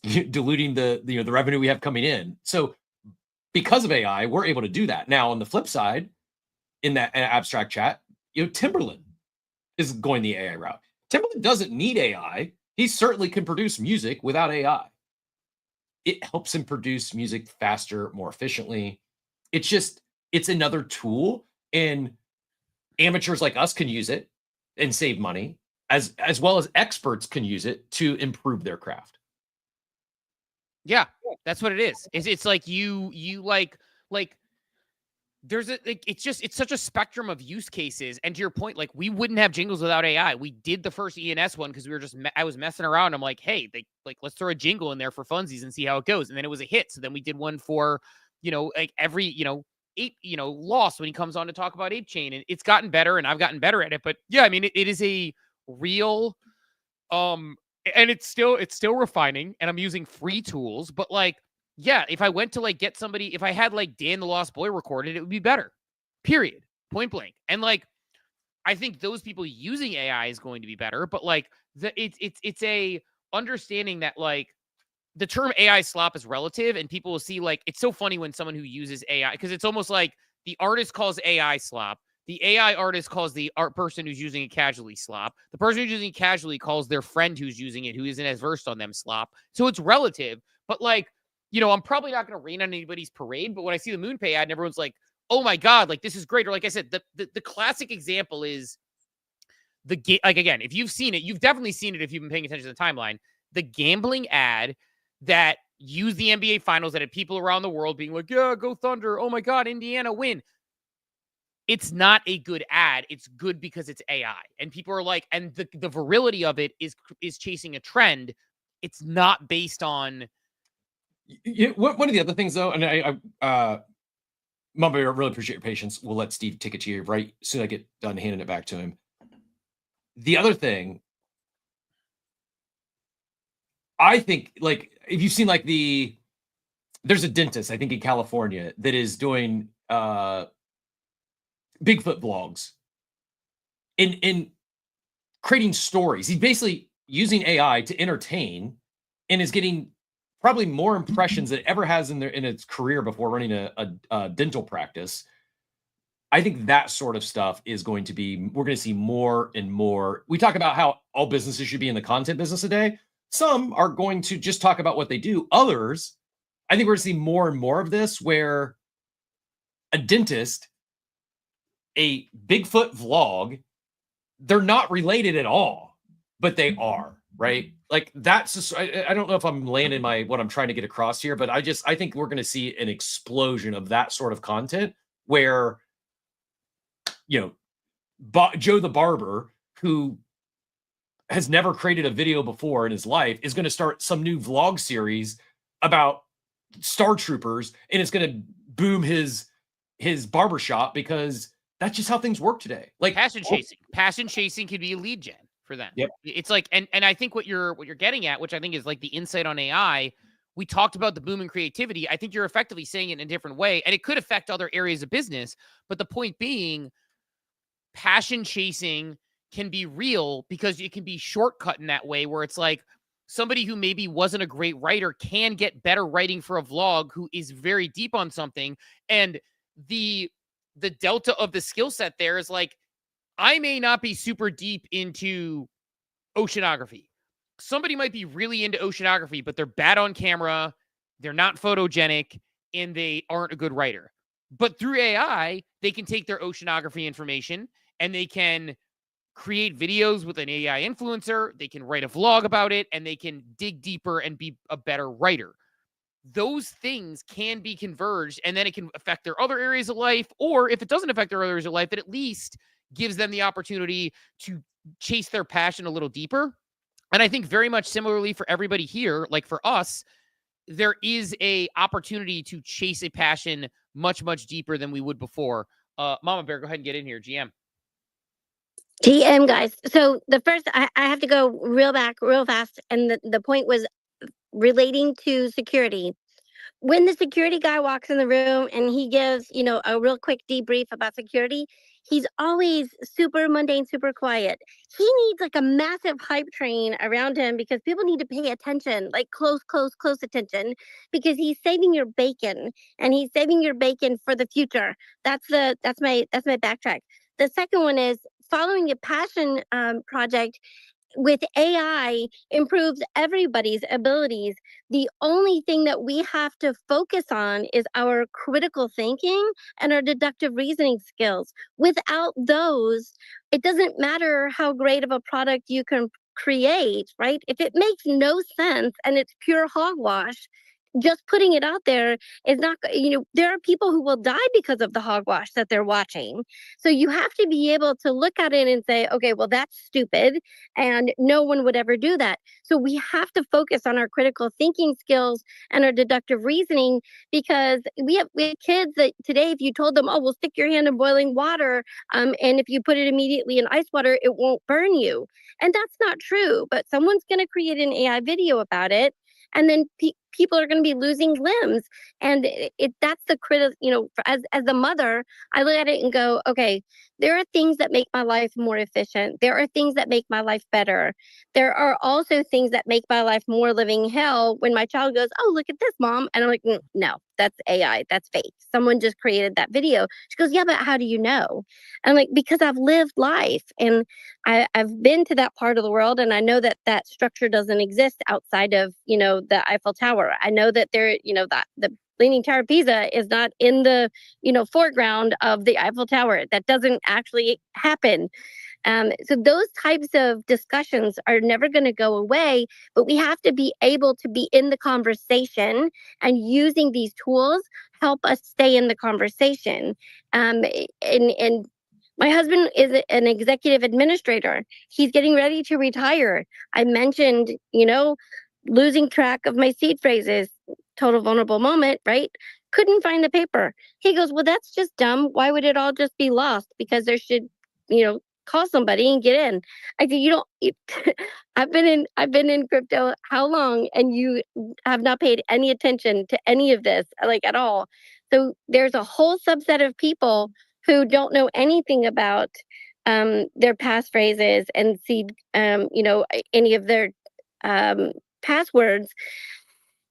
diluting the revenue we have coming in. So, because of AI, we're able to do that. Now, on the flip side, in that abstract chat, Timberland is going the AI route. Timberland doesn't need AI. He certainly can produce music without AI. It helps him produce music faster, more efficiently. It's another tool, and amateurs like us can use it and save money, as well as experts can use it to improve their craft. Yeah, that's what it is. It's like you like there's it's such a spectrum of use cases. And to your point, like we wouldn't have jingles without AI. We did the first ENS one because we were I was messing around. I'm like, hey, let's throw a jingle in there for funsies and see how it goes. And then it was a hit. So then we did one for, like every, ape, Lost when he comes on to talk about Ape Chain, and it's gotten better and I've gotten better at it. But yeah, I mean, it is a real, and it's still refining, and I'm using free tools, but like, yeah, if I went to like get somebody, if I had like Dan the Lost Boy recorded, it would be better. Period. Point blank. And like, I think those people using AI is going to be better, but like it's a understanding that like the term AI slop is relative, and people will see like it's so funny when someone who uses AI, because it's almost like the artist calls AI slop. The AI artist calls the art person who's using it casually slop. The person who's using it casually calls their friend who's using it, who isn't as versed on them, slop. So it's relative, but like, I'm probably not going to rain on anybody's parade, but when I see the MoonPay ad and everyone's like, oh my God, like this is great. Or like I said, the classic example is the game. Like, again, if you've seen it, you've definitely seen it if you've been paying attention to the timeline, the gambling ad that used the NBA finals that had people around the world being like, yeah, go Thunder. Oh my God, Indiana win. It's not a good ad. It's good because it's AI. And people are like, and the virility of it is chasing a trend. It's not based on. One of the other things, though, and Mamba, I really appreciate your patience. We'll let Steve take it to you right as soon as I get done handing it back to him. The other thing, I think, like, if you've seen, like, there's a dentist, I think, in California that is doing Bigfoot vlogs in creating stories. He's basically using AI to entertain and is getting probably more impressions than it ever has in its career before running a dental practice. I think that sort of stuff is going to be, we're going to see more and more. We talk about how all businesses should be in the content business today. Some are going to just talk about what they do. Others, I think we're going to see more and more of this, where a dentist, a Bigfoot vlog, they're not related at all, but they are, right? Like, that's just, I don't know if I'm landing what I'm trying to get across here, but I think we're going to see an explosion of that sort of content where, Joe the barber, who has never created a video before in his life, is going to start some new vlog series about Star Troopers, and it's going to boom his barbershop, because that's just how things work today. Like passion chasing could be a lead gen for them. Yep. It's like, and I think what you're getting at, which I think is like the insight on AI. We talked about the boom in creativity. I think you're effectively saying it in a different way, and it could affect other areas of business. But the point being, passion chasing can be real because it can be shortcut in that way, where it's like somebody who maybe wasn't a great writer can get better writing for a vlog, who is very deep on something. And the delta of the skill set there is like, I may not be super deep into oceanography. Somebody might be really into oceanography, but they're bad on camera, they're not photogenic, and they aren't a good writer. But through AI, they can take their oceanography information and they can create videos with an AI influencer. They can write a vlog about it, and they can dig deeper and be a better writer. Those things can be converged, and then it can affect their other areas of life. Or if it doesn't affect their other areas of life, it at least gives them the opportunity to chase their passion a little deeper. And I think very much similarly for everybody here, like for us, there is a opportunity to chase a passion much, much deeper than we would before. Mama Bear, go ahead and get in here. GM. GM, guys. So the first, I have to go real fast. And the point was relating to security. When the security guy walks in the room and he gives, a real quick debrief about security, he's always super mundane, super quiet. He needs like a massive hype train around him, because people need to pay attention, like close attention, because he's saving your bacon, and he's saving your bacon for the future. That's my backtrack. The second one is following a passion project with AI improves everybody's abilities. The only thing that we have to focus on is our critical thinking and our deductive reasoning skills. Without those, it doesn't matter how great of a product you can create, right? If it makes no sense and it's pure hogwash, just putting it out there is not, there are people who will die because of the hogwash that they're watching. So you have to be able to look at it and say, okay, well, that's stupid. And no one would ever do that. So we have to focus on our critical thinking skills and our deductive reasoning, because we have kids that today, if you told them, oh, well, stick your hand in boiling water, and if you put it immediately in ice water, it won't burn you. And that's not true. But someone's going to create an AI video about it. And then people are going to be losing limbs. And that's the as a mother, I look at it and go, okay, there are things that make my life more efficient. There are things that make my life better. There are also things that make my life more living hell when my child goes, oh, look at this, Mom. And I'm like, no, that's AI. That's fake. Someone just created that video. She goes, yeah, but how do you know? I'm like, because I've lived life and I've been to that part of the world. And I know that that structure doesn't exist outside of, the Eiffel Tower. I know that that the Leaning Tower of Pisa is not in the, foreground of the Eiffel Tower. That doesn't actually happen. So those types of discussions are never going to go away, but we have to be able to be in the conversation, and using these tools help us stay in the conversation. And my husband is an executive administrator. He's getting ready to retire. I mentioned, losing track of my seed phrases, total vulnerable moment, right? Couldn't find the paper. He goes, well, that's just dumb. Why would it all just be lost? Because there should, call somebody and get in. I said, I've been in crypto how long, and you have not paid any attention to any of this, like, at all. So there's a whole subset of people who don't know anything about their passphrases and seed, any of their passwords.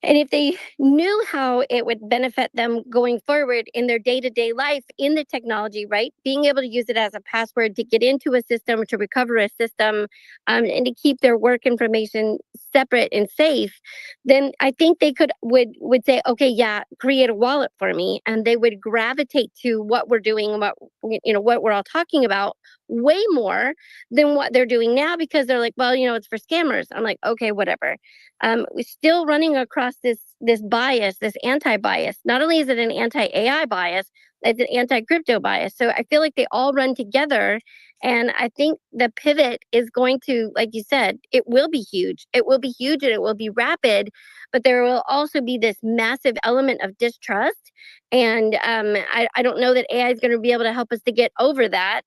And if they knew how it would benefit them going forward in their day-to-day life in the technology, right? Being able to use it as a password to get into a system, to recover a system, and to keep their work information separate and safe, then I think they would say, okay, yeah, create a wallet for me. And they would gravitate to what we're doing and what we're all talking about way more than what they're doing now, because they're like, well, it's for scammers. I'm like, okay, whatever. We're still running across this bias, this anti-bias. Not only is it an anti-AI bias, it's an anti-crypto bias. So I feel like they all run together. And I think the pivot is going to, like you said, it will be huge. It will be huge and it will be rapid. But there will also be this massive element of distrust. And I don't know that AI is going to be able to help us to get over that.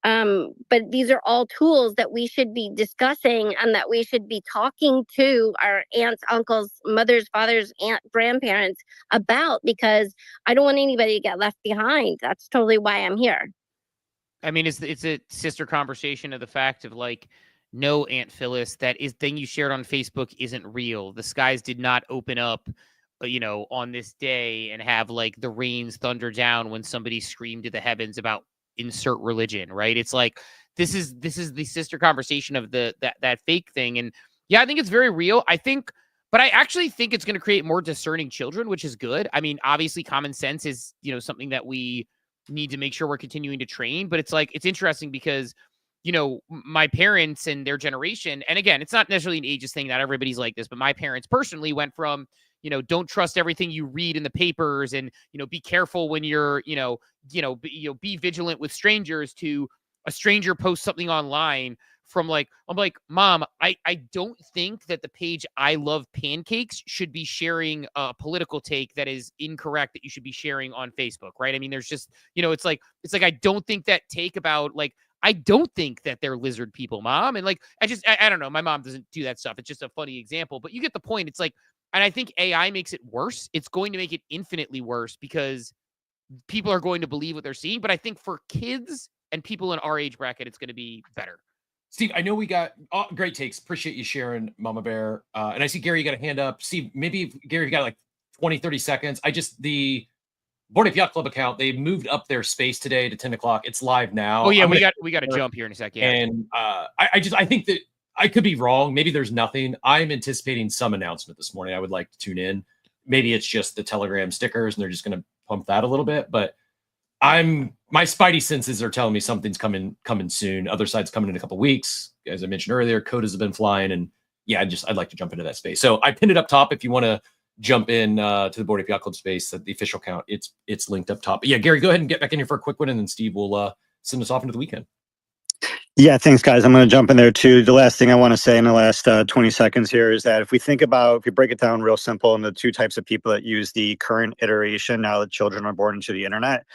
But these are all tools that we should be discussing and that we should be talking to our aunts, uncles, mothers, fathers, grandparents about, because I don't want anybody to get left behind. That's totally why I'm here. I mean, it's a sister conversation of the fact of, like, no, Aunt Phyllis, that thing you shared on Facebook isn't real. The skies did not open up, on this day and have, like, the rains thunder down when somebody screamed to the heavens about insert religion, right? It's like, this is the sister conversation of that fake thing. And yeah, I think it's very real. But I actually think it's going to create more discerning children, which is good. I mean, obviously common sense is, something that we need to make sure we're continuing to train, but it's like, it's interesting because, my parents and their generation, and again, it's not necessarily an ageist thing, not everybody's like this, but my parents personally went from, don't trust everything you read in the papers, and, be careful when you're, be vigilant with strangers, to a stranger posts something online from, like, I'm like, Mom, I don't think that the page I Love Pancakes should be sharing a political take that is incorrect that you should be sharing on Facebook, right? I mean, there's just, it's like I don't think that take about, like, I don't think that they're lizard people, Mom. And, like, I don't know. My mom doesn't do that stuff. It's just a funny example, but you get the point. It's like, and I think AI makes it worse. It's going to make it infinitely worse because people are going to believe what they're seeing. But I think for kids and people in our age bracket, it's going to be better. Steve, I know we got great takes. Appreciate you sharing, Mama Bear. And I see Gary, you got a hand up. Steve, maybe Gary, you got like 20, 30 seconds. The Board Ape Yacht Club account, they moved up their space today to 10 o'clock. It's live now. Oh yeah, we got to jump here in a second. Yeah. And I think that I could be wrong. Maybe there's nothing. I'm anticipating some announcement this morning. I would like to tune in. Maybe it's just the Telegram stickers and they're just going to pump that a little bit. But my spidey senses are telling me something's coming soon. Other side's coming in a couple of weeks. As I mentioned earlier, quotas have been flying. And yeah, I'd like to jump into that space. So I pinned it up top if you want to jump in to the Board API Club space, the official account, it's linked up top. But yeah, Gary, go ahead and get back in here for a quick one, and then Steve will send us off into the weekend. Yeah, thanks, guys. I'm going to jump in there too. The last thing I want to say in the last 20 seconds here is that if we break it down real simple, and the two types of people that use the current iteration now that children are born into the internet,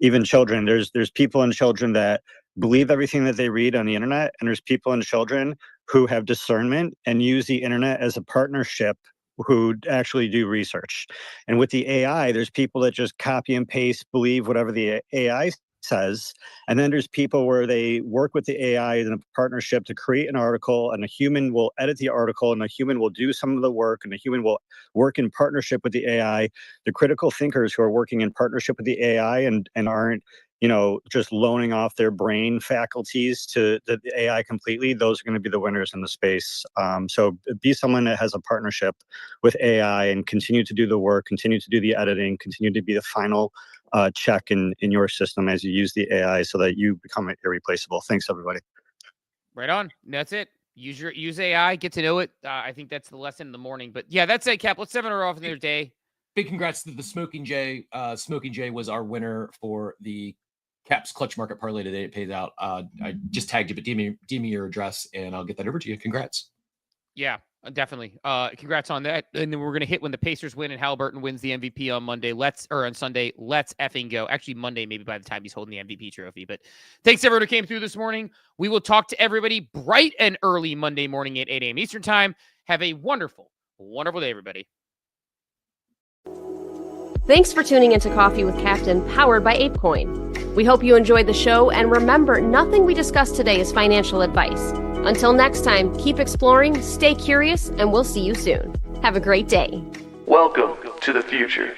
even children, there's people and children that believe everything that they read on the internet, and there's people and children who have discernment and use the internet as a partnership who actually do research. And with the AI, there's people that just copy and paste, believe whatever the AI says. And then there's people where they work with the AI in a partnership to create an article, and a human will edit the article, and a human will do some of the work, and a human will work in partnership with the AI. The critical thinkers who are working in partnership with the AI and aren't, just loaning off their brain faculties to the AI completely, those are going to be the winners in the space. So be someone that has a partnership with AI and continue to do the work, continue to do the editing, continue to be the final check in your system as you use the AI so that you become irreplaceable. Thanks, everybody. Right on. That's it. Use AI, get to know it. I think that's the lesson in the morning. But yeah, that's it, Cap. Let's 7 her off another day. Big congrats to the Smoking Jay. Smoking Jay was our winner for the Caps Clutch Market Parlay today. It pays out. I just tagged you, but DM me your address and I'll get that over to you. Congrats. Yeah, definitely. Congrats on that. And then we're gonna hit when the Pacers win and Halliburton wins the MVP on on Sunday. Let's effing go. Actually, Monday, maybe by the time he's holding the MVP trophy. But thanks everyone who came through this morning. We will talk to everybody bright and early Monday morning at 8 a.m. Eastern time. Have a wonderful, wonderful day, everybody. Thanks for tuning into Coffee with Captain, powered by ApeCoin. We hope you enjoyed the show, and remember, nothing we discussed today is financial advice. Until next time, keep exploring, stay curious, and we'll see you soon. Have a great day. Welcome to the future.